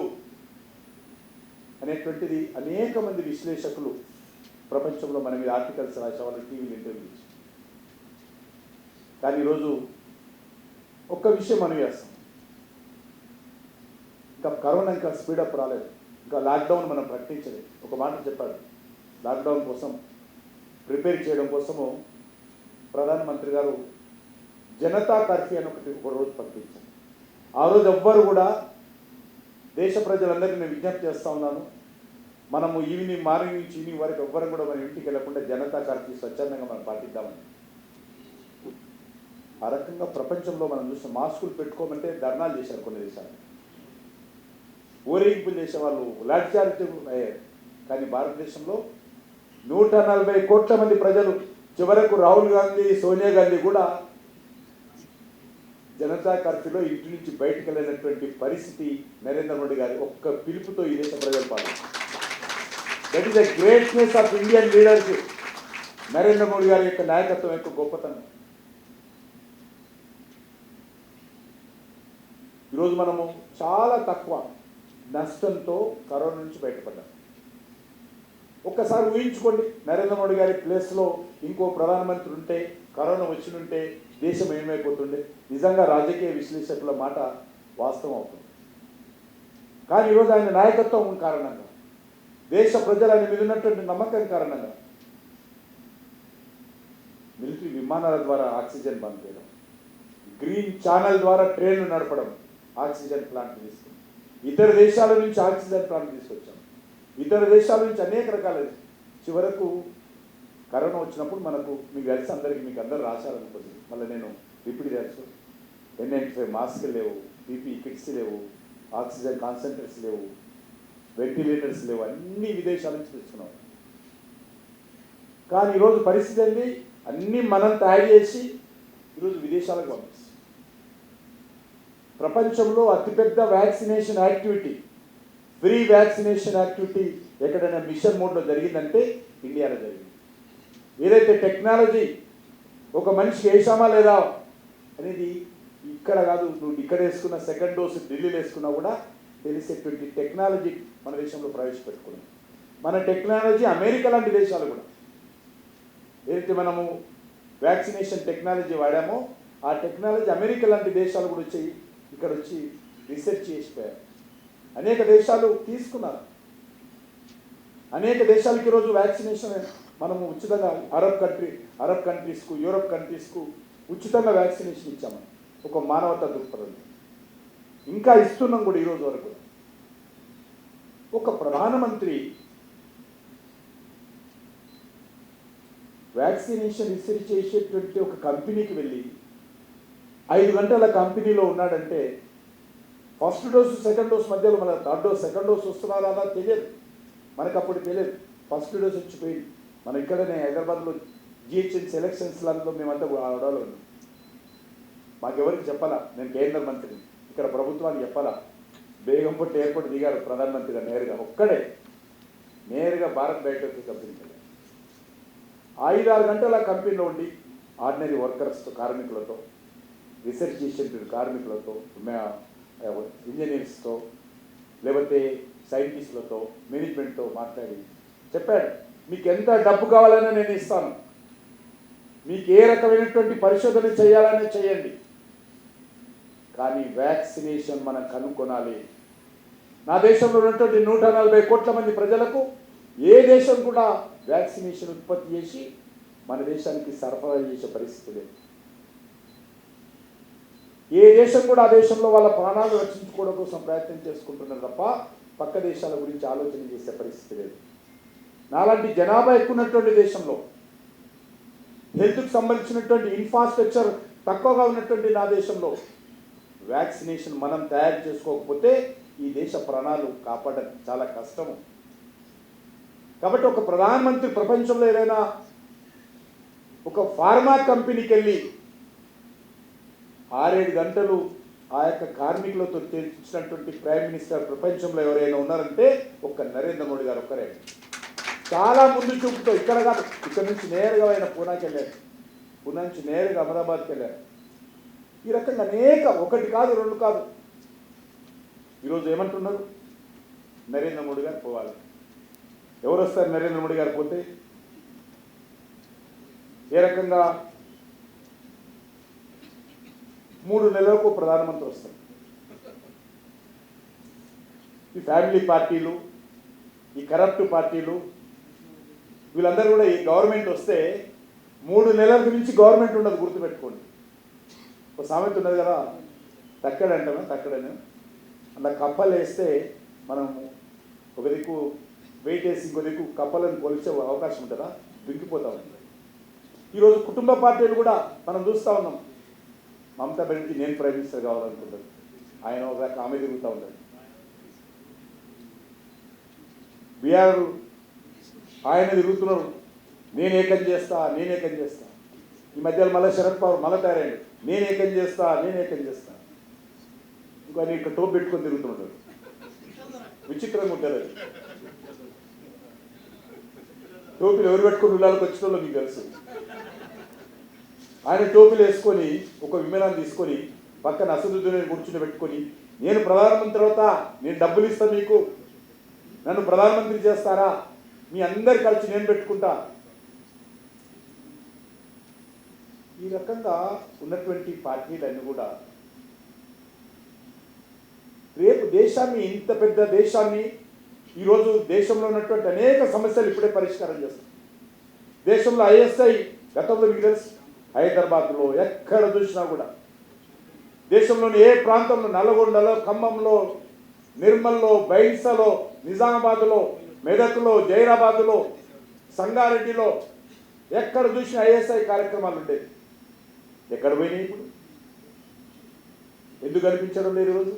అనేటువంటిది అనేక మంది విశ్లేషకులు ప్రపంచంలో మన మీద ఆర్టికల్స్ రాసేవాళ్ళు, టీవీలు ఇంటర్వ్యూస్. కానీ ఈరోజు ఒక్క విషయం మనం చేస్తాం, ఇంకా కరోనా ఇంకా స్పీడప్ రాలేదు, ఇంకా లాక్డౌన్ మనం ప్రకటించలేదు. ఒక మాట చెప్పాడు, లాక్డౌన్ కోసం ప్రిపేర్ చేయడం కోసము ప్రధానమంత్రి గారు జనతా కర్ఫ్యూ అని ఒక రోజు ప్రకటించారు. ఆ రోజు ఎవ్వరు కూడా, దేశ ప్రజలందరికీ నేను విజ్ఞప్తి చేస్తూ ఉన్నాను, మనము మార్నింగ్ నుంచి ఈవినింగ్ వరకు ఎవ్వరం కూడా మన ఇంటికి వెళ్ళకుండా జనతా కర్ఫ్యూ స్వచ్ఛందంగా మనం పాటిద్దామని. ఆ రకంగా ప్రపంచంలో మనం చూసిన మాస్కులు పెట్టుకోమంటే ధర్నాలు చేశారు కొన్ని దేశాలు, ఊరేగింపులు చేసేవాళ్ళు, లాఠీచార్జ్ అయ్యారు. కానీ భారతదేశంలో 140 కోట్ల మంది ప్రజలు, చివరకు రాహుల్ గాంధీ, సోనియా గాంధీ కూడా జనతా కర్ఫ్యూలో ఇంటి నుంచి బయటకు వెళ్ళినటువంటి పరిస్థితి నరేంద్ర మోడీ గారి ఒక్క పిలుపుతో ఈ దేశ ప్రజలు పాల్గొన్నారు. That is the greatness of Indian leadership. Narendra Modi గారి యొక్క నాయకత్వం యొక్క గొప్పతనం. ఈరోజు మనము చాలా తక్కువ నష్టంతో కరోనా నుంచి బయటపడ్డాం. ఒక్కసారి ఊహించుకోండి, నరేంద్ర మోడీ గారి ప్లేస్లో ఇంకో ప్రధానమంత్రి ఉంటే, కరోనా వచ్చినుంటే దేశం ఏమైపోతుండే. నిజంగా రాజకీయ విశ్లేషకుల మాట వాస్తవం అవుతుంది. కానీ ఈరోజు ఆయన నాయకత్వం కారణంగా, దేశ ప్రజలు ఆయన మీద ఉన్నటువంటి నమ్మకం కారణంగా మిలిటరీ విమానాల ద్వారా ఆక్సిజన్ పంపించడం, గ్రీన్ ఛానల్ ద్వారా ట్రైన్లు నడపడం, ఆక్సిజన్ ప్లాంట్ తీసుకుని ఇతర దేశాల నుంచి ఆక్సిజన్ ప్లాంట్ తీసుకొచ్చాం. ఇతర దేశాల నుంచి అనేక రకాల, చివరకు కరోనా వచ్చినప్పుడు మనకు మీకు తెలిసి అందరికీ మీకు అందరూ రాశారనుకోండి, మళ్ళీ నేను రిపీట్ చేస్తాను. N95 మాస్కులు లేవు, పీపీ కిట్స్ లేవు, ఆక్సిజన్ కాన్సన్ట్రేట్స్ లేవు, వెంటిలేటర్స్ లేవు, అన్ని విదేశాల నుంచి తెచ్చుకున్నాం. కానీ ఈరోజు పరిస్థితి ఏంటి? అన్నీ మనం తయారు చేసి ఈరోజు విదేశాలకు పంపిస్తాం. ప్రపంచంలో అతిపెద్ద vaccination activity, free vaccination activity ఎక్కడైనా మిషన్ మోడ్లో జరిగిందంటే ఇండియాలో జరిగింది. ఏదైతే టెక్నాలజీ ఒక మనిషికి వేసామా లేదా అనేది ఇక్కడ కాదు, నువ్వు ఇక్కడ వేసుకున్న సెకండ్ డోసు ఢిల్లీలో వేసుకున్నా కూడా తెలిసేటువంటి టెక్నాలజీ మన దేశంలో ప్రవేశపెట్టుకున్నాం. మన టెక్నాలజీ అమెరికా లాంటి దేశాలు కూడా ఏదైతే మనము వ్యాక్సినేషన్ టెక్నాలజీ వాడామో ఆ టెక్నాలజీ అమెరికా లాంటి దేశాలు కూడా వచ్చి ఇక్కడ వచ్చి రీసెర్చ్ చేసిపోయారు. అనేక దేశాలు తీసుకున్నారు. అనేక దేశాలకి ఈరోజు వ్యాక్సినేషన్ మనము ఉచితంగా అరబ్ కంట్రీస్కు, యూరోప్ కంట్రీస్కు ఉచితంగా వ్యాక్సినేషన్ ఇచ్చాము. ఒక మానవతా దృక్పథం ఇంకా ఇస్తున్నాం కూడా ఈరోజు వరకు. ఒక ప్రధానమంత్రి వ్యాక్సినేషన్ రీసెర్చ్ చేసేటువంటి ఒక కంపెనీకి వెళ్ళి 5 గంటల కంపెనీలో ఉన్నాడంటే ఫస్ట్ డోసు సెకండ్ డోస్ మధ్యలో మన థర్డ్ డోస్ సెకండ్ డోస్ వస్తున్నారా అలా తెలియదు. మనకు అప్పుడు తెలియదు. ఫస్ట్ డోస్ వచ్చిపోయింది. మనం ఇక్కడనే హైదరాబాద్లో జిహెచ్ఎంసీ ఎలక్షన్స్లలో మేమంతా ఆడవాళ్ళు ఉన్నాం. మాకెవరికి చెప్పాలా, నేను కేంద్ర మంత్రిని, ఇక్కడ ప్రభుత్వానికి చెప్పాలా. బేగంపట్టి ఎయిర్పోర్ట్ దిగారు ప్రధానమంత్రిగా నేరుగా, ఒక్కడే నేరుగా భారత్ బయోటెక్ కంపెనీకి 5-6 గంటల కంపెనీలో ఉండి ఆర్డినరీ వర్కర్స్తో, కార్మికులతో, రీసెర్చ్ చేసేటువంటి కార్మికులతో, ఇంజనీర్స్తో, లేకపోతే సైంటిస్టులతో, మేనేజ్మెంట్తో మాట్లాడి చెప్పాడు, మీకు ఎంత డబ్బు కావాలన్నా నేను ఇస్తాను, మీకు ఏ రకమైనటువంటి పరిశోధన చేయాలనే చేయండి, కానీ వ్యాక్సినేషన్ మనం కనుక్కొనాలి. నా దేశంలో ఉన్నటువంటి 140 కోట్ల మంది ప్రజలకు ఏ దేశం కూడా వ్యాక్సినేషన్ ఉత్పత్తి చేసి మన దేశానికి సరఫరా చేసే పరిస్థితి లేదు. ఏ దేశం కూడా ఆ దేశంలో వాళ్ళ ప్రాణాలు రక్షించుకోవడం కోసం ప్రయత్నం చేసుకుంటున్నారు తప్ప పక్క దేశాల గురించి ఆలోచన చేసే పరిస్థితి లేదు. నాలాంటి జనాభా ఎక్కువ ఉన్నటువంటి దేశంలో, హెల్త్కి సంబంధించినటువంటి ఇన్ఫ్రాస్ట్రక్చర్ తక్కువగా ఉన్నటువంటి నా దేశంలో వ్యాక్సినేషన్ మనం తయారు చేసుకోకపోతే ఈ దేశ ప్రాణాలు కాపాడడం చాలా కష్టము. కాబట్టి ఒక ప్రధానమంత్రి ప్రపంచంలో ఏదైనా ఒక ఫార్మా కంపెనీకి వెళ్ళి 6-7 గంటలు ఆ యొక్క కార్మికులతో తెచ్చినటువంటి ప్రైమ్ మినిస్టర్ ప్రపంచంలో ఎవరైనా ఉన్నారంటే ఒక్క నరేంద్ర మోడీ గారు ఒక్కరే. చాలా ముందు చూపుతో ఇక్కడ కాదు, ఇక్కడ నుంచి నేరుగా ఆయన పూనాకి వెళ్ళారు, పూనా నుంచి నేరుగా అహ్మదాబాద్కి వెళ్ళారు. ఈ రకంగా అనేక, 1 కాదు 2 కాదు. ఈరోజు ఏమంటున్నారు? నరేంద్ర మోడీ గారు పోవాలి. ఎవరు వస్తారు నరేంద్ర మోడీ గారు పోతే? ఏ రకంగా 3 నెలలకు ప్రధానమంత్రి వస్తారు. ఈ ఫ్యామిలీ పార్టీలు, ఈ కరప్ట్ పార్టీలు, వీళ్ళందరూ కూడా ఈ గవర్నమెంట్ వస్తే 3 నెలల నుంచి గవర్నమెంట్ ఉండదు, గుర్తుపెట్టుకోండి. ఒక సామెత ఉన్నది కదా, తక్కడంటామే తక్కడని, అలా కప్పలు వేస్తే మనం ఒక దిక్కు వెయిట్ వేసి ఇంకో దిక్కు కప్పలను కొలిచే అవకాశం ఉంటుందా? దింగిపోతా ఉంది. ఈరోజు కుటుంబ పార్టీలు కూడా మనం చూస్తూ ఉన్నాం. మమతా బెనర్జీ నేను ప్రైమ్ మినిస్టర్ కావాలనుకుంటాను, ఆయన ఒక ఆమె తిరుగుతూ ఉంటాడు. బీఆర్ ఆయన తిరుగుతున్నారు, నేనేకం చేస్తా. ఈ మధ్యలో మళ్ళీ శరద్ పవార్ మళ్ళీ తయారయ్యాడు, నేను ఏకం చేస్తా. ఇంకా ఆయన ఇక్కడ టోప్ పెట్టుకొని తిరుగుతుంటాడు, విచిత్రంగా ఉంటారు. అది టోపీలు ఎవరు పెట్టుకుని ఉల్లాలకు వచ్చిన వాళ్ళు మీకు తెలుసు. ఆయన టోపీలు వేసుకొని ఒక విమానాన్ని తీసుకొని పక్కన అసదుద్దీన్ కూర్చుని పెట్టుకొని, నేను ప్రధానమంత్రి అవుతా, నేను డబ్బులు ఇస్తాను మీకు, నన్ను ప్రధానమంత్రి చేస్తారా, మీ అందరి ఖర్చు నేను పెట్టుకుంటా. ఈ రకంగా ఉన్నటువంటి పార్టీలన్నీ కూడా రేపు దేశాన్ని, ఇంత పెద్ద దేశాన్ని, ఈరోజు దేశంలో ఉన్నటువంటి అనేక సమస్యలు ఇప్పుడే పరిష్కారం చేస్తాం. దేశంలో ఐఎస్ఐ గతంలో మీకు తెలుసు, హైదరాబాద్లో ఎక్కడ చూసినా కూడా, దేశంలోని ఏ ప్రాంతంలో, నల్గొండలో, ఖమ్మంలో, నిర్మల్లో, బైన్సలో, నిజామాబాద్లో, మెదక్లో, జైరాబాద్లో, సంగారెడ్డిలో ఎక్కడ చూసిన ఐఎస్ఐ కార్యక్రమాలు ఉండేవి. ఎక్కడ పోయినాయి ఇప్పుడు? ఎందుకు కనిపించడం లేదు ఈరోజు?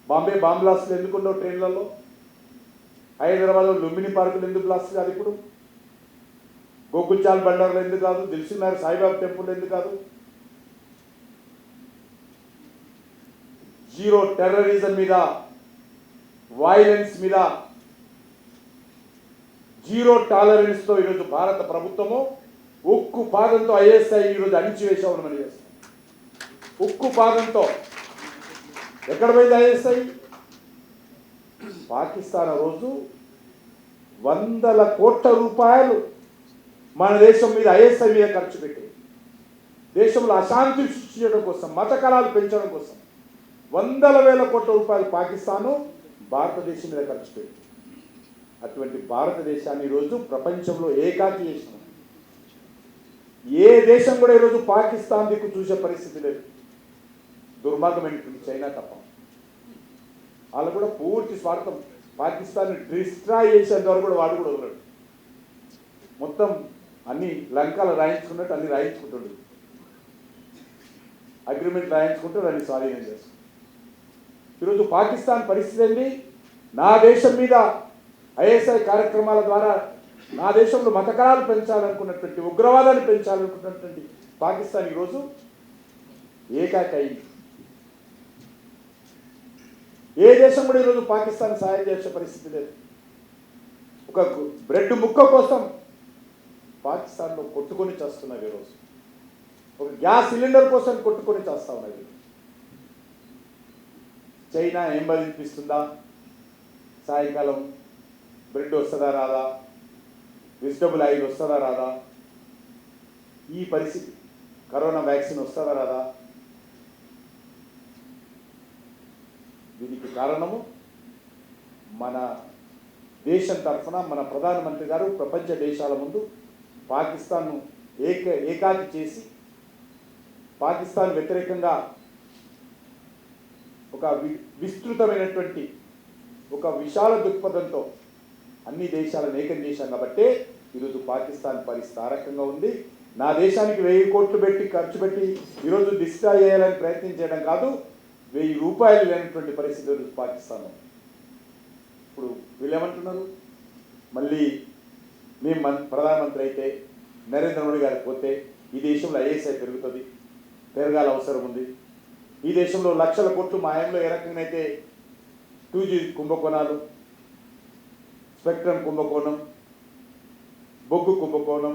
బాంబే బాంబ్ బ్లాస్టులు ఎందుకు ఉండవు ట్రైన్లలో? హైదరాబాద్లో లుంబిని పార్కులు ఎందుకు బ్లాస్ట్ కాదు ఇప్పుడు? గోకుల్చాల్ బండారులు ఎందుకు కాదు? దిల్సుఖ్నగర్ సాయిబాబా టెంపుల్ ఎందుకు కాదు? జీరో టెర్రరిజం మీద, వైలెన్స్ మీద జీరో టాలరెన్స్తో ఈరోజు భారత ప్రభుత్వము ఉక్కు పాదంతో ఐఎస్ఐ ఈరోజు అణిచివేశామని మనం చేస్తాం. ఉక్కు పాదంతో ఎక్కడ పోయింది ఐఎస్ఐ? పాకిస్తాన్ రోజు 100 కోట్ల రూపాయలు మన దేశం మీద, ఐఎస్ఐ మీద ఖర్చు పెట్టి, దేశంలో అశాంతి సృష్టించడం కోసం, మత కళాలు పెంచడం కోసం 100,000 కోట్ల రూపాయలు పాకిస్తాను భారతదేశం మీద ఖర్చు పెట్టి, అటువంటి భారతదేశాన్ని ఈరోజు ప్రపంచంలో ఏకాకి చేసినాం. ఏ దేశం కూడా ఈరోజు పాకిస్తాన్ దిక్కు చూసే పరిస్థితి లేదు. దుర్మార్గమైనటువంటి చైనా తప్ప. వాళ్ళు కూడా పూర్తి స్వార్థం. పాకిస్తాన్ డిస్ట్రాయ్ చేసేంత వరకు కూడా వాడు కూడా వదలడు. మొత్తం అన్ని లంకాలు రాయించుకున్నట్టు అన్ని రాయించుకుంటాడు, అగ్రిమెంట్ రాయించుకుంటూ దాన్ని స్వాధీనం చేస్తాడు. ఈరోజు పాకిస్తాన్ పరిస్థితి ఏంటి? నా దేశం మీద ఐఎస్ఐ కార్యక్రమాల ద్వారా నా దేశంలో మతకరాలు పెంచాలనుకున్నటువంటి, ఉగ్రవాదాన్ని పెంచాలనుకున్నటువంటి పాకిస్తాన్ ఈరోజు ఏకాకి అయింది. ఏ దేశం కూడా ఈరోజు పాకిస్తాన్ సహాయం చేసే పరిస్థితి లేదు. ఒక బ్రెడ్ ముక్క కోసం పాకిస్తాన్లో కొట్టుకొని చేస్తున్నారు ఈరోజు. ఒక గ్యాస్ సిలిండర్ కోసం కొట్టుకొని చేస్తా ఉన్నది. చైనా ఏం బదిలిపిస్తుందా? సాయంకాలం బ్రెడ్ వస్తుందా రాదా? వెజిటబుల్ ఆయిల్ వస్తుందా రాదా? ఈ పరిస్థితి. కరోనా వ్యాక్సిన్ వస్తుందా రాదా? దీనికి కారణము మన దేశం తరఫున మన ప్రధానమంత్రి గారు ప్రపంచ దేశాల ముందు పాకిస్తాన్ను ఏకాకి చేసి, పాకిస్తాన్ వ్యతిరేకంగా ఒక విస్తృతమైనటువంటి, ఒక విశాల దృక్పథంతో అన్ని దేశాలను ఏకం చేశాం. కాబట్టి ఈరోజు పాకిస్తాన్ పరిస్థితి ఆ రకంగా ఉంది. నా దేశానికి 1000 కోట్లు పెట్టి ఖర్చు పెట్టి ఈరోజు డిస్ట్రాయ్ చేయాలని ప్రయత్నం చేయడం కాదు, 1000 రూపాయలు లేనటువంటి పరిస్థితి ఈరోజు పాకిస్తాన్లో. ఇప్పుడు వీళ్ళు ఏమంటున్నారు? మళ్ళీ మేము ప్రధానమంత్రి అయితే, నరేంద్ర మోడీ గారికి పోతే ఈ దేశంలో ఐఎస్ఐ పెరుగుతుంది, పెరగాల అవసరం ఉంది. ఈ దేశంలో లక్షల కోట్లు మా ఆయనలో ఏ రకంగా అయితే 2G కుంభకోణాలు, స్పెక్ట్రమ్ కుంభకోణం, బొగ్గు కుంభకోణం,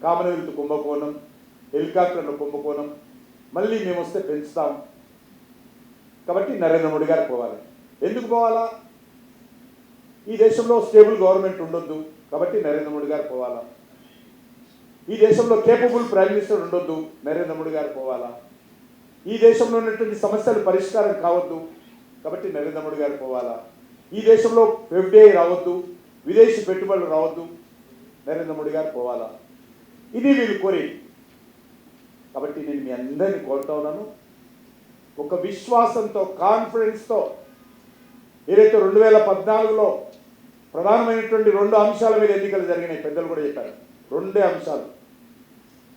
కామన్వెల్త్ కుంభకోణం, హెలికాప్టర్ల కుంభకోణం, మళ్ళీ మేము వస్తే పెంచుతాం. కాబట్టి నరేంద్ర మోడీ గారు పోవాలి. ఎందుకు పోవాలా? ఈ దేశంలో స్టేబుల్ గవర్నమెంట్ ఉండొద్దు, కాబట్టి నరేంద్ర మోడీ గారు పోవాలా? ఈ దేశంలో కేపబుల్ ప్రైమ్ మినిస్టర్ ఉండొద్దు, నరేంద్ర మోడీ గారు పోవాలా? ఈ దేశంలో ఉన్నటువంటి సమస్యలు పరిష్కారం కావద్దు, కాబట్టి నరేంద్ర మోడీ గారు పోవాలా? ఈ దేశంలో ఎఫ్డిఐ రావద్దు, విదేశీ పెట్టుబడులు రావద్దు, నరేంద్ర మోడీ గారు పోవాలా? ఇది వీళ్ళు కోరేది. కాబట్టి నేను మీ అందరినీ కోరుతా ఉన్నాను, ఒక విశ్వాసంతో, కాన్ఫిడెన్స్తో, ఏదైతే 2014లో ప్రధానమైనటువంటి 2 అంశాల మీద ఎన్నికలు జరిగినాయి, పెద్దలు కూడా చెప్పారు. 2 అంశాలు.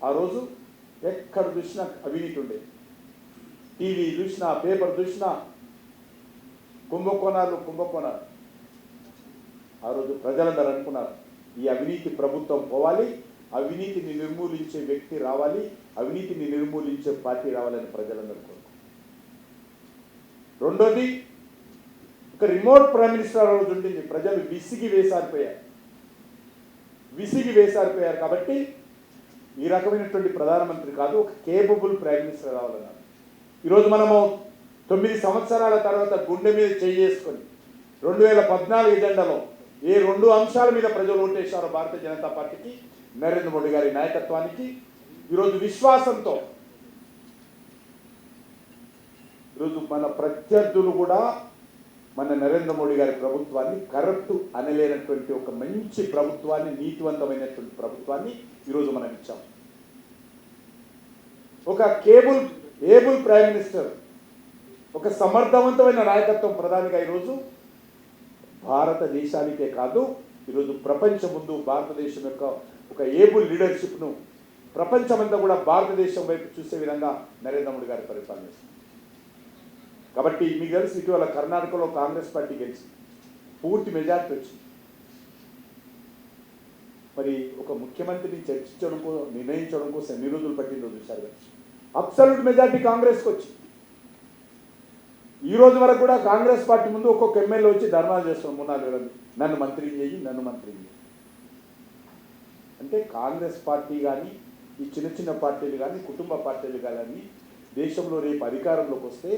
ఆ రోజు ఎక్కడ చూసినా అవినీతి ఉండేది. టీవీ చూసినా, పేపర్ చూసినా కుంభకోణాలు. ఆ రోజు ప్రజలందరూ అనుకున్నారు, ఈ అవినీతి ప్రభుత్వం పోవాలి, అవినీతిని నిర్మూలించే వ్యక్తి రావాలి, అవినీతిని నిర్మూలించే పార్టీ రావాలని ప్రజలందరూ కోరుకుంటున్నారు. రెండోది, ఒక రిమోట్ ప్రైమ్ మినిస్టర్ రోజు ఉంటుంది, ప్రజలు విసిగి వేసారిపోయారు కాబట్టి ఈ రకమైనటువంటి ప్రధానమంత్రి కాదు, ఒక కేపబుల్ ప్రైమ్ మినిస్టర్ రావాలన్నారు. ఈరోజు మనము 9 సంవత్సరాల తర్వాత గుండె మీద చేసుకొని 2014 ఎజెండాలో ఏ 2 అంశాల మీద ప్రజలు ఓటేశారో భారతీయ జనతా పార్టీకి, నరేంద్ర మోడీ గారి నాయకత్వానికి, ఈరోజు విశ్వాసంతో ఈరోజు మన ప్రత్యర్థులు కూడా మన నరేంద్ర మోడీ గారి ప్రభుత్వాన్ని కరప్ట్ అనలేనటువంటి ఒక మంచి ప్రభుత్వాన్ని, నీతివంతమైనటువంటి ప్రభుత్వాన్ని ఈరోజు మనం ఇచ్చాం. ఒక ఏబుల్ ప్రైమ్ మినిస్టర్, ఒక సమర్థవంతమైన నాయకత్వం ప్రధానిగా ఈరోజు భారతదేశానికే కాదు, ఈరోజు ప్రపంచం ముందు భారతదేశం యొక్క ఒక ఏబుల్ లీడర్షిప్ను ప్రపంచమంతా కూడా భారతదేశం వైపు చూసే విధంగా నరేంద్ర మోడీ గారి పరిపాలన చేస్తుంది. కాబట్టి మీకు తెలుసు, ఇటీవల కర్ణాటకలో కాంగ్రెస్ పార్టీ గెలిచింది, పూర్తి మెజార్టీ వచ్చింది. మరి ఒక ముఖ్యమంత్రిని చర్చించడం నిర్ణయించడం కోసం ఎన్ని రోజులు పట్టిందో చూశారు కదా. అబ్సల్యూట్ మెజార్టీ కాంగ్రెస్కి వచ్చింది. ఈ రోజు వరకు కూడా కాంగ్రెస్ పార్టీ ముందు ఒక్కొక్క ఎమ్మెల్యే వచ్చి ధర్నాలు చేస్తున్నాం 3-4 రోజులు, నన్ను మంత్రిని చేయి. అంటే కాంగ్రెస్ పార్టీ కానీ, ఈ చిన్న పార్టీలు కానీ, కుటుంబ పార్టీలు కానీ దేశంలో రేపు అధికారంలోకి వస్తే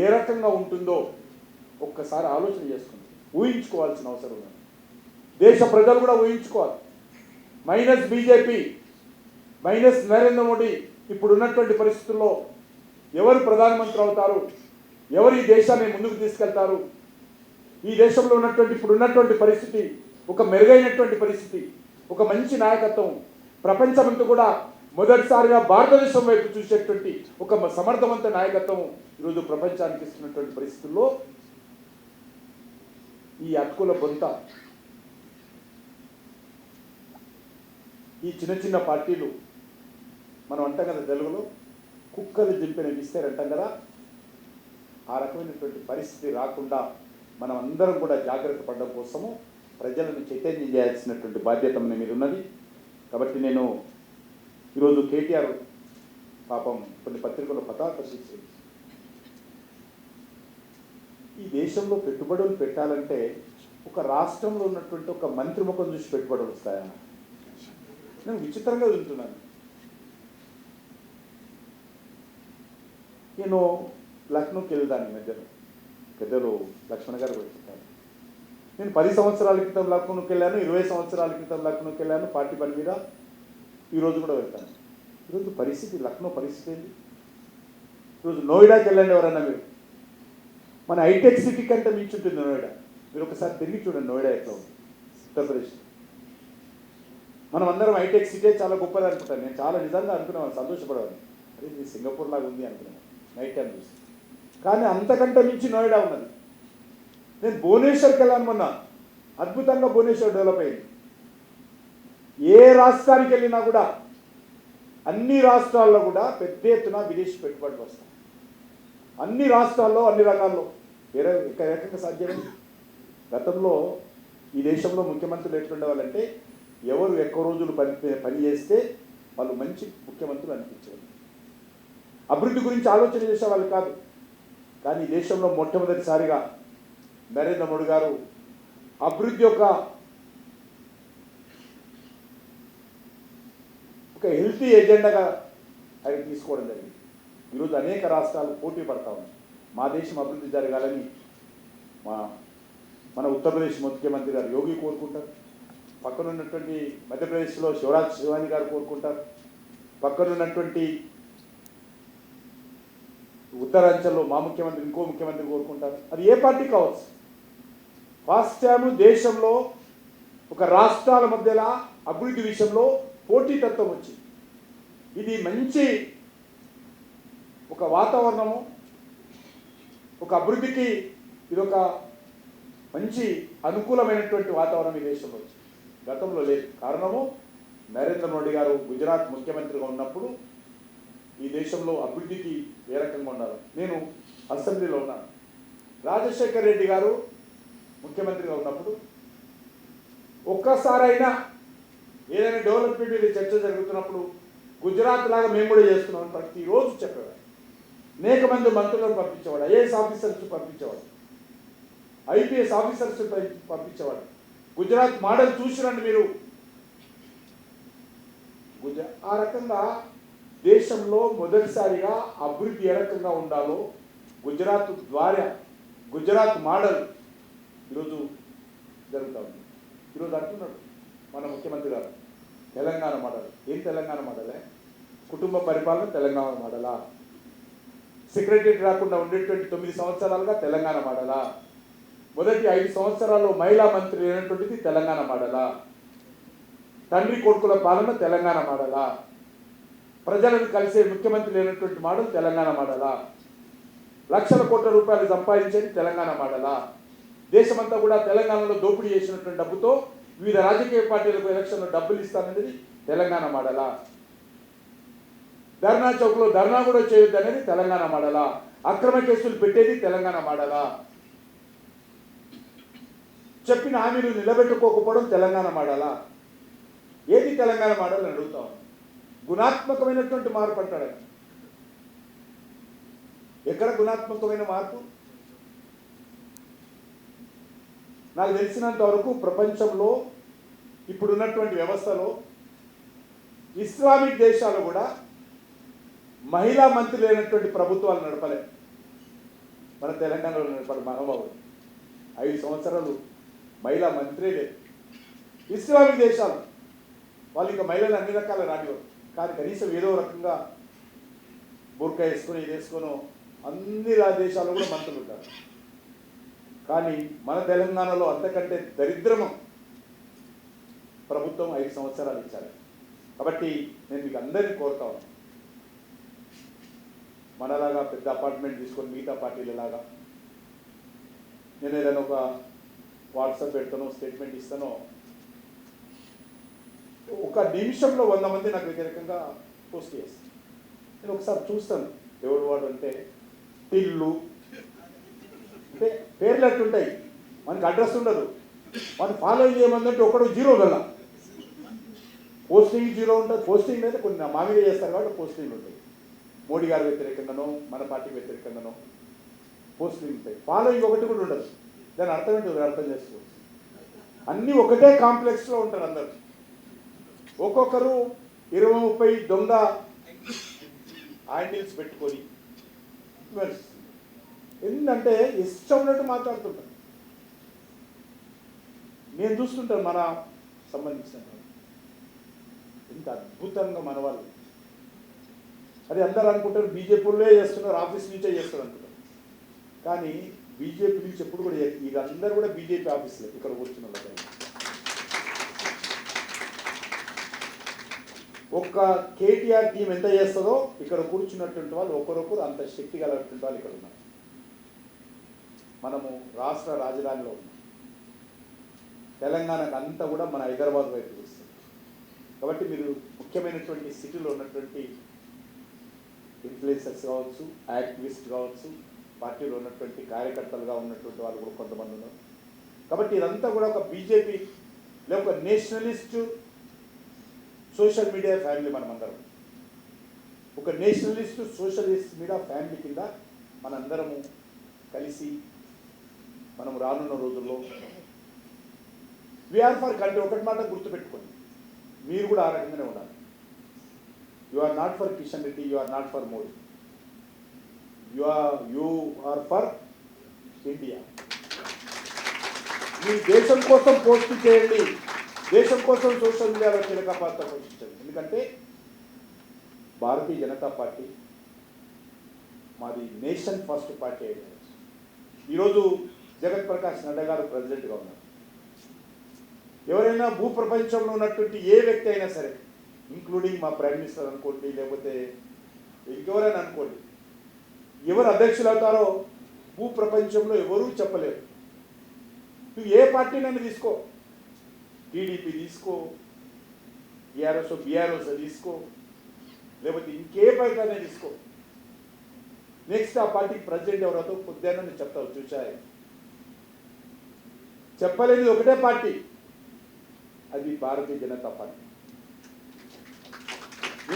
ఏ రకంగా ఉంటుందో ఒక్కసారి ఆలోచన చేసుకుంది, ఊహించుకోవాల్సిన అవసరం ఉంది. దేశ ప్రజలు కూడా ఊహించుకోవాలి. Minus BJP, minus Narendra Modi ఇప్పుడు ఉన్నటువంటి పరిస్థితుల్లో ఎవరు ప్రధానమంత్రి అవుతారు, ఎవరు ఈ దేశాన్ని ముందుకు తీసుకెళ్తారు, ఈ దేశంలో ఇప్పుడు ఉన్నటువంటి పరిస్థితి ఒక మెరుగైనటువంటి పరిస్థితి, ఒక మంచి నాయకత్వం, ప్రపంచమంతా కూడా మొదటిసారిగా భారతదేశం వైపు చూసేటువంటి ఒక సమర్థవంత నాయకత్వం ఈరోజు ప్రపంచానికి ఇస్తున్నటువంటి పరిస్థితుల్లో ఈ అతుకుల బొంత, ఈ చిన్న పార్టీలు, మనం అంటాం కదా తెలుగులో, కుక్కలు దింపిన విస్తేరు అంటాం కదా, ఆ రకమైనటువంటి పరిస్థితి రాకుండా మనం అందరం కూడా జాగ్రత్త పడడం కోసము ప్రజలను చైతన్యం చేయాల్సినటువంటి బాధ్యత మన మీద ఉన్నది. కాబట్టి నేను ఈరోజు కేటీఆర్ పాపం కొన్ని పత్రికల్లో పతాక శీర్షిక, ఈ దేశంలో పెట్టుబడులు పెట్టాలంటే ఒక రాష్ట్రంలో ఉన్నటువంటి ఒక మంత్రి ముఖం చూసి పెట్టుబడులు వస్తాయా? నేను విచిత్రంగా వింటున్నాను. నేను లక్నోకి వెళ్ళేదాన్ని మధ్యలో, పెద్దలు లక్ష్మణ్ గారు కూడా చెప్పారు. నేను 10 సంవత్సరాల క్రితం లక్నోకి వెళ్ళాను, 20 సంవత్సరాల క్రితం లక్నోకి వెళ్ళాను పార్టీ పని మీద, ఈరోజు కూడా వెళ్తాను. ఈరోజు పరిస్థితి, లక్నో పరిస్థితి ఏంటి? ఈరోజు నోయిడాకి వెళ్ళండి ఎవరన్నా మీరు, మన హైటెక్ సిటీ కంటే మించుంటుంది నోయిడా. మీరు ఒకసారి తిరిగి చూడండి నోయిడా ఎట్లా ఉంది ఉత్తరప్రదేశ్. మనం అందరం హైటెక్ సిటీ చాలా గొప్పది అనుకుంటాను. నేను చాలా నిజంగా అనుకున్నాను, సంతోషపడేవాడిని, అదే ఇది సింగపూర్ లాగా ఉంది అనుకున్నాను నైట్ టైం చూసి. కానీ అంతకంటే మించి నోయిడా ఉన్నది. నేను భువనేశ్వర్కి వెళ్ళాను మొన్న, అద్భుతంగా భువనేశ్వర్ డెవలప్ అయింది. ఏ రాష్ట్రానికి వెళ్ళినా కూడా, అన్ని రాష్ట్రాల్లో కూడా పెద్ద ఎత్తున విదేశీ పెట్టుబడులు వస్తాయి. అన్ని రాష్ట్రాల్లో, అన్ని రంగాల్లో. ఏ రకంగా సాధ్యమైంది? గతంలో ఈ దేశంలో ముఖ్యమంత్రులు ఎట్లుండేవాళ్ళంటే, ఎవరు ఎక్కువ రోజులు పని చేస్తే వాళ్ళు మంచి ముఖ్యమంత్రులు అనిపించేవాళ్ళు. అభివృద్ధి గురించి ఆలోచన చేసేవాళ్ళు కాదు. కానీ ఈ దేశంలో మొట్టమొదటిసారిగా నరేంద్ర మోడీ గారు అభివృద్ధి ఒక హెల్తీ ఎజెండాగా ఆయన తీసుకోవడం జరిగింది. ఈరోజు అనేక రాష్ట్రాలు పోటీ పడతా ఉన్నాయి. మా దేశం అభివృద్ధి జరగాలని మన ఉత్తరప్రదేశ్ ముఖ్యమంత్రి గారు యోగి కోరుకుంటారు, పక్కన ఉన్నటువంటి మధ్యప్రదేశ్లో శివరాజ్ శివాని గారు కోరుకుంటారు, పక్కన ఉన్నటువంటి ఉత్తరాంచల్లో మా ముఖ్యమంత్రి ఇంకో ముఖ్యమంత్రి కోరుకుంటారు. అది ఏ పార్టీ కావచ్చు. ఫస్ట్ టైం దేశంలో ఒక రాష్ట్రాల మధ్యలో అభివృద్ధి విషయంలో పోటీతత్వం వచ్చింది. ఇది మంచి ఒక వాతావరణము, ఒక అభివృద్ధికి ఇది ఒక మంచి అనుకూలమైనటువంటి వాతావరణం ఈ దేశంలో వచ్చింది. గతంలో లేదు. కారణము నరేంద్ర మోడీ గారు గుజరాత్ ముఖ్యమంత్రిగా ఉన్నప్పుడు ఈ దేశంలో అభివృద్ధికి ఏ రకంగా ఉండాలి. నేను అసెంబ్లీలో ఉన్నాను. రాజశేఖర్ రెడ్డి గారు ముఖ్యమంత్రిగా ఉన్నప్పుడు ఒక్కసారైనా ఏదైనా డెవలప్మెంట్ మీద చర్చ జరుగుతున్నప్పుడు గుజరాత్ లాగా మేము కూడా చేస్తున్నామని ప్రతిరోజు చెప్పేవాడు. అనేక మంది మంత్రులను పంపించేవాడు, ఐఏఎస్ ఆఫీసర్స్ పంపించేవాడు, ఐపీఎస్ ఆఫీసర్స్ పంపించేవాడు. గుజరాత్ మోడల్ చూసిరండి మీరు. ఆ రకంగా దేశంలో మొదటిసారిగా అభివృద్ధి ఏ రకంగా ఉండాలో గుజరాత్ ద్వారా, గుజరాత్ మోడల్ ఈరోజు జరుగుతూ ఉంది. ఈరోజు అంటున్నాడు మన ముఖ్యమంత్రి గారు, తెలంగాణ మోడల్. ఏం తెలంగాణ మోడలే? కుటుంబ పరిపాలన తెలంగాణ మోడలా? సెక్రటరీ రాకుండా ఉండేటువంటి 9 సంవత్సరాలుగా తెలంగాణ మోడలా? మొదటి 5 సంవత్సరాలు మహిళా మంత్రి లేనటువంటిది తెలంగాణ మోడలా? తండ్రి కొడుకుల పాలన తెలంగాణ మోడలా? ప్రజలను కలిసే ముఖ్యమంత్రి లేనటువంటి మోడల్ తెలంగాణ మోడలా? లక్షల కోట్ల రూపాయలు సంపాదించేది తెలంగాణ మోడలా? దేశమంతా కూడా తెలంగాణలో దోపిడీ చేసినటువంటి డబ్బుతో వివిధ రాజకీయ పార్టీలకు ఎలక్షన్లో డబ్బులు ఇస్తాననేది తెలంగాణ మోడలా? ధర్నా చౌక్లో ధర్నా కూడా చేయొద్దు అనేది తెలంగాణ మోడలా? అక్రమ కేసులు పెట్టేది తెలంగాణ మోడలా? చెప్పిన హామీలు నిలబెట్టుకోకపోవడం తెలంగాణ మోడలా? ఏది తెలంగాణ మోడల్ అని అడుగుతాం. గుణాత్మకమైనటువంటి మార్పు అంటాడు. ఎక్కడ గుణాత్మకమైన మార్పు? నాకు తెలిసినంత వరకు ప్రపంచంలో ఇప్పుడున్నటువంటి వ్యవస్థలో ఇస్లామిక్ దేశాలు కూడా మహిళా మంత్రి లేనటువంటి ప్రభుత్వాలు నడపలే. మన తెలంగాణలో నడపడు మహాబాబు. 5 సంవత్సరాలు మహిళా మంత్రే లేదు. ఇస్లామిక్ దేశాలు వాళ్ళు ఇంకా మహిళలు అన్ని రకాల రానివారు, కానీ కనీసం ఏదో రకంగా బుర్కా వేసుకొని ఇది వేసుకొని అన్ని దేశాల్లో కూడా మంత్రులు ఉంటారు. కానీ మన తెలంగాణలో అంతకంటే దరిద్రము ప్రభుత్వం 5 సంవత్సరాలు ఇచ్చారు. కాబట్టి నేను మీకు అందరినీ కోరుతా ఉన్నాను, మనలాగా పెద్ద అపార్ట్మెంట్ తీసుకొని మిగతా పార్టీలలాగా నేను ఏదైనా ఒక వాట్సాప్ పెడతానో స్టేట్మెంట్ ఇస్తానో ఒక నిమిషంలో 100 మంది నాకు వ్యతిరేకంగా పోస్ట్ చేస్తాను. నేను ఒకసారి చూస్తాను ఎవరు వాడు అంటే టిల్లు అంటే పేర్లు ఎట్టుంటాయి, మనకి అడ్రస్ ఉండదు. మనం ఫాలో చేయమందంటే ఒకడు 0 గల పోస్టింగ్ 0 ఉంటుంది. పోస్టింగ్ అయితే కొన్ని మా మీద చేస్తారు కాబట్టి పోస్టింగ్ ఉంటాయి. మోడీ గారు వ్యతిరేకంగానో మన పార్టీకి వ్యతిరేకంగానో పోస్టింగ్ ఉంటాయి. ఫాలోయింగ్ ఒకటి కూడా ఉండదు. దాని అర్థం ఏంటో అర్థం చేసుకోవచ్చు. అన్నీ ఒకటే కాంప్లెక్స్లో ఉంటారు అందరు. ఒక్కొక్కరు 20-30 దొంగ హ్యాండిల్స్ పెట్టుకొని ఎందుకంటే ఇష్టం ఉన్నట్టు మాట్లాడుతుంటారు. నేను చూస్తుంటాను మన సంబంధించిన ఇంత అద్భుతంగా మన వాళ్ళు. అది అందరూ అనుకుంటారు బీజేపీలో చేస్తున్నారు, ఆఫీస్ నుంచే చేస్తారు అనుకుంటారు. కానీ బీజేపీ నుంచి ఎప్పుడు కూడా ఇక అందరూ కూడా బీజేపీ ఆఫీసులో ఇక్కడ కూర్చున్న వాళ్ళు ఒక్క కేటీఆర్ టీం ఎంత చేస్తుందో ఇక్కడ కూర్చున్నటువంటి వాళ్ళు ఒకరొకరు అంత శక్తి కలిగినటువంటి వాళ్ళు ఇక్కడ ఉన్నారు. మనము రాష్ట్ర రాజధానిలో ఉన్నాం. తెలంగాణకు అంతా కూడా మన హైదరాబాద్ వైపు చూస్తుంది. కాబట్టి మీరు ముఖ్యమైనటువంటి సిటీలో ఉన్నటువంటి ఇన్ఫ్లుయెన్సర్స్ కావచ్చు, యాక్టివిస్ట్ కావచ్చు, పార్టీలో ఉన్నటువంటి కార్యకర్తలుగా ఉన్నటువంటి వాళ్ళు కూడా కొంతమంది ఉన్నారు. కాబట్టి ఇదంతా కూడా ఒక బీజేపీ లేదా ఒక నేషనలిస్ట్ సోషల్ మీడియా ఫ్యామిలీ. మనమందరం ఒక నేషనలిస్ట్ సోషలిస్ట్ మీడియా ఫ్యామిలీ కింద మనందరము కలిసి మనం రానున్న రోజుల్లో వీఆర్ ఫర్ కంట్రీ. ఒకటి మాట గుర్తుపెట్టుకోండి, మీరు కూడా ఆ రకంగానే ఉండాలి. You are not for Kishan Reddy, you are not for Modi, you are for India. మీ దేశం కోసం పోస్ట్ చేయండి, దేశం కోసం సోషల్ మీడియాలో కీలక పాత్ర పోషించండి. ఎందుకంటే భారతీయ జనతా పార్టీ మాది నేషన్ ఫస్ట్ పార్టీ అయితే ఈరోజు జగత్ ప్రకాష్ నడ్డా గారు ప్రెసిడెంట్గా ఉన్నారు. ఎవరైనా భూప్రపంచంలో ఉన్నటువంటి ఏ వ్యక్తి అయినా సరే, ఇంక్లూడింగ్ మా ప్రైమ్ మినిస్టర్ అనుకోండి, లేకపోతే ఇంకెవరైనా అనుకోండి, ఎవరు అధ్యక్షులు అవుతారో భూప్రపంచంలో ఎవరూ చెప్పలేరు. నువ్వు ఏ పార్టీనైనా తీసుకో, టీడీపీ తీసుకో, బీఆర్ఎస్ తీసుకో, లేకపోతే ఇంకే పార్టీ తీసుకో, నెక్స్ట్ ఆ పార్టీకి ప్రెసిడెంట్ ఎవరైతే పొద్దున్న నేను చెప్తావు చూచాయి. చెప్పలేనిది ఒకటే పార్టీ, అది భారతీయ జనతా పార్టీ.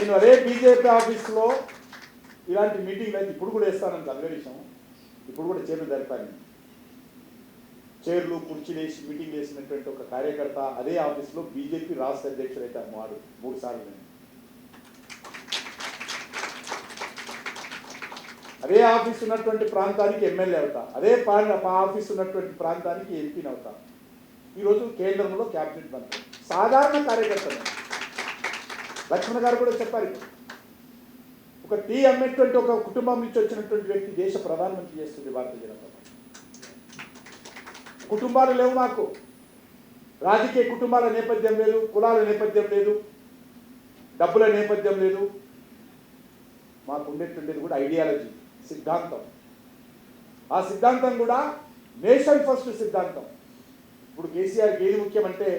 నేను అదే బీజేపీ ఆఫీస్లో ఇలాంటి మీటింగ్లు అయితే ఇప్పుడు కూడా వేస్తానని అదే విషయం. ఇప్పుడు కూడా చైర్లు జరిపాను. చైర్లు కుర్చీలు వేసి మీటింగ్ చేసినటువంటి ఒక కార్యకర్త అదే ఆఫీస్లో బీజేపీ రాష్ట్ర అధ్యక్షుడు అయితే వాడు 3 సార్లు నేను అదే ఆఫీస్ ఉన్నటువంటి ప్రాంతానికి ఎమ్మెల్యే అవుతా, అదే ఆఫీస్ ఉన్నటువంటి ప్రాంతానికి ఎంపీని అవుతా. ఈరోజు కేంద్రంలో క్యాబినెట్ మంత్రి, సాధారణ కార్యకర్తలు. లక్ష్మణ్ గారు కూడా చెప్పారు, ఒక టీ అమ్మేటువంటి ఒక కుటుంబం నుంచి వచ్చినటువంటి వ్యక్తి దేశ ప్రధానమంత్రి చేస్తుంది భారతీయ జనతా పార్టీ. కుటుంబాలు లేవు మాకు, రాజకీయ కుటుంబాల నేపథ్యం లేదు, కులాల నేపథ్యం లేదు, డబ్బుల నేపథ్యం లేదు. మాకు ఉండేటువంటిది కూడా ఐడియాలజీ, సిద్ధాంతం. ఆ సిద్ధాంతం కూడా నేషన్ ఫస్ట్ సిద్ధాంతం. ఇప్పుడు కేసీఆర్కి ఏది ముఖ్యమంటే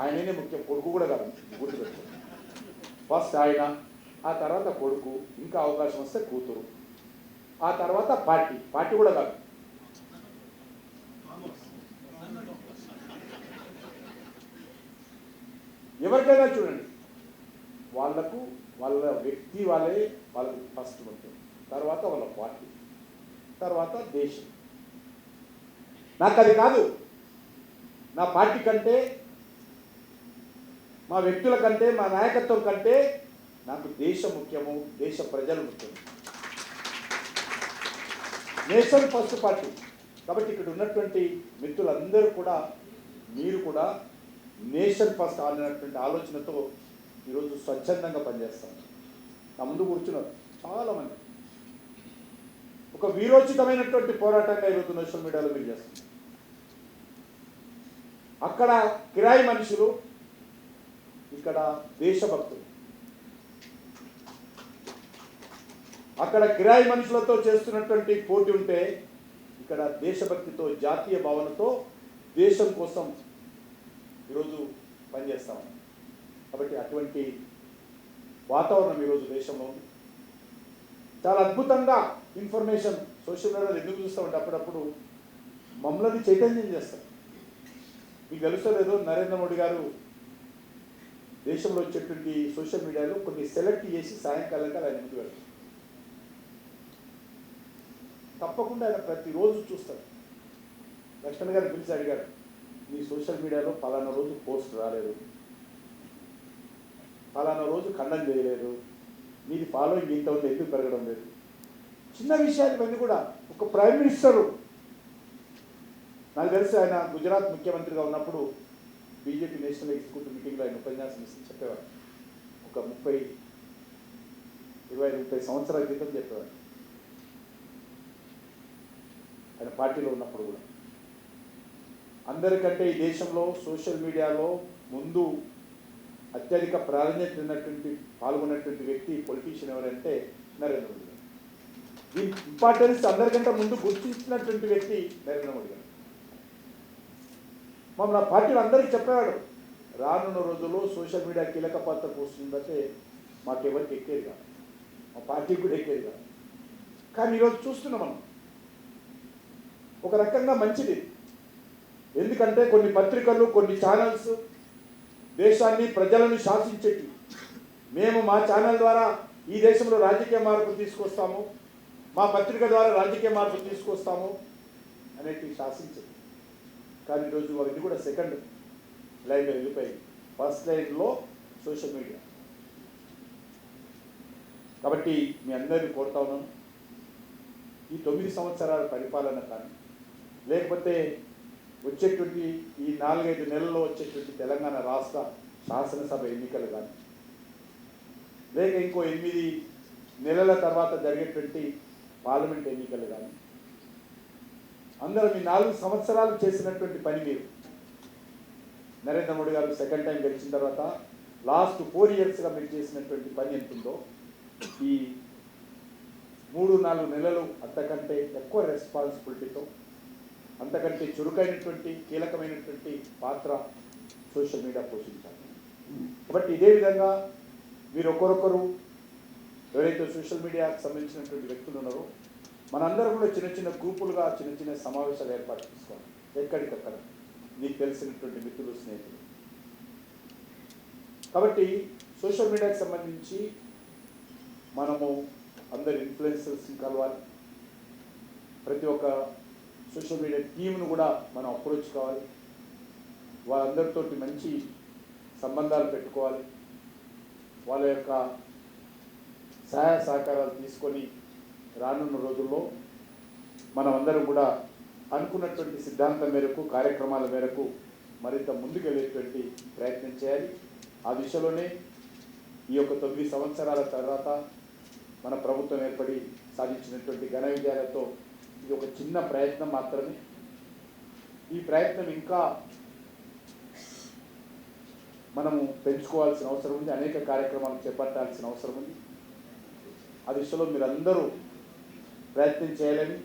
ఆయననే ముఖ్యం, కొడుకు కూడా కాదు, గుర్తుపెట్టుకోండి. ఫస్ట్ ఆయన, ఆ తర్వాత కొడుకు, ఇంకా అవకాశం వస్తే కూతురు, ఆ తర్వాత పార్టీ కూడా కాదు. ఎవరికైనా చూడండి, వాళ్ళకు వాళ్ళ వ్యక్తి వాళ్ళకు ఫస్ట్ ముఖ్యం, తర్వాత వాళ్ళ పార్టీ, తర్వాత దేశం. నాకు అది కాదు. నా పార్టీ కంటే, మా వ్యక్తుల కంటే, మా నాయకత్వం కంటే నాకు దేశం ముఖ్యము, దేశ ప్రజలు ముఖ్యము. Nation first party. కాబట్టి ఇక్కడ ఉన్నటువంటి మిత్రులందరూ కూడా, మీరు కూడా నేషన్ ఫస్ట్ అన్నటువంటి ఆలోచనతో ఈరోజు స్వచ్ఛందంగా పనిచేస్తాను. నా ముందు కూర్చున్నారు చాలామంది. ఒక వీరోచితమైనటువంటి పోరాటంగా ఈరోజు సోషల్ మీడియాలో మీరు చేస్తున్నారు. అక్కడ కిరాయి మనుషులు, ఇక్కడ దేశభక్తులు. అక్కడ కిరాయి మనుషులతో చేస్తున్నటువంటి పోటీ ఉంటే, ఇక్కడ దేశభక్తితో, జాతీయ భావనతో దేశం కోసం ఈరోజు పనిచేస్తాం. కాబట్టి అటువంటి వాతావరణం ఈరోజు దేశంలో ఉంది. చాలా అద్భుతంగా ఇన్ఫర్మేషన్ సోషల్ మీడియాలో ఎందుకు చూస్తామంటే అప్పుడప్పుడు మమ్మల్ని చైతన్యం చేస్తాం. మీకు తెలుసో లేదో, నరేంద్ర మోడీ గారు దేశంలో వచ్చేటువంటి సోషల్ మీడియాలో కొన్ని సెలెక్ట్ చేసి సాయంకాలంగా ఆయన ముందు వెళ్తారు. తప్పకుండా ఆయన ప్రతిరోజు చూస్తారు. లక్ష్మణ్ గారు పిలిచి అడిగారు, మీ సోషల్ మీడియాలో పలానా రోజు పోస్ట్ రాలేదు, పలానా రోజు ఖండన చేయలేదు, మీది ఫాలోయింగ్ ఇంత ఉంది, ఎందుకు పెరగడం లేదు. చిన్న విషయాలు ఇవన్నీ కూడా. ఒక ప్రైమ్ మినిస్టరు, నాకు తెలిసి ఆయన గుజరాత్ ముఖ్యమంత్రిగా ఉన్నప్పుడు బీజేపీ నేషనల్ ఎగ్జిక్యూటివ్ మీటింగ్లో ఆయన ఉపన్యాసం ఇస్తే చెప్పేవాడు. ఒక 20-30 సంవత్సరాల క్రితం చెప్పేవాడు ఆయన పార్టీలో ఉన్నప్పుడు కూడా. అందరికంటే ఈ దేశంలో సోషల్ మీడియాలో ముందు అత్యధిక ప్రాధాన్యత పాల్గొన్నటువంటి వ్యక్తి, పొలిటీషియన్ ఎవరంటే నరేంద్ర మోడీ గారు. ఈ ఇంపార్టెన్స్ అందరికంటే ముందు గుర్తించినటువంటి వ్యక్తి నరేంద్ర మోడీ గారు. మమ్మల్ని ఆ పార్టీలో అందరికీ చెప్పేవాడు, రానున్న రోజుల్లో సోషల్ మీడియా కీలక పాత్ర పోస్తుందంటే మాకెవరికి ఎక్కేది కాదు, మా పార్టీకి కూడా ఎక్కేది కాదు. కానీ ఈరోజు చూస్తున్నాం మనం, ఒక రకంగా మంచిది. ఎందుకంటే కొన్ని పత్రికలు, కొన్ని ఛానల్స్ దేశాన్ని, ప్రజలను శాసించేటి, మేము మా ఛానల్ ద్వారా ఈ దేశంలో రాజకీయ మార్పు తీసుకొస్తాము, మా పత్రిక ద్వారా రాజకీయ మార్పు తీసుకొస్తాము అనేటి శాసించేది. కానీ ఈరోజు అవన్నీ కూడా సెకండ్ లైన్లో వెళ్ళిపోయాయి. ఫస్ట్ లైన్లో సోషల్ మీడియా. కాబట్టి మీ అందరినీ కోరుతా ఉన్నాను, ఈ 9 సంవత్సరాల పరిపాలన కానీ, లేకపోతే వచ్చేటువంటి ఈ 4-5 నెలల్లో వచ్చేటువంటి తెలంగాణ రాష్ట్ర శాసనసభ ఎన్నికలు కానీ, లేక ఇంకో 8 నెలల తర్వాత జరిగేటువంటి పార్లమెంట్ ఎన్నికలు కానీ, అందరూ మీ 4 సంవత్సరాలు చేసినటువంటి పని మీరు, నరేంద్ర మోడీ గారు సెకండ్ టైం గెలిచిన తర్వాత లాస్ట్ 4 ఇయర్స్గా మీరు చేసినటువంటి పని ఎంతుందో, ఈ 3-4 నెలలు అంతకంటే ఎక్కువ రెస్పాన్సిబిలిటీతో, అంతకంటే చురుకైనటువంటి, కీలకమైనటువంటి పాత్ర సోషల్ మీడియా పోషించాలి. కాబట్టి ఇదే విధంగా మీరు ఒకరొకరు ఎవరైతే సోషల్ మీడియాకు సంబంధించినటువంటి వ్యక్తులు ఉన్నారో, మనందరూ కూడా చిన్న చిన్న గ్రూపులుగా చిన్న చిన్న సమావేశాలు ఏర్పాటు చేసుకోవాలి. ఎక్కడికక్కడ మీకు తెలిసినటువంటి మిత్రులు, స్నేహితులు. కాబట్టి సోషల్ మీడియాకి సంబంధించి మనము అందరు ఇన్ఫ్లుయెన్సర్స్ని కలవాలి, ప్రతి ఒక్క సోషల్ మీడియా టీంను కూడా మనం అప్రోచ్ కావాలి, వాళ్ళందరితోటి మంచి సంబంధాలు పెట్టుకోవాలి, వాళ్ళ యొక్క సహాయ సహకారాలు తీసుకొని రానున్న రోజుల్లో మనం అందరం కూడా అనుకున్నటువంటి సిద్ధాంతం మేరకు కార్యక్రమాల మేరకు మరింత ముందుకెళ్ళేటువంటి ప్రయత్నం చేయాలి. ఆ దిశలోనే ఈ యొక్క 9 సంవత్సరాల తర్వాత మన ప్రభుత్వం ఏర్పడి సాధించినటువంటి ఘన విజయాలతో ఇది ఒక చిన్న ప్రయత్నం మాత్రమే. ఈ ప్రయత్నం ఇంకా మనము పెంచుకోవాల్సిన అవసరం ఉంది, అనేక కార్యక్రమాలు చేపట్టాల్సిన అవసరం ఉంది. ఆ దిశలో మీరందరూ ప్రయత్నం చేయాలని,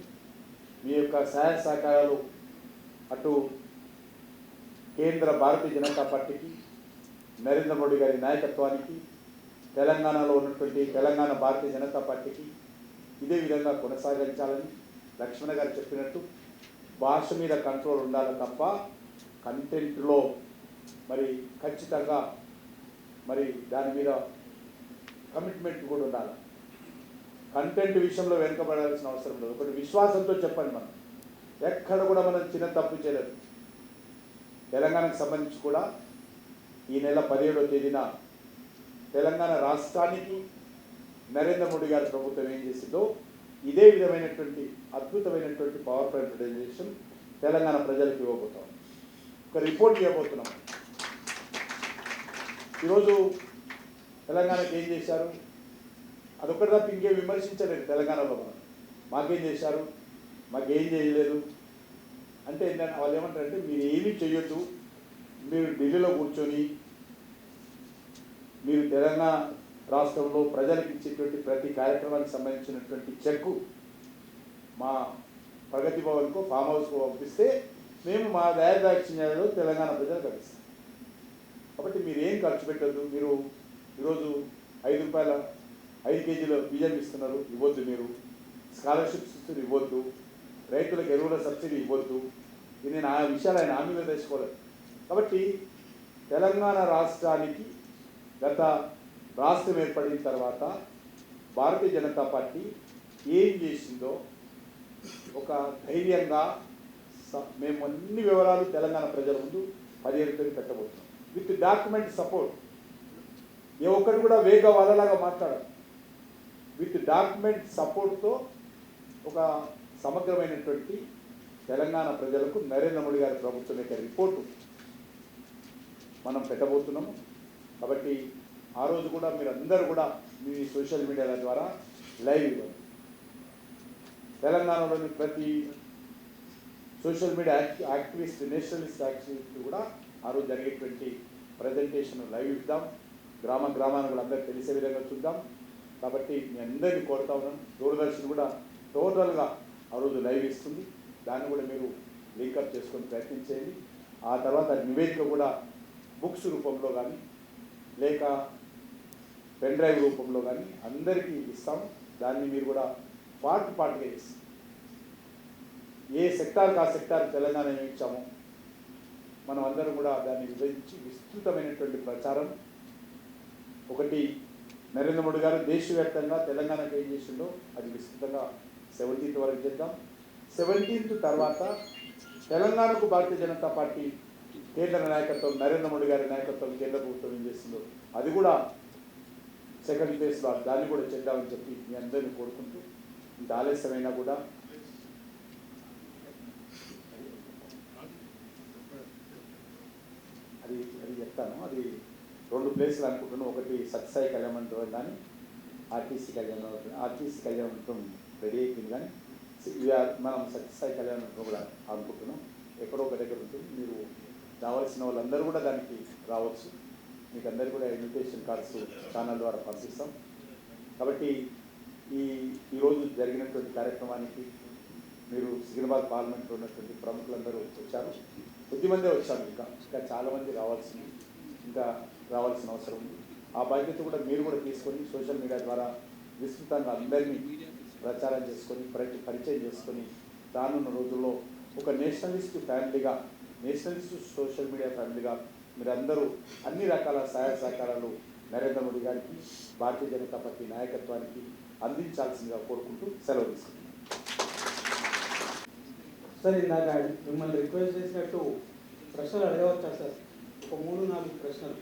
మీ యొక్క సహాయ సహకారాలు అటు కేంద్ర భారతీయ జనతా పార్టీకి, నరేంద్ర మోడీ గారి నాయకత్వానికి, తెలంగాణలో ఉన్నటువంటి తెలంగాణ భారతీయ జనతా పార్టీకి ఇదే విధంగా కొనసాగించాలని లక్ష్మణ గారు చెప్పినట్టు భాష మీద కంట్రోల్ ఉండాలి తప్ప కంటెంట్లో మరి ఖచ్చితంగా మరి దాని మీద కమిట్మెంట్ కూడా ఉండాలి. కంటెంట్ విషయంలో వెనుకబడాల్సిన అవసరం లేదు. ఒకటి విశ్వాసంతో చెప్పండి, మనం ఎక్కడ కూడా మనం చిన్న తప్పు చేయలేదు. తెలంగాణకు సంబంధించి కూడా ఈ నెల 17వ తేదీన తెలంగాణ రాష్ట్రానికి నరేంద్ర మోడీ గారి ప్రభుత్వం ఏం చేసిందో ఇదే విధమైనటువంటి అద్భుతమైనటువంటి పవర్ ప్రైవేటైజేషన్ తెలంగాణ ప్రజలకు ఇవ్వబోతాం. ఒక రిపోర్ట్ ఇవ్వబోతున్నాం. ఈరోజు తెలంగాణకి ఏం చేశారు, అదొకటి తప్ప ఇంకేం విమర్శించలేదు. తెలంగాణలో మనం మాకేం చేశారు, మాకేం చేయలేదు అంటే ఏంటంటే వాళ్ళు ఏమంటారంటే మీరు ఏమీ చేయొద్దు, మీరు ఢిల్లీలో కూర్చొని మీరు తెలంగాణ రాష్ట్రంలో ప్రజలకు ఇచ్చేటువంటి ప్రతి కార్యక్రమానికి సంబంధించినటువంటి చెక్కు మా ప్రగతి భవన్కు ఫామ్ హౌస్కు పంపిస్తే మేము మా దయాదాక్షిణ్యాలలో తెలంగాణ ప్రజలు కలిస్తాం. కాబట్టి మీరు ఏం ఖర్చు పెట్టద్దు. మీరు ఈరోజు 5 రూపాయల 5 కేజీల బియ్యం ఇస్తున్నారు, ఇవ్వద్దు. మీరు స్కాలర్షిప్స్ ఇస్తున్నారు, ఇవ్వద్దు. రైతులకు ఎరువుల సబ్సిడీ ఇవ్వద్దు. ఇది నేను ఆ విషయాలు ఆయన హామీలో తెచ్చుకోలేదు. కాబట్టి తెలంగాణ రాష్ట్రానికి గత రాష్ట్రం ఏర్పడిన తర్వాత భారతీయ జనతా పార్టీ ఏం చేసిందో ఒక ధైర్యంగా మేము అన్ని వివరాలు తెలంగాణ ప్రజల ముందు 17 తేదీ పెట్టబోతున్నాం విత్ డాక్యుమెంట్ సపోర్ట్. ఏ ఒక్కరు కూడా వేగ వాళ్ళలాగా మాట్లాడారు. విత్ డాక్యుమెంట్ సపోర్ట్తో ఒక సమగ్రమైనటువంటి తెలంగాణ ప్రజలకు నరేంద్ర మోడీ గారి ప్రభుత్వం యొక్క రిపోర్టు మనం పెట్టబోతున్నాము. కాబట్టి ఆ రోజు కూడా మీరు అందరూ కూడా మీ సోషల్ మీడియాల ద్వారా లైవ్ ఇవ్వండి. తెలంగాణలోని ప్రతి social media activist, Nationalist activist కూడా ఆ రోజు జరిగేటువంటి ప్రజెంటేషన్ లైవ్ ఇద్దాం. గ్రామాన్ని కూడా అందరికీ తెలిసే విధంగా చూద్దాం. కాబట్టి మీ అందరినీ కోరుతా ఉన్నాను. దూరదర్శన్ కూడా టోటల్గా ఆ రోజు లైవ్ ఇస్తుంది. దాన్ని కూడా మీరు లింకప్ చేసుకొని ప్రయత్నం చేయండి. ఆ తర్వాత నివేదిక కూడా బుక్స్ రూపంలో కానీ లేక పెన్ డ్రైవ్ రూపంలో కానీ అందరికీ ఇస్తాం. దాన్ని మీరు కూడా పార్ట్గా ఇస్తాం. ఏ సెక్టార్కి ఆ సెక్టార్ తెలంగాణ ఏమి ఇచ్చామో మనం అందరం కూడా దాన్ని విభజించి విస్తృతమైనటువంటి ప్రచారం. ఒకటి నరేంద్ర మోడీ గారు దేశవ్యాప్తంగా తెలంగాణకు ఏం చేసిందో అది విస్తృతంగా 17th వరకు చేద్దాం. 17th తర్వాత తెలంగాణకు భారతీయ జనతా పార్టీ కేంద్ర నాయకత్వం, నరేంద్ర మోడీ గారి నాయకత్వం కేంద్ర ప్రభుత్వం ఏం చేస్తుందో అది కూడా సెకండ్ ఫేజ్లో దాన్ని కూడా చేద్దామని చెప్పి మీ అందరినీ కోరుకుంటూ, ఇంత ఆలస్యమైనా కూడా అది చెప్తాను. అది 2 ప్లేసులు అనుకుంటున్నాను. ఒకటి సత్యసాయి కళ్యాణ మండపం కానీ ఆర్టీసీ కళ్యాణ మండపం రెడీ అయిపోయింది. కానీ మనం సత్యసాయి కళ్యాణ మండపం కూడా అనుకుంటున్నాం. ఎక్కడో ఒక దగ్గర ఉంటుంది. మీరు రావాల్సిన వాళ్ళందరూ కూడా దానికి రావచ్చు. మీకు అందరికీ కూడా ఇన్విటేషన్ కార్డ్స్ ఛానల్ ద్వారా పంపిస్తాం. కాబట్టి ఈరోజు జరిగినటువంటి కార్యక్రమానికి మీరు సికింద్రాబాద్ పార్లమెంట్లో ఉన్నటువంటి ప్రముఖులందరూ వచ్చారు. కొద్దిమందే వచ్చారు. ఇంకా చాలామంది ఇంకా రావాల్సిన అవసరం ఉంది. ఆ బాధ్యత కూడా మీరు కూడా తీసుకొని సోషల్ మీడియా ద్వారా విస్తృతంగా అందరినీ ప్రచారం చేసుకొని పరిచయం చేసుకొని రానున్న రోజుల్లో ఒక నేషనలిస్ట్ ఫ్యామిలీగా, నేషనలిస్ట్ సోషల్ మీడియా ఫ్యామిలీగా మీరందరూ అన్ని రకాల సహాయ సహకారాలు నరేంద్ర మోడీ గారికి, భారతీయ జనతా పార్టీ నాయకత్వానికి అందించాల్సిందిగా కోరుకుంటూ సెలవు తీసుకుంటున్నాను. సార్ ఇందాక మిమ్మల్ని రిక్వెస్ట్ చేసినట్టు ప్రశ్నలు అడగవచ్చా సార్? ఒక 3-4 ప్రశ్నలు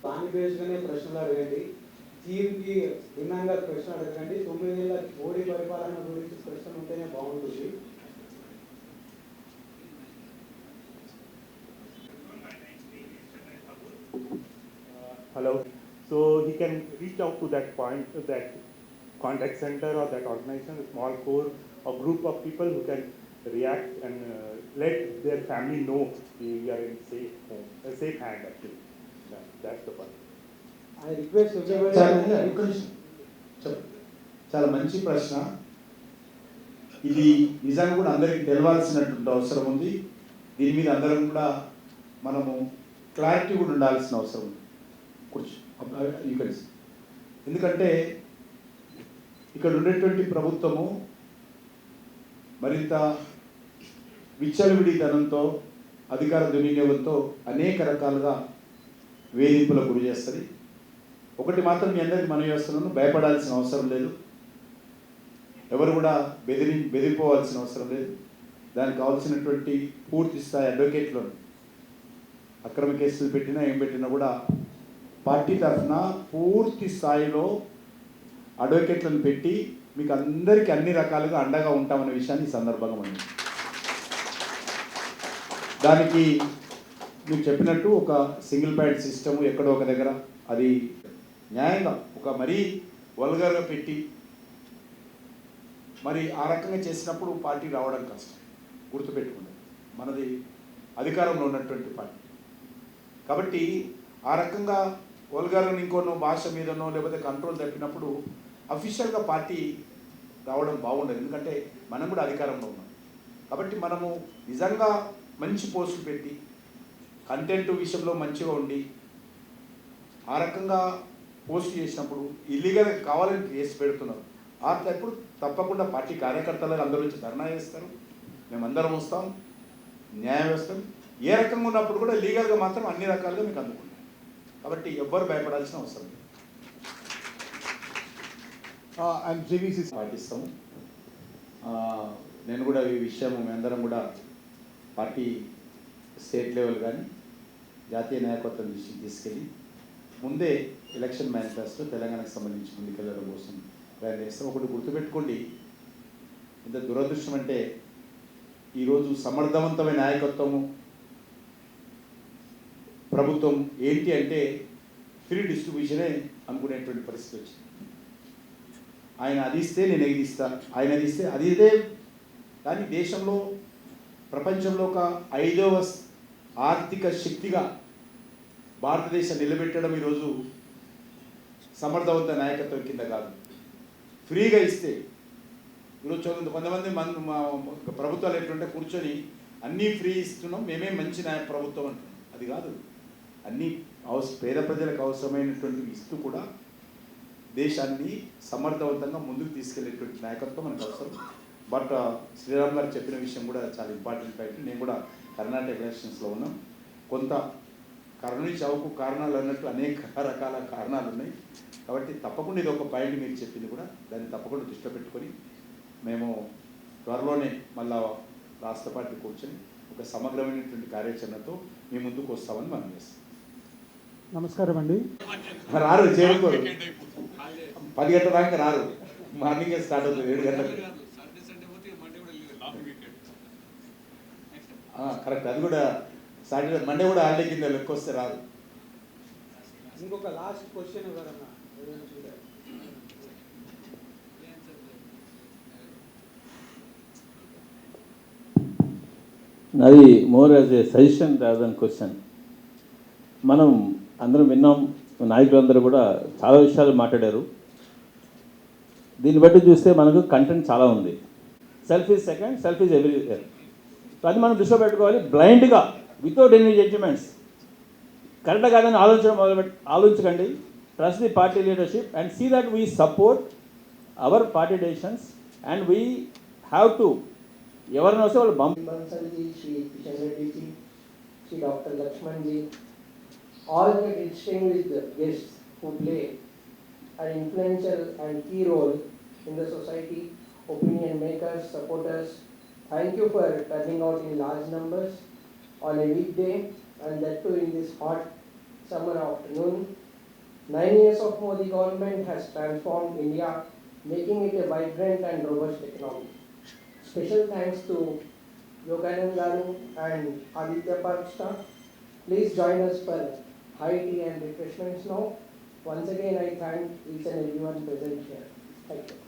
దాని బేస్గానే ప్రశ్నలు అడగండి. థీమ్కి భిన్నంగా ప్రశ్న అడగండి. 9 ఏళ్ళ మోడీ పరిపాలన గురించి ప్రశ్నలు ఉంటేనే బాగుంటుంది. Hello. So he can reach out to that point, that contact center or that organization, a small core or group of people who can react and let their family know we are in safe home, a safe hand actually. Yeah, that's the point. I request everybody. చాలా మంచి ప్రశ్న. ఇది నిజంగా కూడా అందరికీ తెలవాల్సినటువంటి అవసరం ఉంది. దీని మీద అందరం కూడా మనము క్లారిటీ కూడా ఉండాల్సిన అవసరం ఉంది. ఎందుకంటే ఇక్కడ ఉండేటువంటి ప్రభుత్వము మరింత విచ్చలవిడితనంతో, అధికార దుర్వినియోగంతో అనేక రకాలుగా వేధింపులకు గురి చేస్తుంది. ఒకటి మాత్రం మీ అందరికీ మనవి చేస్తున్నాను, భయపడాల్సిన అవసరం లేదు. ఎవరు కూడా బెదిరిపోవాల్సిన అవసరం లేదు. దానికి కావాల్సినటువంటి పూర్తి స్థాయి అడ్వకేట్లను, అక్రమ కేసులు పెట్టినా ఏం పెట్టినా కూడా పార్టీ తరఫున పూర్తి స్థాయిలో అడ్వకేట్లను పెట్టి మీకు అందరికీ అన్ని రకాలుగా అండగా ఉంటామనే విషయాన్ని ఈ సందర్భంగా మనం దానికి మీకు చెప్పినట్టు ఒక సింగిల్ పాయింట్ సిస్టమ్ ఎక్కడో ఒక దగ్గర అది న్యాయంగా ఒక మరీ వల్గర్గా పెట్టి మరి ఆ రకంగా చేసినప్పుడు పార్టీ రావడం కష్టం. గుర్తుపెట్టుకోండి, మనది అధికారంలో ఉన్నటువంటి పార్టీ కాబట్టి ఆ రకంగా వల్గర్గా ఇంకోనో భాష మీదనో లేకపోతే కంట్రోల్ తప్పినప్పుడు అఫీషియల్గా పార్టీ రావడం బాగుండదు. ఎందుకంటే మనం కూడా అధికారంలో ఉన్నాం కాబట్టి మనము నిజంగా మంచి పోస్టులు పెట్టి కంటెంట్ విషయంలో మంచిగా ఉండి ఆ రకంగా పోస్ట్ చేసినప్పుడు ఇల్లీగల్గా కావాలని కేసు పెడుతున్నారు. అప్పుడు తప్పకుండా పార్టీ కార్యకర్తలు అందరూ వచ్చి ధర్నా చేస్తారు, మేమందరం వస్తాం, న్యాయ వ్యవస్థ ఏ రకంగా ఉన్నప్పుడు కూడా లీగల్గా మాత్రం అన్ని రకాలుగా మీకు అందుకుంటాం. కాబట్టి ఎవ్వరు భయపడాల్సిన అవసరం లేదు. పాటిస్తాము. నేను కూడా ఈ విషయం మేమందరం కూడా పార్టీ స్టేట్ లెవెల్ కానీ జాతీయ నాయకత్వం దృష్టికి తీసుకెళ్ళి ముందే ఎలక్షన్ మేనిఫెస్టో తెలంగాణకు సంబంధించి ముందుకెళ్ళడం కోసం ప్రయత్నం చేస్తాం. ఒకటి గుర్తుపెట్టుకోండి, ఇంత దురదృష్టం అంటే ఈరోజు సమర్థవంతమైన నాయకత్వము ప్రభుత్వం ఏంటి అంటే ఫ్రీ డిస్ట్రిబ్యూషనే అనుకునేటువంటి పరిస్థితి వచ్చింది. ఆయన అది ఇస్తే నేను ఇది ఇస్తా, ఆయన అది ఇస్తే అది ఇదే. కానీ దేశంలో ప్రపంచంలో ఒక 5వ ఆర్థిక శక్తిగా భారతదేశం నిలబెట్టడం ఈరోజు సమర్థవంత నాయకత్వం కింద కాదు, ఫ్రీగా ఇస్తే. ఈరోజు కొంతమంది ప్రభుత్వాలు ఎట్లుంటే కూర్చొని అన్నీ ఫ్రీ ఇస్తున్నాం, మేమే మంచి ప్రభుత్వం అంటున్నాం. అది కాదు, అన్ని పేద ప్రజలకు అవసరమైనటువంటి ఇస్తూ కూడా దేశాన్ని సమర్థవంతంగా ముందుకు తీసుకెళ్లేటువంటి నాయకత్వం మనకు అవసరం. బట్ శ్రీరామ్ గారు చెప్పిన విషయం కూడా చాలా ఇంపార్టెంట్ పాయింట్. నేను కూడా కర్ణాటక ఎలక్షన్స్లో ఉన్నాం. కొంత కరుణి చావుకు కారణాలు అన్నట్టు అనేక రకాల కారణాలు ఉన్నాయి. కాబట్టి తప్పకుండా ఇది ఒక పాయింట్ మీరు చెప్పింది కూడా, దాన్ని తప్పకుండా దృష్టిలో పెట్టుకొని మేము త్వరలోనే మళ్ళా రాష్ట్ర పార్టీ కూర్చొని ఒక సమగ్రమైనటువంటి కార్యాచరణతో మీ ముందుకు వస్తామని మనం చేస్తాం. నమస్కారం అండి. రారు, చేరుకోరు, 10 గంటల దాకా రారు, మార్నింగే స్టార్ట్ అవుతుంది 7 గంటలకు. కరెక్ట్, అది కూడా సాటర్డే మండే కూడా హాలిడే కింద లెక్క వస్తే రాదు. ఇంకొక లాస్ట్ క్వశ్చన్ ఎవరన్నా అది more as a suggestion rather than question. మనం అందరం విన్నాం, నాయకులందరూ కూడా చాలా విషయాలు మాట్లాడారు. దీన్ని బట్టి చూస్తే మనకు కంటెంట్ చాలా ఉంది. Self is second, self is everywhere. అది మనం దృష్టిలో పెట్టుకోవాలి. బ్లైండ్గా వితౌట్ ఎనీ జడ్జిమెంట్స్ కరెక్ట్గా కాదని ఆలోచించకండి. Trust the party leadership and see that we support our party decisions and we have to ఎవరిని వస్తే వాళ్ళు Bansal ji, Shri Kishan Reddy ji, Shri doctor Lakshman ji, all the distinguished guests who play an influential and key role in the society, opinion makers, supporters. Thank you for turning out in large numbers on a weekday, and that too in this hot summer afternoon. 9 years of Modi government has transformed India, making it a vibrant and robust economy. Special thanks to Yoganand Garu and Aditya Parksta. Please join us for high tea and refreshments now. Once again, I thank each and everyone present here. Thank you.